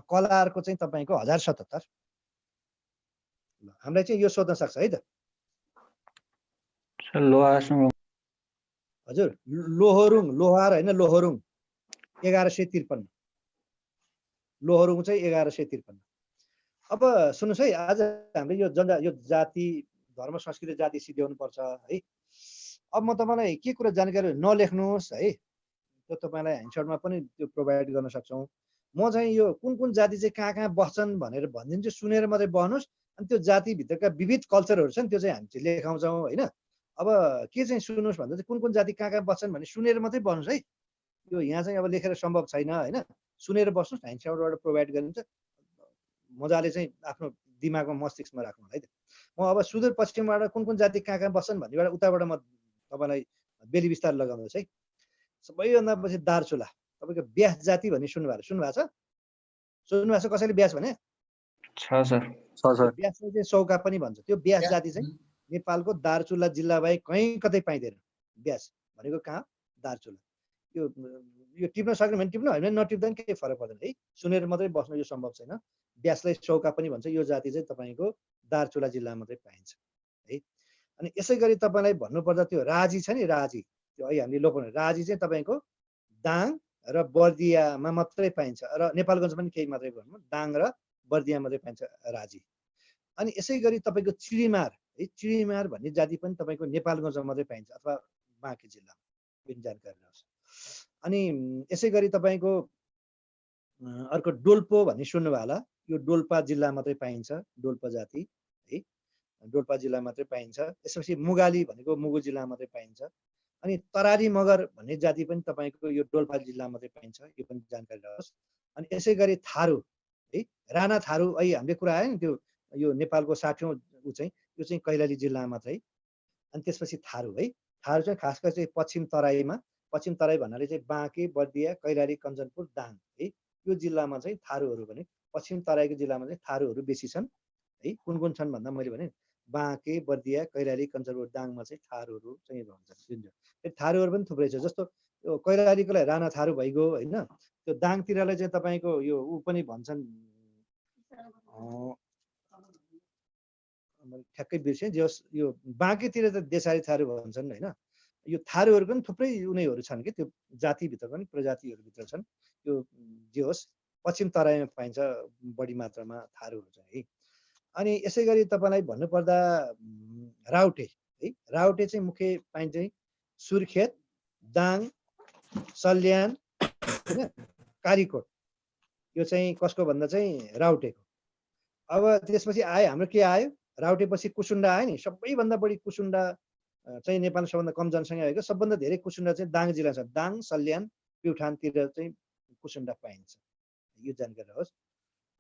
कलारको चाहिँ तपाईँको 1077। हामीलाई चाहिँ यो सोध्न सक्छ है त हजुर। लोहोरुङ, लोहार होइन, लोहोरुङ 1153। लोहोरुङ चाहिँ 1153। अब सुन्नुहोस् है, आज हामीले यो जाति धर्म संस्कृति जाति सिध्याउनु पर्छ है। अब म तपाईँलाई के कुरा जानकारी नलेख्नुहोस् है, त्यो तपाईँलाई ह्यान्डसटमा पनि त्यो प्रोभाइड गर्न सक्छौँ। म चाहिँ यो कुन कुन जाति चाहिँ कहाँ कहाँ बस्छन् भनेर भनिदिन्छु, सुनेर मात्रै बस्नुहोस्। अनि त्यो जातिभित्रका विविध कल्चरहरू छन्, त्यो चाहिँ हामी चाहिँ लेखाउँछौँ होइन। अब के चाहिँ सुन्नुहोस् भन्दा चाहिँ कुन कुन जाति कहाँ कहाँ बस्छन् भने सुनेर मात्रै बस्नुहोस् है। यो यहाँ चाहिँ अब लेखेर सम्भव छैन होइन, सुनेर बस्नुहोस्। ह्यान्डसटबाट प्रोभाइड गरिन्छ, मजाले चाहिँ आफ्नो दिमागमा मस्तिष्कमा राख्नु है त। म अब सुदूरपश्चिमबाट कुन कुन जाति कहाँ कहाँ बस्छन् भन्नेबाट उताबाट म तपाईँलाई बेली विस्तार लगाउँदैछ है। सबैभन्दा पछि दार्चुला, तपाईँको ब्यास जाति भन्ने सुन्नुभएको छ? सुन्नुभएको छ कसैले ब्यास भने? छ सर। ब्यास चाहिँ सौका पनि भन्छ। त्यो ब्यास जाति चाहिँ नेपालको दार्चुला जिल्ला बाहेक कहीँ कतै पाइँदैन ब्यास भनेको कहाँ दार्चुला। यो टिप्न सक्ने भने टिप्नु, होइन नटिप्दा पनि केही फरक पर्दैन है। सुनेर मात्रै बस्नु यो सम्भव छैन। ब्यासलाई चौका पनि भन्छ, यो जाति चाहिँ तपाईँको दार्चुला जिल्लामा मात्रै पाइन्छ है। अनि यसै गरी तपाईँलाई भन्नुपर्दा त्यो राजी छ नि, राजी त्यो अहिले हामीले लोप राजी चाहिँ तपाईँको दाङ र बर्दियामा मात्रै पाइन्छ र नेपालगञ्ज पनि केही मात्रै भनौँ, दाङ र बर्दिया मात्रै पाइन्छ राजी। अनि यसै गरी तपाईँको चिडिमार है, चिडिमार भन्ने जाति पनि तपाईँको नेपालगञ्जमा मात्रै पाइन्छ अथवा बाँकी जिल्लामा, यो जानकारी रहन्छ। अनि यसै गरी तपाईँको अर्को डोल्पो भन्ने सुन्नुभयो होला, यो डोल्पा जिल्ला मात्रै पाइन्छ, डोल्पा जाति है, डोल्पा जिल्ला मात्रै पाइन्छ। यसपछि मुगाली भनेको मुगु जिल्ला मात्रै पाइन्छ। अनि तरारी मगर भन्ने जाति पनि तपाईँको यो डोल्पा जिल्ला मात्रै पाइन्छ, यो पनि जानकारी रहोस्। अनि यसै गरी थारू है, राणा थारू अहिले हामीले कुरा आयो नि, त्यो यो नेपालको 60औं ऊ चाहिँ यो चाहिँ कैलाली जिल्लामा मात्रै। अनि त्यसपछि थारू है, थारू चाहिँ खास गरी चाहिँ पश्चिम तराईमा, पश्चिम तराई भन्नाले चाहिँ बाँके, बर्दिया, कैलाली, कञ्चनपुर, दाङ है, यो जिल्लामा चाहिँ थारूहरू भने पश्चिम तराईको जिल्लामा चाहिँ थारूहरू बेसी छन् है। कुन कुन छन् भन्दा मैले भने बाँके, बर्दिया, कैलाली, कञ्चनपुर, दाङमा चाहिँ थारूहरू चाहिँ रहन्छन्। जुन थारूहरू पनि थुप्रै छ, जस्तो यो कैलालीकोलाई राणा थारू भइगयो होइन। त्यो दाङतिरलाई चाहिँ तपाईँको यो ऊ पनि भन्छन्, ठ्याक्कै बिर्सेँ, जस यो बाँकेतिर त देसारी थारू भन्छन् होइन। यो थारूहरू पनि थुप्रै उनीहरू छन् कि, त्यो जातिभित्र पनि प्रजातिहरूभित्र छन्। यो जे होस् पश्चिम तराईमा पाइन्छ बढी मात्रामा थारूहरू चाहिँ है। अनि यसै गरी तपाईँलाई भन्नुपर्दा राउटे है, राउटे चाहिँ मुख्य पाइन्छ चाहिँ सुर्खेत, दाङ, सल्यान होइन, कालीकोट, यो चाहिँ कसको भन्दा चाहिँ राउटेको। अब त्यसपछि आयो हाम्रो के आयो, राउटेपछि कुसुन्डा आयो नि, सबैभन्दा बढी कुसुन्डा चाहिँ नेपालमा सबभन्दा कम जनसङ्ख्या भएको, सबभन्दा धेरै कुसुन्डा चाहिँ दाङ जिल्ला छ। दाङ, सल्यान, प्युठानतिर चाहिँ कुसुन्डा पाइन्छ, यो जानकारी होस्।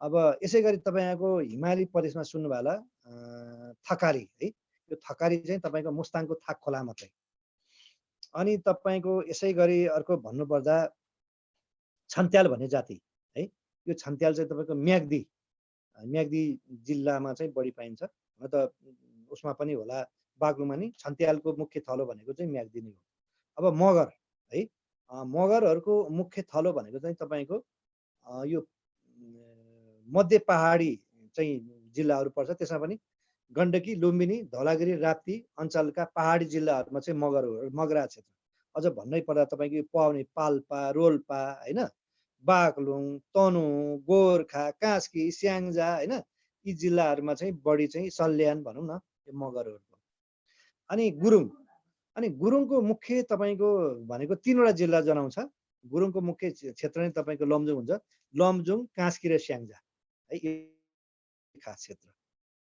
अब यसै गरी तपाईँको हिमाली प्रदेशमा सुन्नुभयो होला थकारी है, यो थकारी चाहिँ तपाईँको मुस्ताङको थाक खोला मात्रै। अनि तपाईँको यसै गरी अर्को भन्नुपर्दा छन्त्याल भन्ने जाति है, यो छन्त्याल चाहिँ तपाईँको म्याग्दी, म्याग्दी जिल्लामा चाहिँ बढी पाइन्छ। न त उसमा पनि होला बागलुङमा नि, छन्त्यालको मुख्य थलो भनेको चाहिँ म्याग्दी नै हो। अब मगर है, मगरहरूको मुख्य थलो भनेको चाहिँ तपाईँको यो मध्य पहाडी चाहिँ जिल्लाहरू पर्छ, त्यसमा पनि गण्डकी, लुम्बिनी, धौलागिरी, राप्ती अञ्चलका पहाडी जिल्लाहरूमा चाहिँ मगरा क्षेत्र। अझ भन्नै पर्दा तपाईँको पाउने पाल्पा, रोल्पा होइन, बागलुङ, तनहुँ, गोर्खा, कास्की, स्याङ्जा होइन, यी जिल्लाहरूमा चाहिँ बढी चाहिँ सल्यान भनौँ न यो मगरहरूको। अनि गुरुङ, अनि गुरुङको मुख्य तपाईँको भनेको 3वटा जिल्ला जनाउँछ। गुरुङको मुख्य क्षेत्र नै तपाईँको लमजुङ हुन्छ, लमजुङ, कास्की र स्याङ्जा है, खास क्षेत्र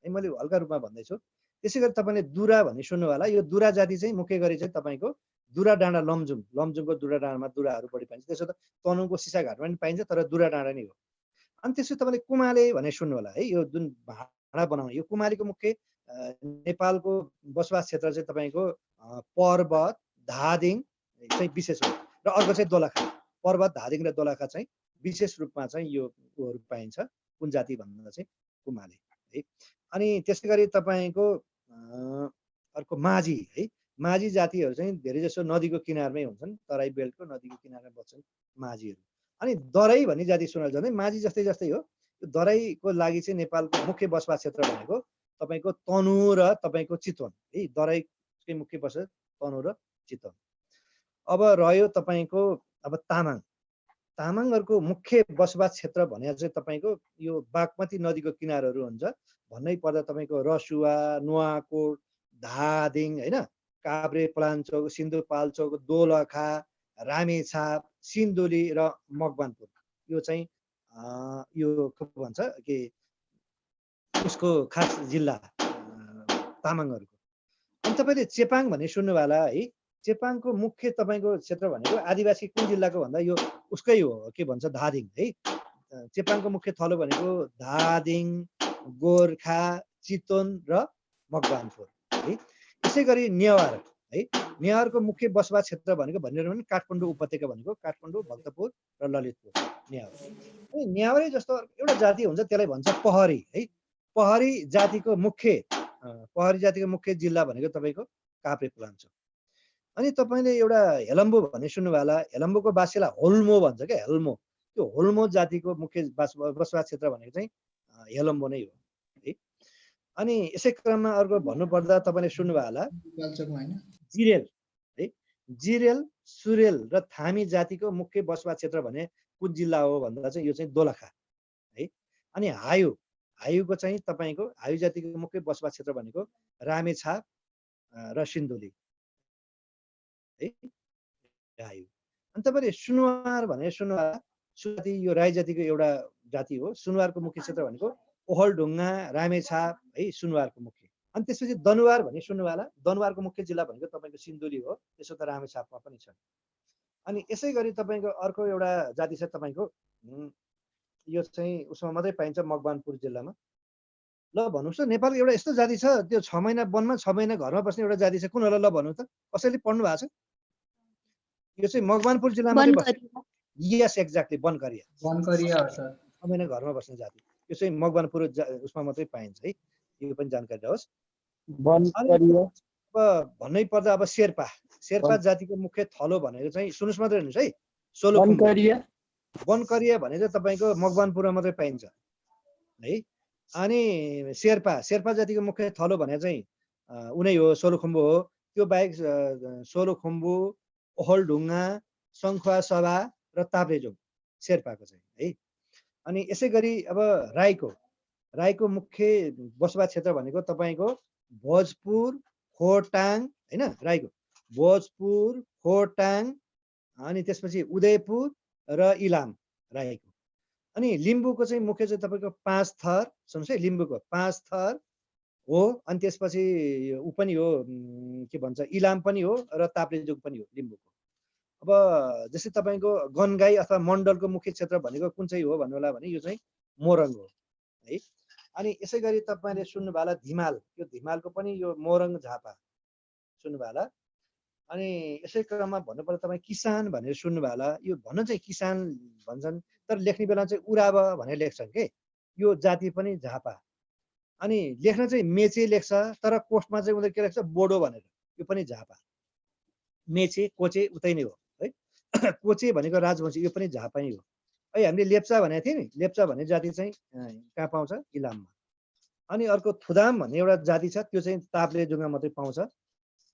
है, मैले हल्का रूपमा भन्दैछु। त्यसै गरी तपाईँले दुरा भन्ने सुन्नु होला, यो दुरा जाति चाहिँ मुख्य गरी चाहिँ तपाईँको दुरा डाँडा, लमजुङ, लमजुङको दुरा डाँडामा दुराहरू बढी पाइन्छ। त्यसो त तनहुँको सिसाघाटमा पनि पाइन्छ, तर दुरा डाँडा नै हो। अनि त्यसो तपाईँले कुमाले भन्ने सुन्नु होला है, यो जुन भाँडा बनाउने, यो कुमालेको मुख्य नेपालको बसोबास क्षेत्र चाहिँ तपाईँको पर्वत, धादिङ चाहिँ विशेष हो, र अर्को चाहिँ दोलखा। पर्वत, धादिङ र दोलखा चाहिँ विशेष रूपमा चाहिँ यो ऊहरू पाइन्छ। कुन जाति भन्दा चाहिँ कुमाले है। अनि त्यसै गरी तपाईँको अर्को माझी है, माझी जातिहरू चाहिँ धेरै जसो नदीको किनारमै हुन्छन्, तराई बेल्टको नदीको किनारमा बस्छन् माझीहरू। अनि दराई भन्ने जाति सुनेर झन् माझी जस्तै जस्तै हो। यो दराईको लागि चाहिँ नेपालको मुख्य बसोबास क्षेत्र भनेको तपाईँको तनहुँ र तपाईँको चितवन है, दराईकै मुख्य बस तनहुँ र चितवन। अब रह्यो तपाईँको अब तामाङ, तामाङहरूको मुख्य बसोबास क्षेत्र भने चाहिँ तपाईँको यो बागमती नदीको किनारहरू हुन्छ। भन्नै पर्दा तपाईँको रसुवा, नुवाकोट, धादिङ होइन, काभ्रे, पलाञ्चोक, सिन्धुपाल्चोक, दोलखा, रामेछाप, सिन्धुली र मकवानपुर, यो चाहिँ यो के भन्छ कि उसको खास जिल्ला तामाङहरूको। अनि तपाईँले चेपाङ भन्ने सुन्नुभयो होला है, चेपाङको मुख्य तपाईँको क्षेत्र भनेको आदिवासी कुन जिल्लाको भन्दा यो उसकै हो, के भन्छ धादिङ है। चेपाङको मुख्य थलो भनेको धादिङ, गोर्खा, चितवन र मकवानपुर है। त्यसै गरी नेवार है, नेवारको मुख्य बसोबास क्षेत्र भनेको भनेर पनि काठमाडौँ उपत्यका भनेको काठमाडौँ, भक्तपुर र ललितपुर नेवार। अनि नेवारै जस्तो एउटा जाति हुन्छ, त्यसलाई भन्छ पहरी है। पहरी जातिको मुख्य पहरी जातिको मुख्य जिल्ला भनेको तपाईँको काभ्रेपलाञ्चोक। अनि तपाईँले एउटा हेलम्बु भन्ने सुन्नुभयो होला, हेलम्बुको बासीलाई होल्मो भन्छ क्या, हेल्मो। त्यो होल्मो जातिको मुख्य बसोबास क्षेत्र भनेको चाहिँ हेलम्बु नै हो है। अनि यसै क्रममा अर्को भन्नुपर्दा तपाईँले सुन्नुभयो होला बालचोकमा होइन जिरेल है, जिरेल, सुरेल र थामी जातिको मुख्य बसोबास क्षेत्र भने कुन जिल्ला हो भन्दा चाहिँ यो चाहिँ दोलखा है। अनि हायु, हायुको चाहिँ तपाईँको हायु जातिको मुख्य बसोबास क्षेत्र भनेको रामेछाप र सिन्धुली है, हायु। अनि तपाईँले सुनुवार भने सुनुवार सुजाति, यो राई जातिको एउटा जाति हो। सुनुवारको मुख्य क्षेत्र भनेको ओखलढुङ्गा, रामेछाप है, सुनुवारको मुख्य। अनि त्यसपछि दनुवार भन्ने सुन्नुभयो होला, दनुवारको मुख्य जिल्ला भनेको तपाईँको सिन्धुली हो, त्यसो त रामेछापमा पनि छ। अनि यसै गरी तपाईँको अर्को एउटा जाति छ तपाईँको, यो चाहिँ उसमा मात्रै पाइन्छ मकवानपुर जिल्लामा। ल भन्नुहोस् त, नेपालको एउटा यस्तो जाति छ त्यो 6 महिना वनमा 6 महिना घरमा बस्ने एउटा जाति छ, कुन होला ल भन्नु त? कसैले पढ्नु भएको छ? यो चाहिँ मकवानपुर जिल्लामा मात्रै बस्छ। यस एक्ज्याक्टली, बनकरिया। बनकरिया हो सर। 6 महिना घरमा बस्ने जाति, यो चाहिँ मकवानपुर उसमा मात्रै पाइन्छ है, यो पनि जानकारी रहोस्। अब भन्नै पर्दा अब शेर्पा, शेर्पा जातिको मुख्य थलो भनेको चाहिँ सुन्नुहोस् मात्रै हेर्नुहोस् है, सोलुखुम्बु। बनकरिया भने चाहिँ तपाईँको मकवानपुरमा मात्रै पाइन्छ है। अनि शेर्पा, शेर्पा जातिको मुख्य थलो भने चाहिँ उनै हो, सोलुखुम्बु हो। त्यो बाहेक सोलुखुम्बु, ओखलढुङ्गा, सङ्खुवा सभा र ताप्लेजुङ शेर्पाको चाहिँ है। अनि यसै गरी अब राईको, राईको मुख्य बसोबास क्षेत्र भनेको तपाईँको भोजपुर, खोटाङ होइन, राईको भोजपुर, खोटाङ, अनि त्यसपछि उदयपुर र इलाम राईको। अनि लिम्बूको चाहिँ मुख्य चाहिँ तपाईँको 5 थर, सुन्नुहोस् है, लिम्बूको 5 थर हो। अनि त्यसपछि ऊ पनि हो, के भन्छ, इलाम पनि हो र ताप्लेजुङ पनि हो लिम्बूको। अब जस्तै तपाईँको गनगाई अथवा मण्डलको मुख्य क्षेत्र भनेको कुन चाहिँ हो भन्नु होला भने यो चाहिँ मोरङ हो है। अनि यसै गरी तपाईँले सुन्नुभयो होला धिमाल, यो धिमालको पनि यो मोरङ झापा सुन्नुभयो होला। अनि यसै क्रममा भन्नुपर्दा तपाईँ किसान भनेर सुन्नुभयो होला, यो भन्न चाहिँ किसान भन्छन् तर लेख्ने बेला चाहिँ उराव भनेर लेख्छन् के, यो जाति पनि झापा। अनि लेख्न चाहिँ मेचे लेख्छ तर कोष्टमा चाहिँ उनीहरू के लेख्छ, बोडो भनेर, यो पनि झापा। मेचे कोचे उतै नै हो है। कोचे भनेको राजवंशी, यो पनि झापा नै हो है। हामीले लेप्चा भनेको थियौँ नि, लेप्चा भन्ने जाति चाहिँ कहाँ पाउँछ, इलाममा। अनि अर्को थुदाम भन्ने एउटा जाति छ, त्यो चाहिँ ताप्लेजुङमा मात्रै पाउँछ।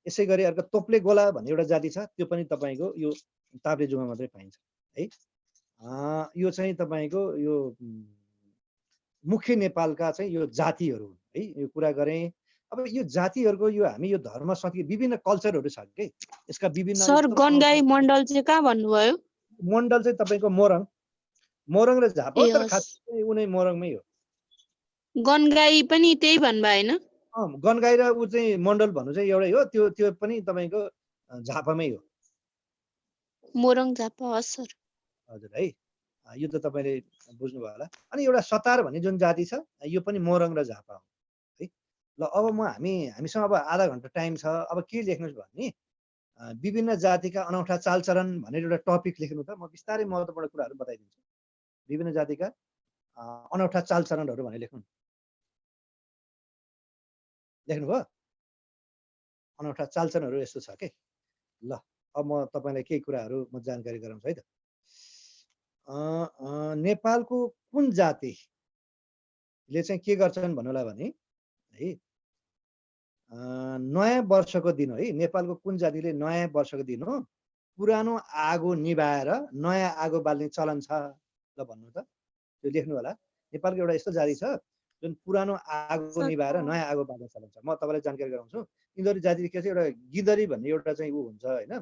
यसै गरी अर्को तोप्ले गोला भन्ने एउटा जाति छ, त्यो पनि तपाईँको यो ताप्लेजुङमा मात्रै पाइन्छ है। यो चाहिँ तपाईँको यो मुख्य नेपालका चाहिँ यो जातिहरू है, यो कुरा गरेँ। अब यो जातिहरूको यो हामी यो धर्म संस्कृति विभिन्न कल्चरहरू छ के, यसका विभिन्न। सर गनगाई मण्डल चाहिँ कहाँ भन्नुभयो? मण्डल चाहिँ तपाईँको मोरङ, मोरङ र झापा, तर खास उनी मोरङमै हो। गनगाई पनि त्यही भन्नुभयो होइन? गनगाई र ऊ चाहिँ मण्डल भन्नु चाहिँ एउटै हो, त्यो त्यो पनि तपाईँको झापामै हो। मोरङ झापा हो सर। हजुर है, यो त तपाईँले बुझ्नुभयो होला। अनि एउटा सतार भन्ने जुन जाति छ, यो पनि मोरङ र झापा हो है। ल अब हामीसँग अब आधा घन्टा टाइम छ, अब के लेख्नुहोस् भने विभिन्न जातिका अनौठा चालचलन भनेर एउटा टपिक लेख्नु त, म बिस्तारै महत्त्वपूर्ण कुराहरू बताइदिन्छु। विभिन्न जातिका अनौठा चालचलनहरू भनेर लेख्नु, लेख्नुभयो? अनौठा चालचलनहरू यस्तो छ के। ल अब म तपाईँलाई केही कुराहरू म जानकारी गराउँछु है त। नेपालको कुन जातिले चाहिँ के गर्छन् भन्नु होला भने है, नयाँ वर्षको दिन हो है, नेपालको कुन जातिले नयाँ वर्षको दिन हो पुरानो आगो निभाएर नयाँ आगो बाल्ने चलन छ, ल भन्नु त, त्यो लेख्नु होला। नेपालको एउटा यस्तो जाति छ जुन पुरानो आगो निभाएर नयाँ आगो बाल्ने चलन छ। म तपाईँलाई जानकारी गराउँछु। यिनीहरू जाति के छ, एउटा गिदरी भन्ने एउटा चाहिँ ऊ हुन्छ होइन,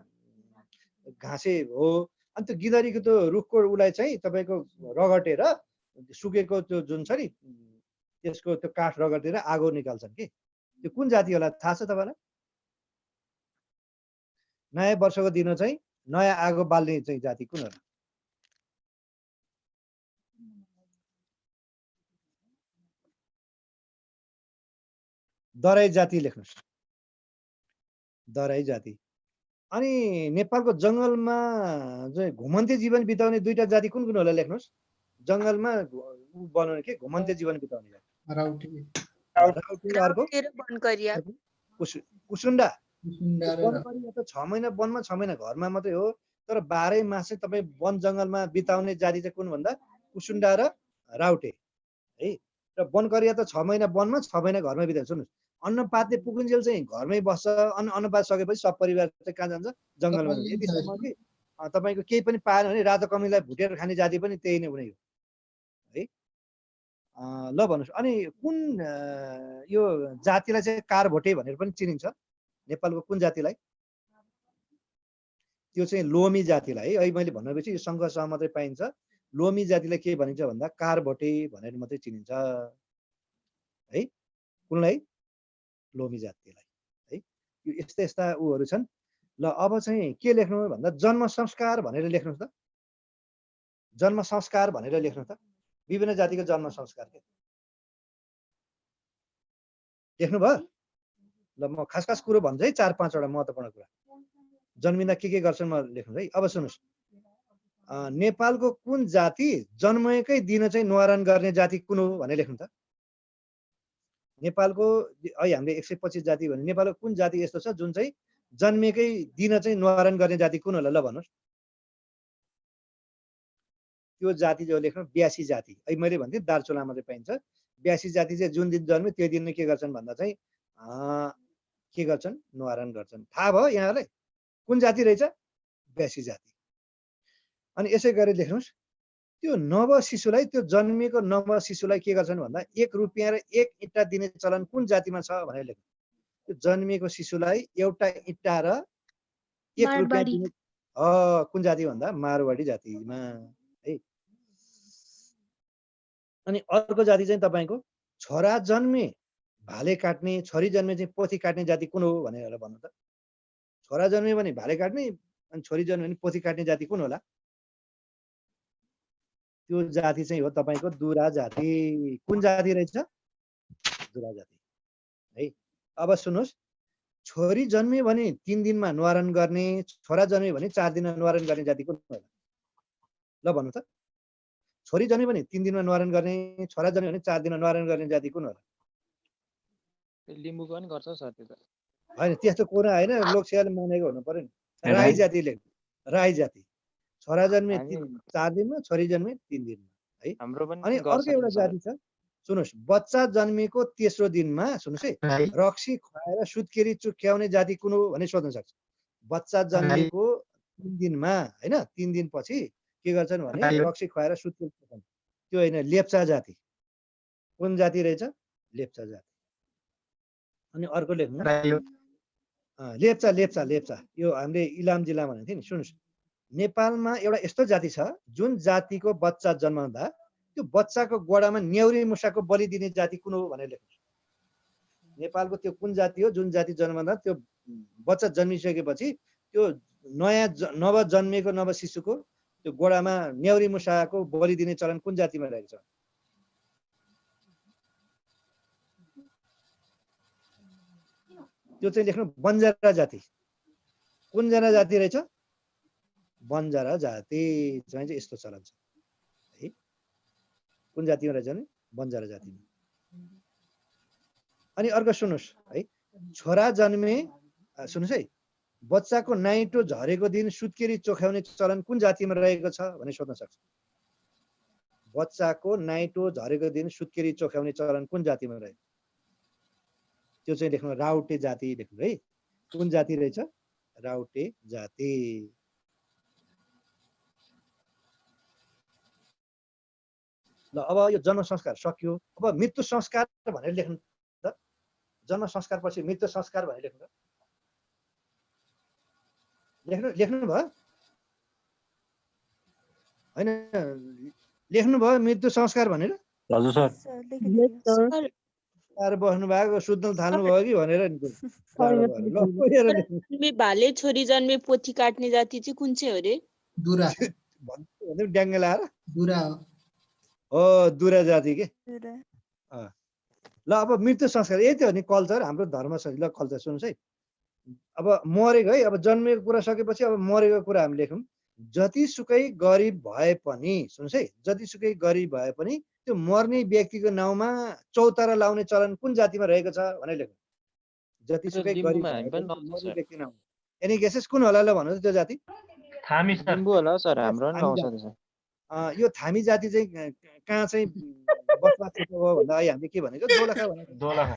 घाँसे हो। अनि त्यो गिदरीको त्यो रुखको उसलाई चाहिँ तपाईँको रगटेर सुकेको त्यो जुन छ नि त्यसको त्यो काठ रगटेर आगो निकाल्छन् कि, त्यो कुन जाति होला थाहा छ तपाईँलाई? नयाँ वर्षको दिन चाहिँ नयाँ आगो बाल्ने चाहिँ जाति कुन होला? दराई जाति लेख्नुहोस्, दराई जाति। अनि नेपालको जङ्गलमा चाहिँ घुमन्ते जीवन बिताउने दुईटा जाति कुन कुन होला लेख्नुहोस्। जङ्गलमा बनाउने के घुमन्ते जीवन बिताउने, राउटे र अर्को राउटे र बनकरिया। कुसुन्डा। कुसुन्डा र वनकरिया त 6 महिना वनमा 6 महिना घरमा मात्रै हो, तर 12 मास चाहिँ तपाईँ वन जङ्गलमा बिताउने जाति चाहिँ कुन भन्दा कुसुन्डा र राउटे है। र वनकरिया त 6 महिना वनमा 6 महिना घरमा बिताउँछ। सुन्नुहोस्, अन्नपातले पुगुन्जेल चाहिँ घरमै बस्छ, अन्नपात सकेपछि सब परिवार चाहिँ कहाँ जान्छ? जङ्गलमा जान्छ। यतिसम्म कि तपाईँको केही पनि पाएन भने रातो कमीलाई भुटेर खाने जाति पनि त्यही नै हुने हो है। ल भन्नुहोस्, अनि कुन यो जातिलाई चाहिँ कारभोटे भनेर पनि चिनिन्छ? नेपालको कुन जातिलाई? त्यो चाहिँ लोमी जातिलाई है। अहिले मैले भनेपछि यो सङ्घर्षमा मात्रै पाइन्छ। लोमी जातिलाई के भनिन्छ भन्दा कारभोटे भनेर मात्रै चिनिन्छ है। कुनलाई? लोमी जातिलाई है। यो यस्ता यस्ता उहरू छन्। ल अब चाहिँ के लेख्नु भन्दा जन्म संस्कार भनेर लेख्नुहोस् त। जन्म संस्कार भनेर लेख्नु त। विभिन्न जातिको जन्म संस्कार के लेख्नुभयो? ल म खास खास कुरो भन्छु है, 4-5 वटा महत्त्वपूर्ण कुरा। जन्मिँदा के गर्छन् म लेख्नु है। अब सुन्नुहोस्, नेपालको कुन जाति जन्मेकै दिन चाहिँ न्वारन गर्ने जाति कुन हो भनेर लेख्नु त। नेपालको अहिले हामीले 125 जाति भने नेपालको कुन जाति यस्तो छ जुन चाहिँ जन्मेकै दिन चाहिँ न्वारन गर्ने जाति कुन होला? ल भन्नुहोस्। त्यो जाति जो लेख्नु 82 जाति। अहिले मैले भन्थेँ दार्चुला मात्रै पाइन्छ। 82 जाति चाहिँ जुन दिन जन्मे त्यो दिन नै के गर्छन् भन्दा चाहिँ के गर्छन्? न्वारन गर्छन्। थाहा भयो यहाँलाई कुन जाति रहेछ? 82 जाति। अनि यसै गरी लेख्नुहोस्, त्यो नव शिशुलाई, त्यो जन्मिएको नव शिशुलाई के गर्छन् भन्दा 1 रुपियाँ र 1 इँटा दिने चलन कुन जातिमा छ भनेर लेख्नु। त्यो जन्मिएको शिशुलाई एउटा इँटा र 1 रुपियाँ दिने कुन जाति भन्दा मारवाडी जातिमा है। अनि अर्को जाति चाहिँ तपाईँको छोरा जन्मे भाले काट्ने, छोरी जन्मे चाहिँ पोथी काट्ने जाति कुन हो भनेर भन्नु त। छोरा जन्मे भने भाले काट्ने अनि छोरी जन्मे भने पोथी काट्ने जाति कुन होला? त्यो जाति चाहिँ हो तपाईँको दुरा जाति। कुन जाति रहेछ? दुरा जाति है। अब सुन्नुहोस्, छोरी जन्मे भने 3 दिनमा न्वारन गर्ने, छोरा जन्मे भने 4 दिनमा न्वारन गर्ने जाति कुन होला? ल भन्नु त। छोरी जन्मे भने 3 दिनमा न्वारन गर्ने, छोरा जन्मे भने 4 दिनमा न्वारन गर्ने जाति कुन होला? लिम्बूको पनि गर्छ सर त्यो त। होइन त्यस्तो कुरा होइन, लोकसेवाले मानेको हुनु पर्यो नि। राई जाति लेख्नु, राई जाति। छोरा जन्मे 4 दिनमा, छोरी जन्मे 3 दिनमा है। हाम्रो पनि अनि अर्को एउटा जाति छ, सुन्नुहोस्, बच्चा जन्मेको तेस्रो दिनमा, सुन्नुहोस् है, रक्सी खुवाएर सुत्केरी चुक्याउने जाति कुन हो भने सोध्न सक्छ। बच्चा जन्मेको 3 दिनमा होइन, 3 दिनपछि के गर्छन् भने रक्सी खुवाएर सुत्केरी चुक्याउने, त्यो होइन, लेप्चा जाति। कुन जाति रहेछ? लेप्चा जाति। अनि अर्को लेख्नु लेप्चा लेप्चा लेप्चा। यो हामीले इलाम जिल्लामा भनेको थियो नि। सुन्नुहोस्, नेपालमा एउटा यस्तो जाति छ जुन जातिको बच्चा जन्माउँदा त्यो बच्चाको गोडामा न्याउरी मुसाको बलि दिने जाति कुन हो भनेर लेख्नुहोस्। नेपालको त्यो कुन जाति हो जुन जाति जन्माउँदा त्यो बच्चा जन्मिसकेपछि त्यो नयाँ नव जन्मेको नव शिशुको त्यो गोडामा न्याउरी मुसाको बलि दिने चलन कुन जातिमा रहेको छ? त्यो चाहिँ लेख्नु बन्जारा जाति। कुन जाति रहेछ? बन्जारा जाति चाहिँ यस्तो चलन छ है। कुन जातिमा रहेछ भने बन्जारा जातिमा। अनि अर्को सुन्नुहोस् है, छोरा जन्मे, सुन्नुहोस् है, बच्चाको नाइटो झरेको दिन सुत्केरी चोख्याउने चलन कुन जातिमा रहेको छ भने सोध्न सक्छ। बच्चाको नाइटो झरेको दिन सुत्केरी चोख्याउने चलन कुन जातिमा रहेको? त्यो चाहिँ लेख्नु राउटे जाति लेख्नु है। कुन जाति रहेछ? राउटे जाति। ल अब यो जन्म संस्कार सक्यो। अब मृत्यु संस्कार भनेर लेख्नु त। जन्म संस्कार पछि मृत्यु संस्कार भनेर लेख्नु त। लेख्नु भयो होइन? लेख्नु भयो मृत्यु संस्कार भनेर? हजुर सर। बस्नु भएको सुत्न थाल्नु भयो कि भनेर भाले छोरी जन्मे पोथी काट्ने जाति चाहिँ कुन चाहिँ हो रे? दुरा। ड्याङ्गे लाएर दुरा हो, दुरा जाति के। ल अब मृत्यु संस्कार यही त हो नि कल्चर, हाम्रो धर्म ल कल्चर। सुन्नुहोस् है, अब मरेको है, अब जन्मेको कुरा सकेपछि अब मरेको कुरा हामी लेखौँ। जतिसुकै गरिब भए पनि सुन्नुहोस् है, जतिसुकै गरिब भए पनि त्यो मर्ने व्यक्तिको नाउँमा चौतारा लाउने चलन कुन जातिमा रहेको छ भनेर लेख्नु। जतिसुकै गरिब लिम्बूमा भए हामी पनि पनि त्यो लाउँछ मर्ने सर। व्यक्ति नाउँमा एनी गेसेस कुन होला ल भन्नुहोस् त्यो जाति? थामी सर। लिम्बू होला सर, Yes, हाम्रो पनि थामी लाउँछ जाति। त सर। यो थामी जाति चाहिँ कहाँ चाहिँ बसोबास क्षेत्र हो भन्दा अहिले हामीले के भनेको दोलखा भनेको दोलखा।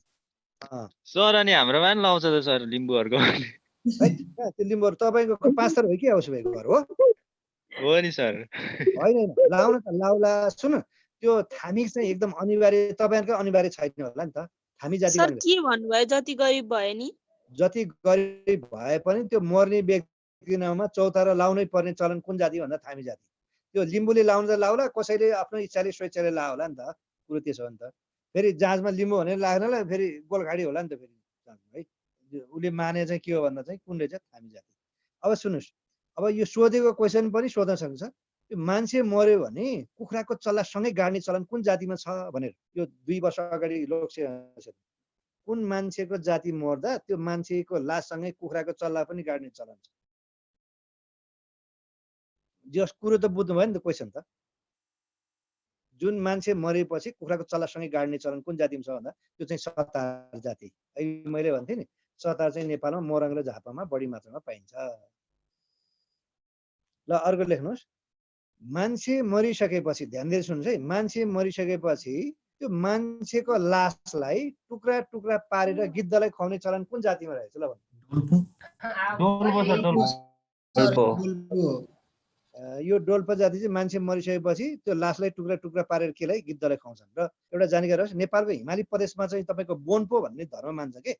सर अनि हाम्रोमा पनि लाउँछ त सर लिम्बूहरूको। है कहाँ त्यो लिम्बूहरू तपाईँको 5 थर हो कि आउँछ भएको घर हो? हो नि सर। होइन लाउन त लाउला। सुन त्यो थामी चाहिँ एकदम अनिवार्य तपाईँहरूको अनिवार्य छैन होला नि त थामी जातिको सर अनिवार्य। के भन्नुभयो जति गरिब भयो नि? जति गरिब भए पनि त्यो मर्ने व्यक्तिको नाउँमा चौतारा लाउनै पर्ने चलन कुन जाति भन्दा थामी जाति। त्यो लिम्बूले लाउनु त लाउला, कसैले आफ्नो इच्छाले स्वेच्छाले ला होला नि त, कुरो त्यसो हो नि त। फेरि जाँचमा लिम्बू भनेर लाग्नलाई फेरि गोलखाडी होला नि त फेरि जाँचमा है। उसले माने चाहिँ के हो भन्दा चाहिँ कुन रहेछ थामी जाति। अब सुन्नुहोस्, अब यो सोधेको क्वेसन पनि सोध्न सक्छ, त्यो मान्छे मर्यो भने कुखुराको चल्लासँगै गाड्ने चलन कुन जातिमा छ भनेर। यो 2 वर्ष अगाडि लोकसेवा कुन मान्छेको जाति मर्दा त्यो मान्छेको लाससँगै कुखुराको चल्ला पनि गाड्ने चलन छ। जस कुरो त बुझ्नु भयो नि त क्वेसन त। जुन मान्छे मरेपछि कुखुराको चल्लासँगै गाड्ने चलन कुन जातिमा छ भन्दा त्यो चाहिँ सतार जाति। अहिले मैले भन्थेँ नि सतार चाहिँ नेपालमा मोरङ र झापामा बढी मात्रामा पाइन्छ। ल अर्को लेख्नुहोस्, मान्छे मरिसकेपछि ध्यान दिएर सुन्नुहोस् है, मान्छे मरिसकेपछि त्यो मान्छेको लासलाई टुक्रा टुक्रा पारेर गिद्धलाई खुवाउने चलन कुन जातिमा रहेछ ल भन्नु? डोल्पो सर, डोल्पो। यो डोल्पा जाति चाहिँ मान्छे मरिसकेपछि त्यो लासलाई टुक्रा टुक्रा पारेर केलाई गिद्धलाई खुवाउँछन्। र एउटा जानकारी होस्, नेपालको हिमाली प्रदेशमा चाहिँ तपाईँको बोन्पो भन्ने धर्म मान्छ के।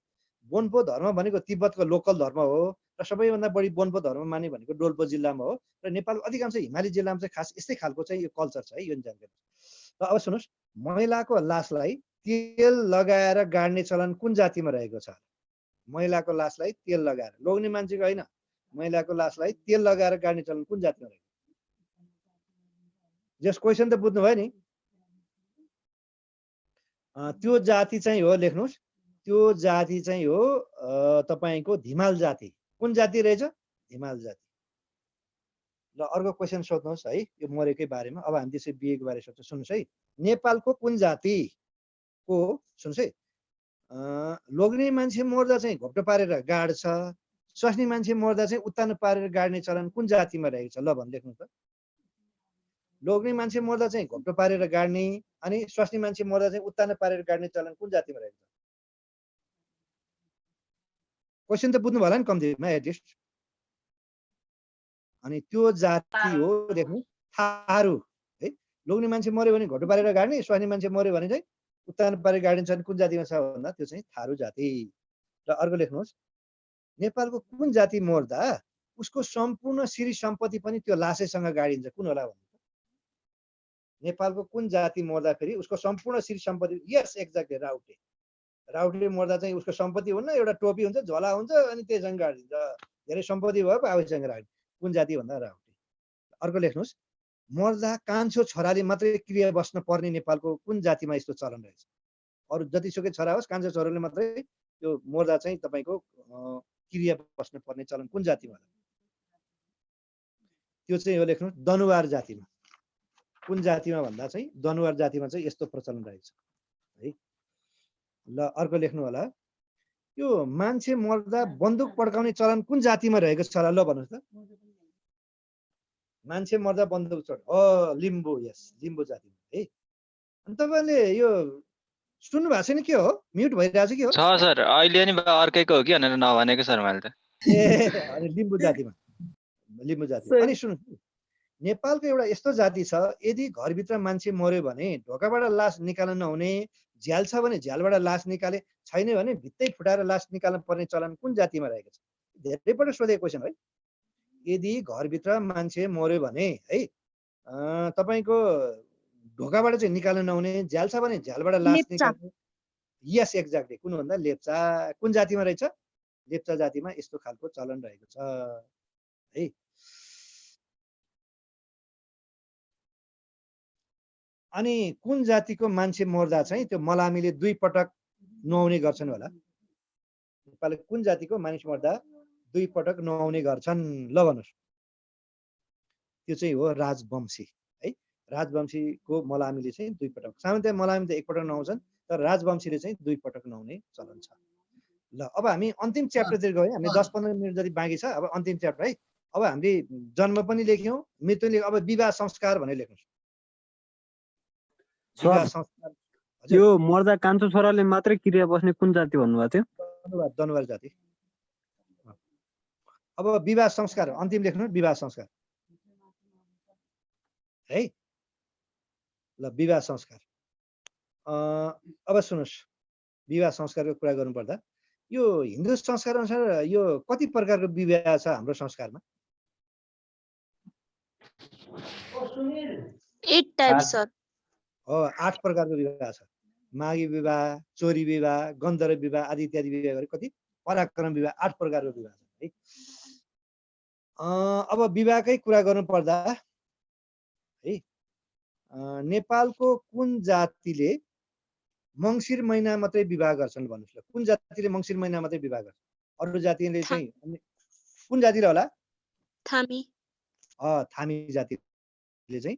बोन्पो धर्म भनेको तिब्बतको लोकल धर्म हो र सबैभन्दा बढी बोन्पो धर्म माने भनेको डोल्पो जिल्लामा हो र नेपाल अधिकांश हिमाली जिल्लामा चाहिँ खास यस्तै खालको चाहिँ यो कल्चर छ है। यो जानकारी। र अब सुन्नुहोस्, महिलाको लासलाई तेल लगाएर गाड्ने चलन कुन जातिमा रहेको छ? महिलाको लासलाई तेल लगाएर, लोग्ने मान्छेको होइन, महिलाको लासलाई तेल लगाएर गाड्ने चलन कुन जातिमा रहेको? जस क्वेसन त बुझ्नु भयो नि। त्यो जाति चाहिँ हो लेख्नुहोस्, त्यो जाति चाहिँ हो तपाईँको धिमाल जाति। कुन जाति रहेछ? धिमाल जाति। ल अर्को क्वेसन सोध्नुहोस् है यो मरेकै बारेमा। अब हामी त्यसै बिहेको बारे सोध्छौँ। सुन्नुहोस् है, नेपालको कुन जातिको सुन्नुहोस् है लोग्ने मान्छे मर्दा चाहिँ घोप्टो पारेर गाड्छ, स्वास्नी मान्छे मर्दा चाहिँ उत्तानो पारेर गाड्ने चलन कुन जातिमा रहेको छ ल भन् लेख्नु त। लोग्ने मान्छे मर्दा चाहिँ घोप्टो पारेर गाड्ने अनि स्वास्नी मान्छे मर्दा चाहिँ उत्तानो पारेर गाड्ने चलन कुन जातिमा रहेको छ? क्वेसन त बुझ्नु होला नि कम्तीमा एटलिस्ट। अनि त्यो जाति हो देख्नु थारू है। लोग्ने मान्छे मर्यो भने घोटो पारेर गाड्ने, स्वास्नी मान्छे मर्यो भने चाहिँ उत्तानो पारेर गाड्ने चलन कुन जातिमा छ भन्दा त्यो चाहिँ थारू जाति। र अर्को लेख्नुहोस्, नेपालको कुन जाति मर्दा उसको सम्पूर्ण श्री सम्पत्ति पनि त्यो लासैसँग गाडिन्छ कुन होला भन्नु? नेपालको कुन जाति मर्दाखेरि उसको सम्पूर्ण श्री सम्पत्ति, यस एक्ज्याक्टली राउटे। राउटे मर्दा चाहिँ उसको सम्पत्ति हुन्न, एउटा टोपी हुन्छ, झोला हुन्छ अनि त्यहीसँग गाडिन्छ। धेरै सम्पत्ति भयो आफैसँग राख्ने कुन जाति भन्दा राउटे। अर्को लेख्नुहोस्, मर्दा कान्छो छोराले मात्रै क्रिया बस्न पर्ने नेपालको कुन जातिमा यस्तो चलन रहेछ? अरू जतिसुकै छोरा होस् कान्छो छोराले मात्रै त्यो मर्दा चाहिँ तपाईँको क्रिया बस्न पर्ने चलन कुन जातिमा? त्यो चाहिँ हो लेख्नुहोस् दनुवार जातिमा। कुन जातिमा भन्दा चाहिँ दनुवार जातिमा चाहिँ यस्तो प्रचलन रहेछ है। ल अर्को लेख्नु होला, यो मान्छे मर्दा बन्दुक पड्काउने चलन कुन जातिमा रहेको छ ल भन्नुहोस् त। मान्छे मर्दा बन्दुक लिम्बू, यस लिम्बू जातिमा है। अनि तपाईँले यो सुन्नु भएको छैन के हो? म्युट भइरहेको छ के हो? छ सर, अहिले नि अर्कैको हो कि भनेर नभनेको सर मैले त। ए अनि लिम्बू जातिमा, लिम्बू जातिमा। अनि सुन्नु, नेपालको एउटा यस्तो जाति छ, यदि घरभित्र मान्छे मर्यो भने ढोकाबाट लास निकाल्न नहुने, झ्याल छ भने झ्यालबाट लास निकाले, छैन भने भित्तै फुटाएर लास निकाल्न पर्ने चलन कुन जातिमा रहेको छ? धेरैपल्ट सोधेको क्वेसन है। यदि घरभित्र मान्छे मर्यो भने है तपाईँको ढोकाबाट चाहिँ निकाल्न नहुने, झ्याल छ भने झ्यालबाट लास निकाल्ने, यस एक्ज्याक्टली कुन भन्दा लेप्चा। कुन जातिमा रहेछ? लेप्चा जातिमा यस्तो खालको चलन रहेको छ है। अनि कुन जातिको मान्छे मर्दा चाहिँ त्यो मलामीले 2 पटक नुहाउने गर्छन् होला? नेपालको कुन जातिको मानिस मर्दा 2 पटक नुहाउने गर्छन् ल भन्नुहोस्? त्यो चाहिँ हो राजवंशी है। राजवंशीको मलामीले चाहिँ 2 पटक, सामान्यतया मलामी त 1 पटक नुहाउँछन्, तर राजवंशीले चाहिँ 2 पटक नुहाउने चलन छ। ल अब हामी अन्तिम च्याप्टरतिर गयौँ, हामी 10-15 मिनट जति बाँकी छ। अब अन्तिम च्याप्टर है। अब हामीले जन्म पनि लेख्यौँ, मृत्यु लेख्यौँ, अब विवाह संस्कार भनेर लेख्नुहोस्। विवाह संस्कार यो मर्दा कान्छो छोराले मात्रै क्रिया बस्ने कुन जाति भन्नुभएको थियो? दनुवार जाति। अब विवाह संस्कार अन्तिम लेख्नु, विवाह संस्कार है। ल विवाह संस्कार अब सुन्नुहोस्, विवाह संस्कारको कुरा गर्नुपर्दा यो हिन्दू संस्कार अनुसार यो कति प्रकारको विवाह छ हाम्रो संस्कारमा? 8 टाइप्स सर। 8 प्रकारको विवाह छ। मागी विवाह, चोरी विवाह, गन्धर्व विवाह आदि इत्यादि विवाह गरी कति पराक्रम विवाह 8 प्रकारको विवाह छ है। अब विवाहकै कुरा गर्नुपर्दा है, नेपालको कुन जातिले मङ्सिर महिना मात्रै विवाह गर्छन् भन्नुहोस् ल? कुन जातिले मङ्सिर महिना मात्रै विवाह गर्छ? अरू जातिले चाहिँ कुन जातिले होला? थामी। थामी जातिले चाहिँ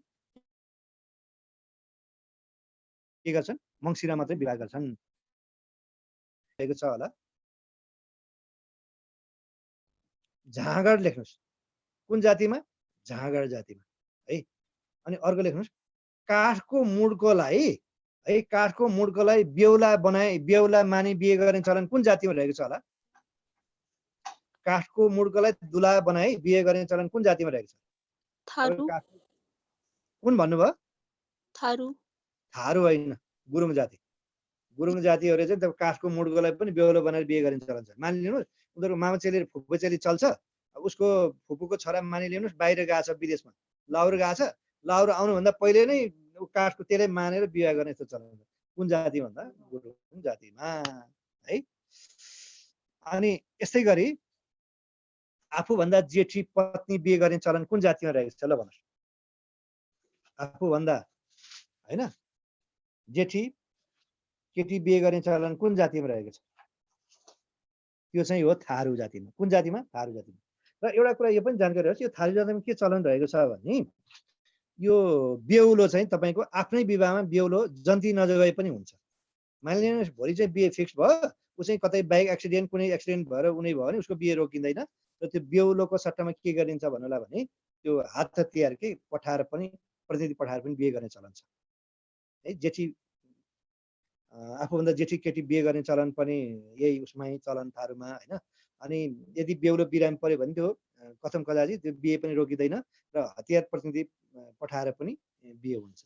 के गर्छन्? मङ्सिरमा मात्रै विवाह गर्छन्। छ होला झाँगड लेख्नुहोस्। कुन जातिमा? झाँगड जातिमा है। अनि अर्को लेख्नुहोस्, काठको मुड्कोलाई है, काठको मुड्कोलाई बेहुला मानि बिहे गर्ने चलन कुन जातिमा रहेको छ होला? काठको मुड्कोलाई दुला बनाई बिहे गर्ने चलन कुन जातिमा रहेको छ? थारू। कुन भन्नुभयो? थारू। थारू होइन, गुरुङ जाति। गुरुङ जातिहरूले चाहिँ काठको मुड्कोलाई पनि बेहुला बनाएर बिहे गर्ने चलन छ। मानिलिनुहोस् उनीहरूको मामा चेली फुपू चेली चल्छ, उसको फुपूको छोरा मानिलिनुहोस् बाहिर गएछ विदेशमा, लाहोर गएछ, लाहोर आउनुभन्दा पहिले नै काठको त्यसलाई मानेर बिहे गर्ने यस्तो चलन छ। कुन जाति भन्दा? गुरुङ जातिमा है। अनि यस्तै गरी आफूभन्दा जेठी पत्नी बिहे गर्ने चलन कुन जातिमा रहेको छ ल भन्नुहोस्? आफूभन्दा होइन जेठी केटी बिहे गर्ने चलन कुन जातिमा रहेको छ? त्यो चाहिँ हो थारू जातिमा। कुन जातिमा? थारू जातिमा। र एउटा कुरा यो पनि जानकारी होस्, यो थारू जातिमा के चलन रहेको छ भने यो बेहुलो चाहिँ तपाईँको आफ्नै विवाहमा बेहुलो जन्ती नजगए पनि हुन्छ। मानिलिनुहोस् भोलि चाहिँ बिहे फिक्स भयो, ऊ चाहिँ कतै बाइक एक्सिडेन्ट कुनै एक्सिडेन्ट भएर उनी भयो भने उसको बिहे रोकिँदैन, र त्यो बेहुलोको सट्टामा के गरिन्छ भन्नुलाई भने त्यो हात हतियार के पठाएर पनि प्रतिनिधि पठाएर पनि बिहे गर्ने चलन छ है। जेठी आफूभन्दा जेठी केटी बिहे गर्ने चलन पनि यही उसमै चलन थारूमा होइन। अनि यदि बेहुलो बिरामी पर्यो भने त्यो कथम कदाचित त्यो बिहे पनि रोकिँदैन र हतियार प्रतिनिधि पठाएर पनि बिहे हुन्छ।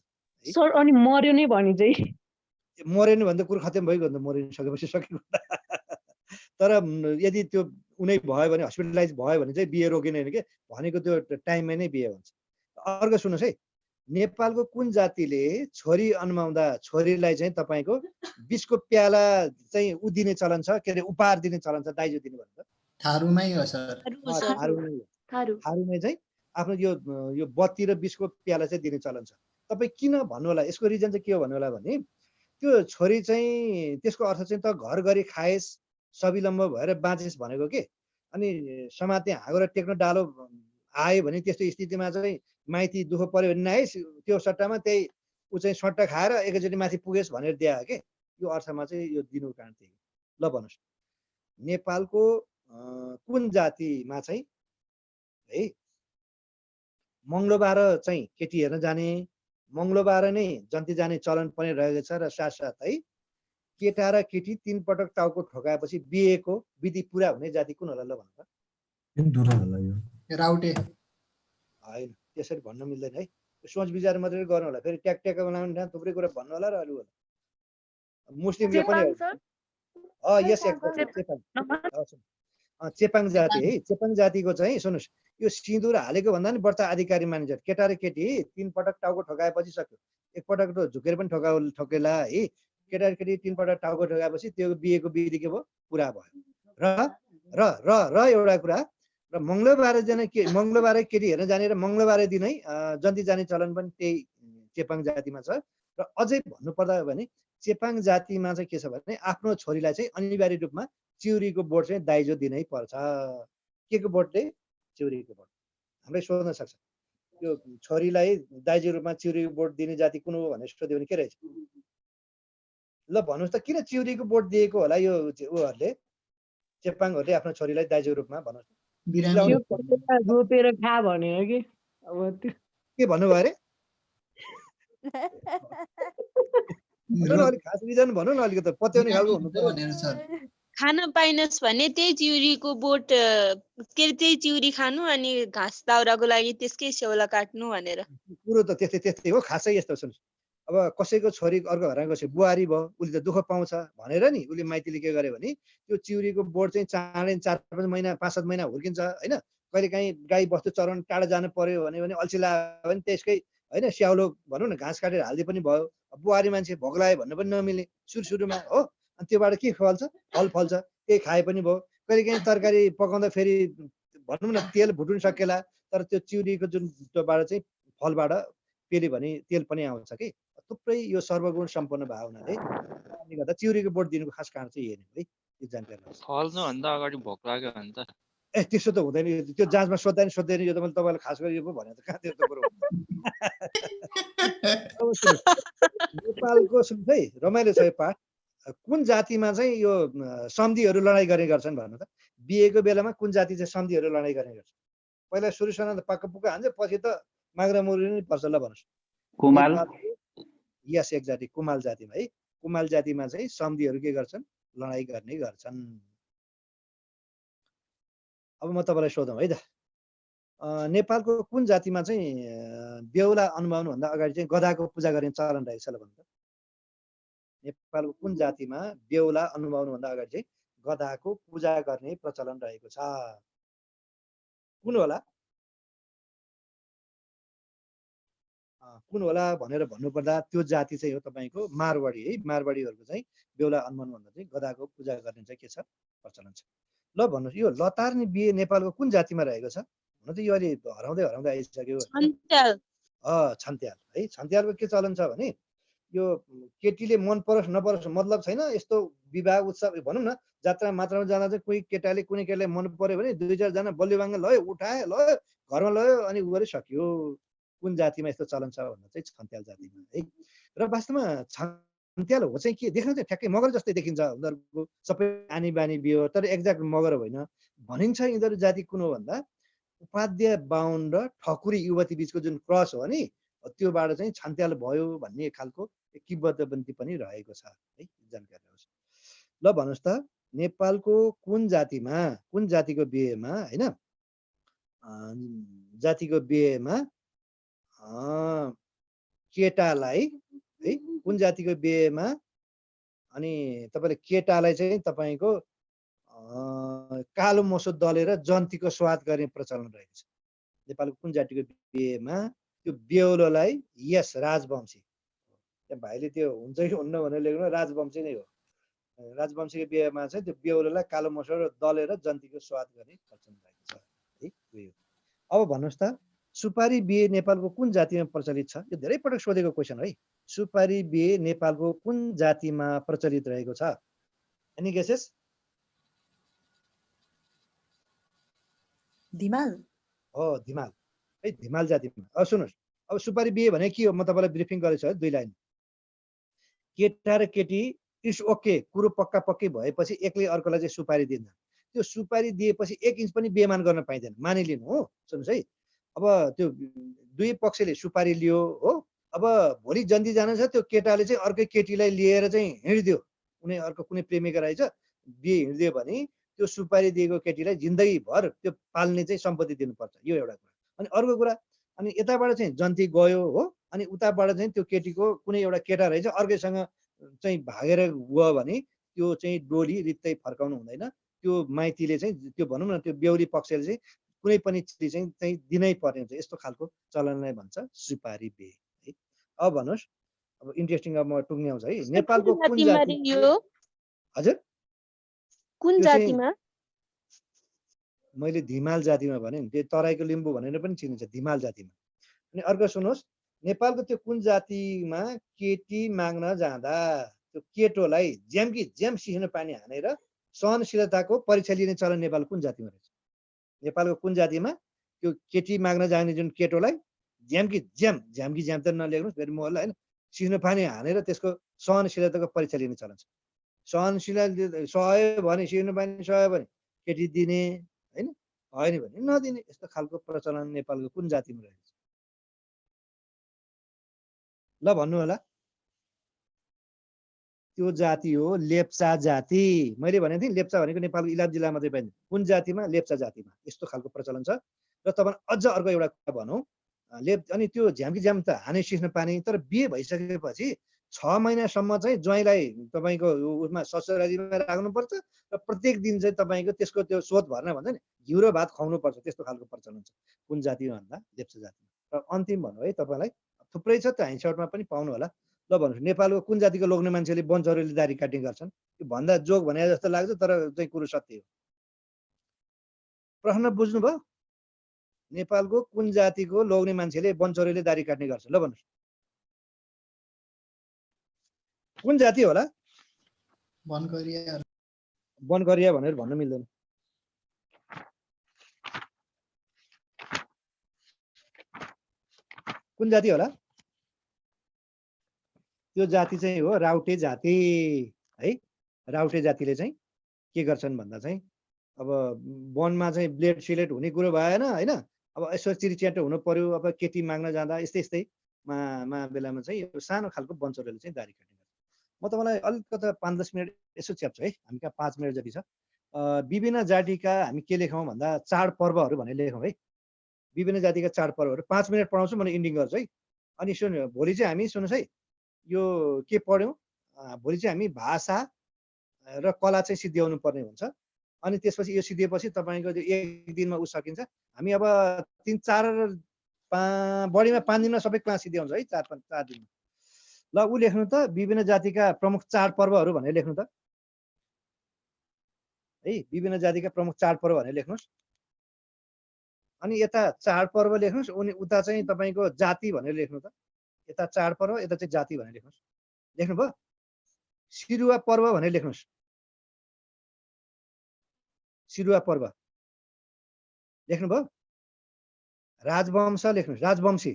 सर अनि मर्यो नै भने चाहिँ? मर्यो नि भन्दा कुरो खत्तम भइगयो नि त, मरिसकेपछि सकेको। तर यदि त्यो उनी भयो भने हस्पिटलाइज भयो भने चाहिँ बिहे रोकिने होइन कि, भनेको त्यो टाइममै नै बिहे हुन्छ। अर्को सुन्नुहोस् है, नेपालको कुन जातिले छोरी अन्माउँदा छोरीलाई चाहिँ तपाईँको बिसको प्याला चाहिँ उ दिने चलन छ, के अरे उपहार दिने चलन छ, दाइजो दिने भन्छ? थारूमै हो सर। थारूमै चाहिँ आफ्नो यो बत्ती र बिसको प्याला चाहिँ दिने चलन छ। तपाईँ किन भन्नु होला? यसको रिजन चाहिँ के हो भन्नु होला भने त्यो छोरी चाहिँ त्यसको अर्थ चाहिँ त घर गरी खाएस्, सविलम्ब भएर बाँचेस् भनेको के। अनि समाते हाँगो र टेक्नो डालो आयो भने त्यस्तो स्थितिमा चाहिँ माइती दुःख पर्यो भने नआइस्, त्यो सट्टामा त्यही ऊ चाहिँ सट्टा खाएर एकैचोटि माथि पुगेस् भनेर दिए के। यो अर्थमा चाहिँ यो दिनुको कारण त्यही। ल भन्नुहोस्, नेपालको कुन जातिमा चाहिँ है मङ्गलबार चाहिँ केटी हेर्न जाने, मङ्गलबार नै जन्ती जाने चलन पनि रहेको छ, र साथसाथै केटा र केटी 3 पटक टाउको ठोकाएपछि बिहेको विधि पुरा हुने जाति कुन होला ल भन्नु? राउटे होइन, त्यसरी भन्न मिल्दैन है। सोच विचार मात्रै गर्नु होला, फेरि ट्याक ट्याक बनाउनु थुप्रै कुरा भन्नु होला र अरू होला। मुस्लिमले पनि यस चेपाङ जाति है। चेपाङ जातिको चाहिँ सुन्नुहोस्, यो सिन्दुर हालेको भन्दा नि व्रत अधिकारी मानिन्छ। केटा र केटी 3 पटक टाउको ठोकाएपछि सक्यो, एक पटक त झुकेर पनि ठोकेला है। केटा र केटी 3 पटक टाउको ठोकाएपछि त्यो बिहेको विधि के भयो? पुरा भयो। र एउटा कुरा, र मङ्गलबारै केटी हेर्न जाने र मङ्गलबारै दिनै जन्ती जाने चलन पनि त्यही चेपाङ जातिमा छ। र अझै भन्नुपर्दा भने चेपाङ जातिमा चाहिँ के छ भने आफ्नो छोरीलाई चाहिँ अनिवार्य रूपमा चिउरीको बोट चाहिँ दाइजो दिनै पर्छ। के को बोटले? चिउरीको बोट। हामीलाई सोध्न सक्छ त्यो छोरीलाई दाइजो रूपमा चिउरीको बोट दिने जाति कुन हो भनेर सोध्यो भने के रहेछ? ल भन्नुहोस् त किन चिउरीको बोट दिएको होला यो उहरूले चेपाङहरूले आफ्नो छोरीलाई दाइजो रूपमा भन्नुहोस्? बिरामी त्यो कसैलाई रोपेर खा भनेर कि अब त्यो के भन्नुभयो अरे? भन्नु न अलिक खास रिजन भन्नु न अलिकति पत्याउने खालको हुनु पर्यो भनेर सर खान पाइनस् भने त्यही चिउरीको बोट के अरे त्यही चिउरी खानु अनि घाँस दाउराको लागि त्यसकै सेउला काट्नु भनेर। कुरो त त्यस्तै हो खासै यस्तो सुन्नुहोस्। अब कसैको छोरी अर्को घरमा गएपछि बुहारी भयो उसले त दुःख पाउँछ भनेर नि उसले माइतीले के गर्यो भने त्यो चिउरीको बोट चाहिँ चाँडै 4-5 महिना 5-7 महिना हुर्किन्छ होइन। कहिलेकाहीँ गाई बस्तु चराउन टाढा जानु पर्यो भने अल्छी लाग्यो भने त्यसकै होइन स्याउलो भनौँ न घाँस काटेर हाल्दै पनि भयो। बुहारी मान्छे भोक लाग्यो भन्नु पनि नमिल्ने सुरुमा हो। अनि त्योबाट के फल्छ? फल फल्छ त्यही खाए पनि भयो। कहिलेकाहीँ तरकारी पकाउँदा फेरि भनौँ न तेल भुट्नु सकेला तर त्यो चिउरीको जुन त्योबाट चाहिँ फलबाट पेल्यो भने तेल पनि आउँछ कि। थुप्रै यो सर्वगुण सम्पन्न भएको हुनाले गर्दा चिउरीको बोट दिनुको खास कारण चाहिँ हेर्ने है यो जानकारी। फल्नुभन्दा अगाडि भोक लाग्यो भने त ए त्यस्तो त हुँदैन त्यो जाँचमा सोध्दैन यो त मैले तपाईँलाई खास गरी यो पो भने त कहाँ त्यो कुरो नेपालको सुन्नु है रमाइलो छ यो पाठ। कुन जातिमा चाहिँ यो सन्धिहरू लडाइँ गर्ने गर्छन् भन्नु त? बिहेको बेलामा कुन जाति चाहिँ सन्धिहरू लडाइँ गर्ने गर्छ? पहिला सुरुसँग त पक्का पुक्का हान्छ पछि त माग्रा मुरी नै पर्छ। ल भन्नुहोस्। कुमाल यस एक्ज्याक्टली कुमाल जातिमा है। कुमाल जातिमा चाहिँ सन्धिहरू के गर्छन्? लडाइँ गर्ने गर्छन्। अब म तपाईँलाई सोधौँ है त नेपालको कुन जातिमा चाहिँ बेहुला अनुमाउनुभन्दा अगाडि चाहिँ गधाको पूजा गर्ने चलन रहेको छ ल भन्नु त? नेपालको कुन जातिमा बेहुला अनुमाउनुभन्दा अगाडि चाहिँ गधाको पूजा गर्ने प्रचलन रहेको छ? कुन होला? कुन होला भनेर भन्नुपर्दा त्यो जाति चाहिँ हो तपाईँको मारवाडी है। मारवाडीहरूको चाहिँ बेहुला अनुमानभन्दा चाहिँ गधाको पूजा गर्ने चाहिँ के छ? प्रचलन छ। ल भन्नुहोस् यो लतार्ने बिहे नेपालको कुन जातिमा रहेको छ? हुन त यो अहिले हराउँदै आइसक्यो। छन्त्याल है। छन्त्यालको के चलन छ भने यो केटीले मन परोस् नपरोस् मतलब छैन। यस्तो विवाह उत्सव भनौँ न जात्रा मात्रामा जाँदा चाहिँ कोही केटाले कुनै केटाले मन पर्यो भने 2-4 जना बल्यबाङ्ग लयो उठाए लयो घरमा लयो अनि उ गरे सक्यो। कुन जातिमा यस्तो चलन छ भन्दा चाहिँ छन्त्याल जातिमा है। र वास्तवमा छन्त्याल हो चाहिँ के देख्न चाहिँ ठ्याक्कै मगर जस्तै देखिन्छ उनीहरूको सबै आनी बानी बिहो तर एक्ज्याक्ट मगर होइन। भनिन्छ यिनीहरू जाति कुन हो भन्दा उपाध्याय बाहुन र ठकुरी युवती बिचको जुन क्रस हो नि त्योबाट चाहिँ छन्त्याल भयो भन्ने खालको किंवदन्ती पनि रहेको छ है। जानकारी होस्। ल भन्नुहोस् त नेपालको कुन जातिको बिहेमा होइन जातिको बिहेमा केटालाई है कुन जातिको बिहेमा अनि तपाईँले केटालाई चाहिँ तपाईँको कालो मोसो दलेर जन्तीको स्वाद गर्ने प्रचलन रहेको छ। नेपालको कुन जातिको बिहेमा त्यो बेहुलोलाई यस राजवंशी त्यहाँ भाइले त्यो हुन्छ कि हुन्न भनेर लेख्नु राजवंशी नै हो। राजवंशीको बिहेमा चाहिँ त्यो बेहुलोलाई कालो मोसो दलेर जन्तीको स्वाद गर्ने प्रचलन रहेको छ है। अब भन्नुहोस् त सुपारी बिहे नेपालको कुन जातिमा प्रचलित छ? यो धेरै पटक सोधेको क्वेसन है। सुपारी बिहे नेपालको कुन जातिमा प्रचलित रहेको छ? Any guesses? धिमाल हो धिमाल है। धिमाल जातिमा। अब सुन्नुहोस् अब सुपारी बिहे भने के हो म तपाईँलाई ब्रिफिङ गरेछु है 2 लाइन। केटा र केटी इट्स ओके कुरो पक्कै भएपछि एकले अर्कोलाई चाहिँ सुपारी दिन्छ। त्यो सुपारी दिएपछि 1 इन्च पनि बेमान गर्न पाइँदैन मानिलिनु हो। सुन्नुहोस् है अब त्यो दुई पक्षले सुपारी लियो हो। अब भोलि जन्ती जानु छ त्यो केटाले चाहिँ अर्कै केटीलाई लिएर चाहिँ हिँड्दियो अर्को कुनै प्रेमिका रहेछ बिहे हिँड्दियो भने त्यो सुपारी दिएको केटीलाई जिन्दगीभर त्यो पाल्ने चाहिँ सम्पत्ति दिनुपर्छ। यो एउटा कुरा। अनि अर्को कुरा अनि यताबाट चाहिँ जन्ती गयो हो अनि उताबाट चाहिँ त्यो केटीको कुनै एउटा केटा रहेछ अर्कैसँग चाहिँ भागेर गयो भने त्यो चाहिँ डोली रित्तै फर्काउनु हुँदैन। त्यो माइतीले चाहिँ त्यो भनौँ न त्यो बेहुली पक्षले चाहिँ कुनै पनि चिज चाहिँ दिनै पर्ने हुन्छ। यस्तो खालको चलनलाई भन्छ सुपारी बिहे है। अब भन्नुहोस् अब इन्ट्रेस्टिङ अब म टुङ्ग्याउँछ है। नेपालको कुन जाति हजुर कुन जातिमा? मैले धिमाल जातिमा भने नि त्यो तराईको लिम्बू भनेर पनि चिनिन्छ धिमाल जातिमा। अनि अर्को सुन्नुहोस् नेपालको त्यो कुन जातिमा केटी माग्न जाँदा त्यो केटोलाई ज्याम सिस्नो पानी हानेर सहनशीलताको परीक्षा लिने चलन नेपाल कुन जातिमा रहेछ? नेपालको कुन जातिमा त्यो केटी माग्न जाने जुन केटोलाई झ्याम्की ज्याम त नलेख्नुहोस् फेरि मोहल्ला होइन सिस्नोफानी हानेर त्यसको सहनशीलताको परीक्षा लिने चलन छ सहनशीलता सह्यो भने सिस्नोफानी सह्यो भने केटी दिने होइन होइन भने नदिने यस्तो खालको प्रचलन नेपालको कुन जातिमा रहेको छ ल भन्नु होला त्यो जाति हो लेप्चा जाति मैले भनेको थिएँ लेप्चा भनेको नेपालको इलाम जिल्ला मात्रै पाइन्छ कुन जातिमा लेप्चा जातिमा यस्तो खालको प्रचलन छ र तपाईँ अझ अर्को एउटा कुरा भनौँ अनि त्यो झ्याम्की ज्याम त हाने सिस्न पानी तर बिहे भइसकेपछि 6 महिनासम्म चाहिँ ज्वाइँलाई तपाईँको उसमा ससुरालीमा राख्नुपर्छ र प्रत्येक दिन चाहिँ तपाईँको त्यसको त्यो सोध भर्न भन्छ नि घिउ र भात खुवाउनुपर्छ त्यस्तो खालको प्रचलन छ कुन जातिमा भन्दा लेप्चा जातिमा र अन्तिम भन्नु है तपाईँलाई थुप्रै छ त्यो हाइन्सआउटमा पनि पाउनु होला ल भन्नुहोस् नेपालको कुन जातिको लोग्ने मान्छेले वनचौरीले दारी काट्ने गर्छन् यो भन्दा जोक भने जस्तो लाग्छ तर चाहिँ कुरो सत्य हो प्रश्न बुझ्नुभयो नेपालको कुन जातिको लोग्ने मान्छेले वनचौरीले दारी काट्ने गर्छ ल भन्नुहोस् कुन जाति होला वनकरिया भनेर भन्न मिल्दैन कुन जाति होला त्यो जाति चाहिँ हो राउटे जाति है राउटे जातिले चाहिँ के गर्छन् भन्दा चाहिँ अब वनमा चाहिँ ब्लेड सिलेट हुने कुरो भएन होइन अब यसो चिरीच्याटो हुनु पर्यो अब केटी माग्न जाँदा यस्तै यस्तै मा बेलामा चाहिँ यो सानो खालको वनचौरीले चाहिँ दारी काट्ने गर्छ म तपाईँलाई अलिकता 5-10 मिनट यसो च्याप्छु है हामी कहाँ 5 मिनट जति छ विभिन्न जातिका हामी के लेखौँ भन्दा चाडपर्वहरू भनेर लेखौँ है विभिन्न जातिका चाडपर्वहरू 5 मिनट पढाउँछु मैले इन्डिङ गर्छु है अनि सुन्नु भोलि चाहिँ हामी सुन्नुहोस् है यो के पढ्यौँ भोलि चाहिँ हामी भाषा र कला चाहिँ सिद्ध्याउनु पर्ने हुन्छ अनि त्यसपछि यो सिद्धिएपछि तपाईँको त्यो एक दिनमा उ सकिन्छ हामी अब 3-4 बढीमा 5 दिनमा सबै क्लास सिद्ध्याउँछ है 4 दिनमा ल ऊ लेख्नु त विभिन्न जातिका प्रमुख चाडपर्वहरू भनेर लेख्नु त है विभिन्न जातिका प्रमुख चाडपर्व भनेर लेख्नुहोस् अनि यता चाडपर्व लेख्नुहोस् अनि उता चाहिँ तपाईँको जाति भनेर लेख्नु त यता चाडपर्व यता चाहिँ जाति भनेर लेख्नुहोस् लेख्नुभयो सिरुवा पर्व भनेर लेख्नुहोस् सिरुवा पर्व लेख्नुभयो राजवंश लेख्नुहोस् राजवंशी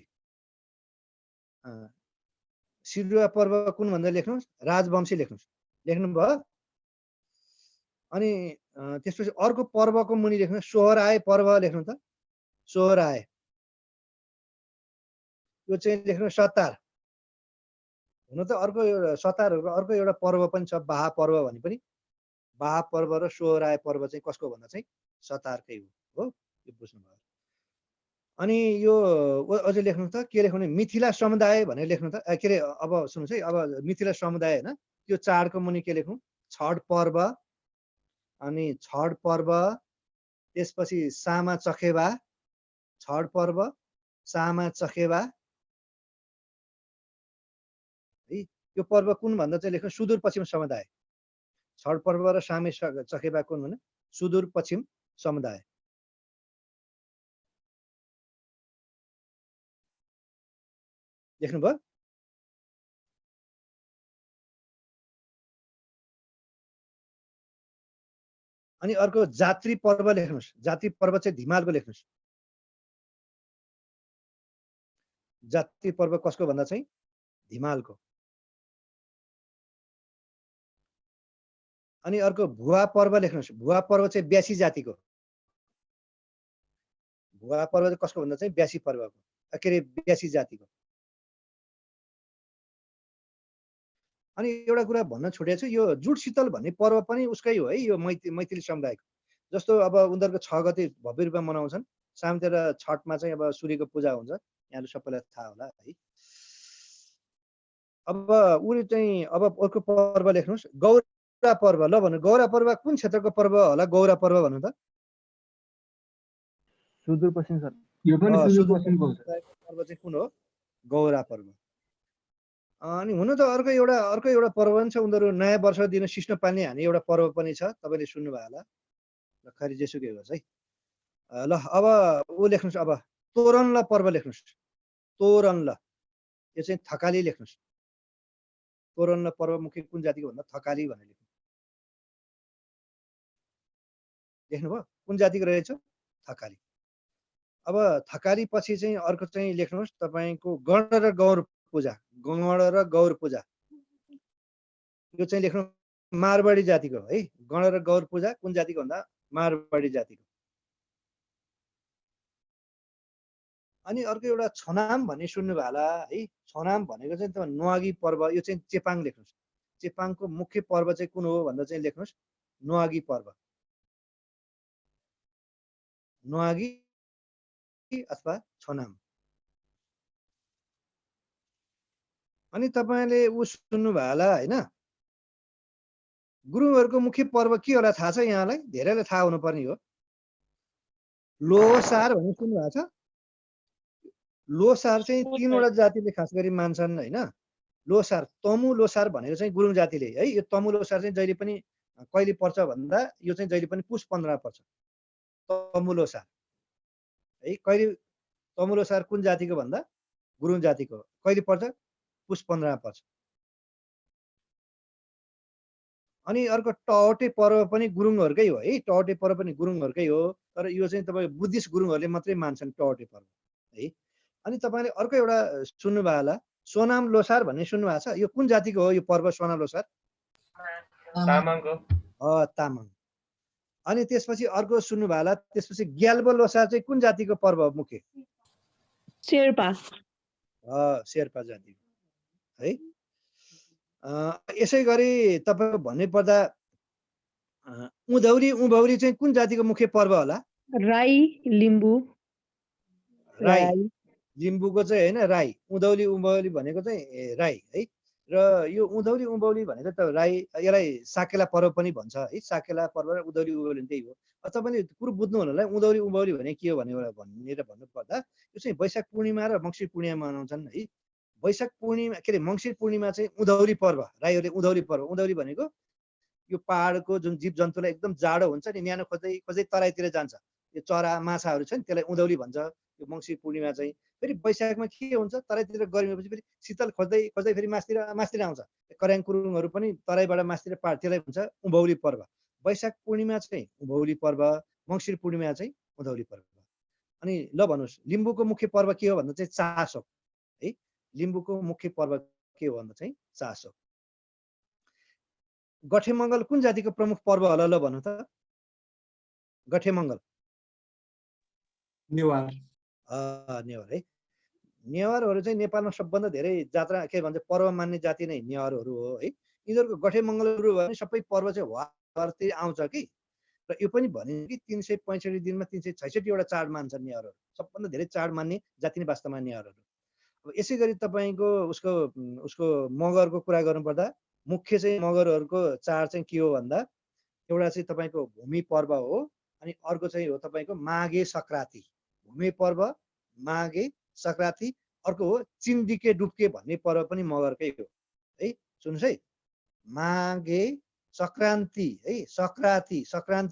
सिरुवा पर्व कुन भन्दा लेख्नुहोस् राजवंशी लेख्नुहोस् लेख्नुभयो अनि त्यसपछि अर्को पर्वको मुनि लेख्नुहोस् सोहराय पर्व लेख्नु त सोहराय यो चाहिँ लेख्नु सतार हुन त अर्को एउटा सतारहरूको अर्को एउटा पर्व पनि छ बाहा पर्व भने पनि बाहा पर्व र सोहराय पर्व चाहिँ कसको भन्दा चाहिँ सतारकै हो यो बुझ्नुभयो अनि यो अझै लेख्नु त के लेख्नु मिथिला समुदाय भनेर लेख्नु त के अरे अब सुन्नुहोस् है अब मिथिला समुदाय होइन त्यो चाडको मुनि के लेख्नु छठ पर्व अनि छठ पर्व त्यसपछि सामा चखेबा छठ पर्व सामा चखेबा है यो पर्व कुन भन्दा चाहिँ लेख्नु सुदूरपश्चिम समुदाय छठ पर्व र सामे चखेबा कुन भने सुदूरपश्चिम समुदाय लेख्नुभयो अनि अर्को जात्री पर्व लेख्नुहोस् जात्री पर्व चाहिँ धिमालको लेख्नुहोस् जात्री पर्व कसको भन्दा चाहिँ धिमालको अनि अर्को भुवा पर्व लेख्नुहोस् भुवा पर्व चाहिँ ब्यासी जातिको भुवा पर्व चाहिँ कसको भन्दा चाहिँ ब्यासी पर्वको के अरे ब्यासी जातिको अनि एउटा कुरा भन्न छुटेको छु यो जुट शीतल भन्ने पर्व पनि उसकै हो है यो मैथिली समुदायको जस्तो अब उनीहरूको 6 गते भव्य रूपमा मनाउँछन् सामतिर छठमा चाहिँ अब सूर्यको पूजा हुन्छ यहाँले सबैलाई थाहा होला है अब उ चाहिँ अब अर्को पर्व लेख्नुहोस् गौरा पर्व ल भन्नु गौरा पर्व कुन क्षेत्रको पर्व होला गौरा पर्व भन्नु त सुदूरपश्चिम सर यो पनि सुदूरपश्चिमको हो पर्व चाहिँ कुन हो गौरा पर्व अनि हुन त अर्को एउटा पर्व पनि छ उनीहरू नयाँ वर्ष दिन सिस्नो पाल्ने हाने एउटा पर्व पनि छ तपाईँले सुन्नुभयो होला ल खरि जेसुकै होस् है ल अब ऊ लेख्नुहोस् अब तोरण ल पर्व लेख्नुहोस् तोरण ल यो चाहिँ थकाली लेख्नुहोस् तोरण ल पर्व मुख्य कुन जातिको भन्दा थकाली भनेर लेख्नु लेख्नुभयो कुन जातिको रहेछ थकाली अब थकाली पछि चाहिँ अर्को चाहिँ लेख्नुहोस् तपाईँको गण र गौर पूजा। गण र गौर पूजा यो चाहिँ लेख्नु मारवाडी जातिको है। गण र गौर पूजा कुन जातिको भन्दा मारवाडी जातिको। अनि अर्को एउटा छनाम भन्ने सुन्नुभयो होला है। छनाम भनेको चाहिँ तपाईँ नुहागी पर्व, यो चाहिँ चेपाङ लेख्नुहोस्। चेपाङको मुख्य पर्व चाहिँ कुन हो भन्दा चाहिँ लेख्नुहोस् नुहागी पर्व। नुहागी अथवा छनाम। अनि तपाईँले ऊ सुन्नुभयो होला होइन, गुरुङहरूको मुख्य पर्व के होला थाहा छ यहाँलाई? धेरैलाई थाहा हुनुपर्ने हो। लोसार भन्ने सुन्नुभएको छ? लोसार चाहिँ तीनवटा जातिले खास गरी मान्छन् होइन। लोसार, तमु लोसार भनेको चाहिँ गुरुङ जातिले है। यो तमु लोसार चाहिँ जहिले पनि कहिले पर्छ भन्दा यो चाहिँ जहिले पनि पुस 15 पर्छ। तमु लोसार है। कहिले तमु लोसार कुन जातिको भन्दा गुरुङ जातिको। कहिले पर्छ? पुस 15 पर्छ। अनि अर्को टहटे पर्व पनि गुरुङहरूकै हो है। टहटे पर्व पनि गुरुङहरूकै हो, तर यो चाहिँ तपाईँ बुद्धिस्ट गुरुङहरूले मात्रै मान्छन् टहटे पर्व है। अनि तपाईँले अर्को एउटा सुन्नुभयो होला सोनाम लोसार भन्ने सुन्नुभएको छ? यो कुन जातिको हो यो पर्व सोनाम लोसार? तामाङको। तामाङ। अनि त्यसपछि अर्को सुन्नुभयो होला, त्यसपछि ग्याल्बो लोसार चाहिँ कुन जातिको पर्व हो मुख्य? शेर्पा। शेर्पा जातिको है। यसै गरी तपाईँको भन्नै पर्दा उँधौली उँभौली चाहिँ कुन जातिको मुख्य पर्व होला? राई लिम्बू। राई लिम्बूको चाहिँ होइन राई। उँधौली उँभौली भनेको चाहिँ राई है। र यो उँधौली उँभौली भनेको त राई, यसलाई साकेला पर्व पनि भन्छ है। साकेला पर्व र उँधौली उँभौली त्यही हो। तपाईँले कुरो बुझ्नु होला उँधौली उँभौली भने के हो भनेर भन्नुपर्दा यो चाहिँ वैशाख पूर्णिमा र मङ्सिर पूर्णिमा मनाउँछन् है। वैशाख पूर्णिमा के अरे मङ्सिर पूर्णिमा चाहिँ उँधौली पर्व, राईहरूले उँधौली पर्व। उँधौली भनेको यो पहाडको जुन जीव जन्तुलाई एकदम जाडो हुन्छ नि, न्यानो खोज्दै खोज्दै तराईतिर जान्छ, यो चरा माछाहरू छ नि, त्यसलाई उँधौली भन्छ। यो मङ्सिर पूर्णिमा चाहिँ फेरि वैशाखमा के हुन्छ, तराईतिर गर्मीपछि फेरि शीतल खोज्दै खोज्दै फेरि मासतिर आउँछ। कर्याङ कुरुङहरू पनि तराईबाट मासतिर पार, त्यसलाई भन्छ उँभौली पर्व। वैशाख पूर्णिमा चाहिँ उँभौली पर्व, मङ्सिर पूर्णिमा चाहिँ उँधौली पर्व। अनि ल भन्नुहोस् लिम्बूको मुख्य पर्व के हो भन्दा चाहिँ चासो है। लिम्बूको मुख्य पर्व के हो भन्दा चाहिँ चासो। गठेमङ्गल कुन जातिको प्रमुख पर्व होला ल भन्नु त? गठेमङ्गल नेवार। नेवार है। नेवारहरू चाहिँ नेपालमा सबभन्दा धेरै जात्रा के भन्छ पर्व मान्ने जाति नै नेवारहरू हो है। यिनीहरूको गठेमङ्गलहरू भने सबै पर्व चाहिँ वारतिर आउँछ कि। र यो पनि भने कि 365 दिनमा 366 वटा चाड मान्छन् नेवारहरू। सबभन्दा धेरै चाड मान्ने जाति नै वास्तवमा नेवारहरू। अब यसै गरी तपाईँको उसको मगरको कुरा गर्नुपर्दा मुख्य चाहिँ मगरहरूको चाड चाहिँ के हो भन्दा एउटा चाहिँ तपाईँको भूमि पर्व हो, अनि अर्को चाहिँ हो तपाईँको माघे सङ्क्रान्ति। भूमि पर्व माघे सङ्क्रान्ति, अर्को हो चिन्डिके डुब्के भन्ने पर्व पनि मगरकै हो है। सुन्नुहोस् है, माघे सङ्क्रान्ति है, सङ्क्रान्ति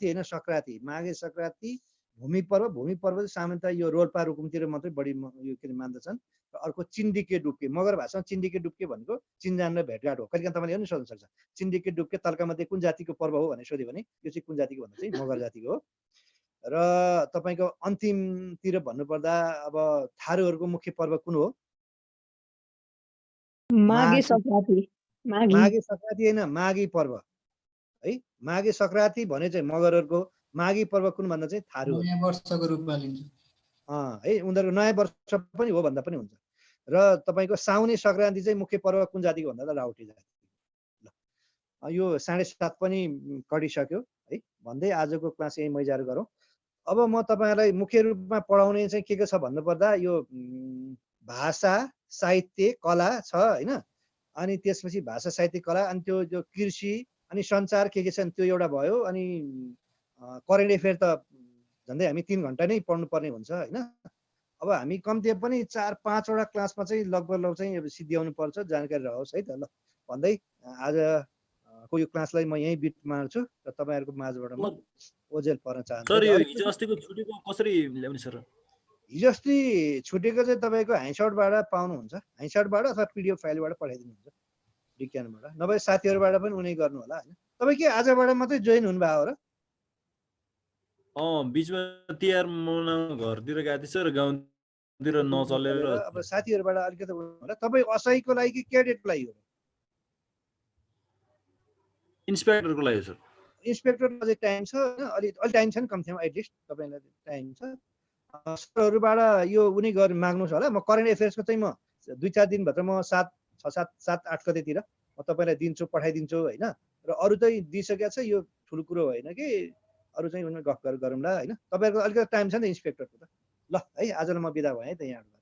होइन सङ्क्रान्ति, माघे सङ्क्रान्ति भूमि पर्व। भूमि पर्व चाहिँ सामान्यतः यो रोल्पा रुकुमतिर मात्रै बढी यो के मान्दछन्। र अर्को चिन्डिके डुब्के, मगर भाषामा चिन्डिके डुब्के भनेको चिन्जान र भेटघाट हो। कहिलेकाहीँ तपाईँले यो नि सोध्न सक्छ चिन्डिके डुब्के तल्कामध्ये कुन जातिको पर्व हो भनेर सोध्यो भने यो चाहिँ कुन जातिको भन्दा चाहिँ मगर जातिको हो। र तपाईँको अन्तिमतिर भन्नुपर्दा अब थारूहरूको मुख्य पर्व कुन हो? माघे सङ्क्रान्ति। माघे सङ्क्रान्ति होइन, माघी पर्व है। माघे सङ्क्रान्ति भने चाहिँ मगरहरूको, माघी पर्व कुन भन्दा चाहिँ थारू नयाँ वर्षको रूपमा लिन्छ है। उनीहरूको नयाँ वर्ष पनि हो भन्दा पनि हुन्छ। र तपाईँको साउने सङ्क्रान्ति चाहिँ मुख्य पर्व कुन जातिको भन्दा त राउटे जाति। ल यो 7:30 पनि कटिसक्यो है। भन्दै आजको क्लास यही मैजाहरू गरौँ। अब म तपाईँहरूलाई मुख्य रूपमा पढाउने चाहिँ के छ भन्नुपर्दा यो भाषा साहित्य कला छ होइन। अनि त्यसपछि भाषा साहित्य कला, अनि त्यो जो कृषि अनि सञ्चार के छ त्यो एउटा भयो। अनि करेन्ट एफेयर त झन्डै हामी 3 घन्टा नै पढ्नुपर्ने हुन्छ होइन। अब हामी कम्ती पनि 4-5 वटा क्लासमा चाहिँ लगभग चाहिँ सिद्ध्याउनु पर्छ, जानकारी रहोस् है त। ल भन्दै आजको यो क्लासलाई म यहीँ बिट मार्छु र तपाईँहरूको माझबाट म ओजेल पर्न चाहन्छु। सर यो हिजो अस्तिको छुटेको कसरी ल्याउने सर? हिजो अस्ति छुटेको चाहिँ तपाईँको ह्यान्डआउटबाट पाउनुहुन्छ, ह्यान्डआउटबाट अथवा पिडिएफ फाइलबाट पठाइदिनुहुन्छ विज्ञानबाट, नभए साथीहरूबाट पनि उनी गर्नु होला होइन। तपाईँ के आजबाट मात्रै जोइन हुनुभयो हो र? बिचमा तिहार मनाउन घरतिर गएको थिएँ सर, गाउँतिर नचलेर अब साथीहरूबाट अलिकति होला तपाईँ असहीको लागि कि क्याडेटको लागि हो इन्सपेक्टरको लागि सर। इन्सपेक्टर अझै टाइम छ होइन अलि टाइम छ नि कमसेकम एटलिस्ट तपाईँलाई टाइम छ सरहरूबाट यो उनी गरेर माग्नुहोस् होला म करेन्ट एफेयर्सको चाहिँ म 2-4 दिनभित्र म 7-8 गतेतिर म तपाईँलाई दिन्छु पठाइदिन्छु होइन र अरू चाहिँ दिइसकेको छ यो ठुलो कुरो होइन कि अरू चाहिँ उनीहरू गफ गरौँला होइन तपाईँहरूको अलिकति टाइम छ नि त इन्सपेक्टरको त ल है आजलाई म बिदा भएँ है त यहाँबाट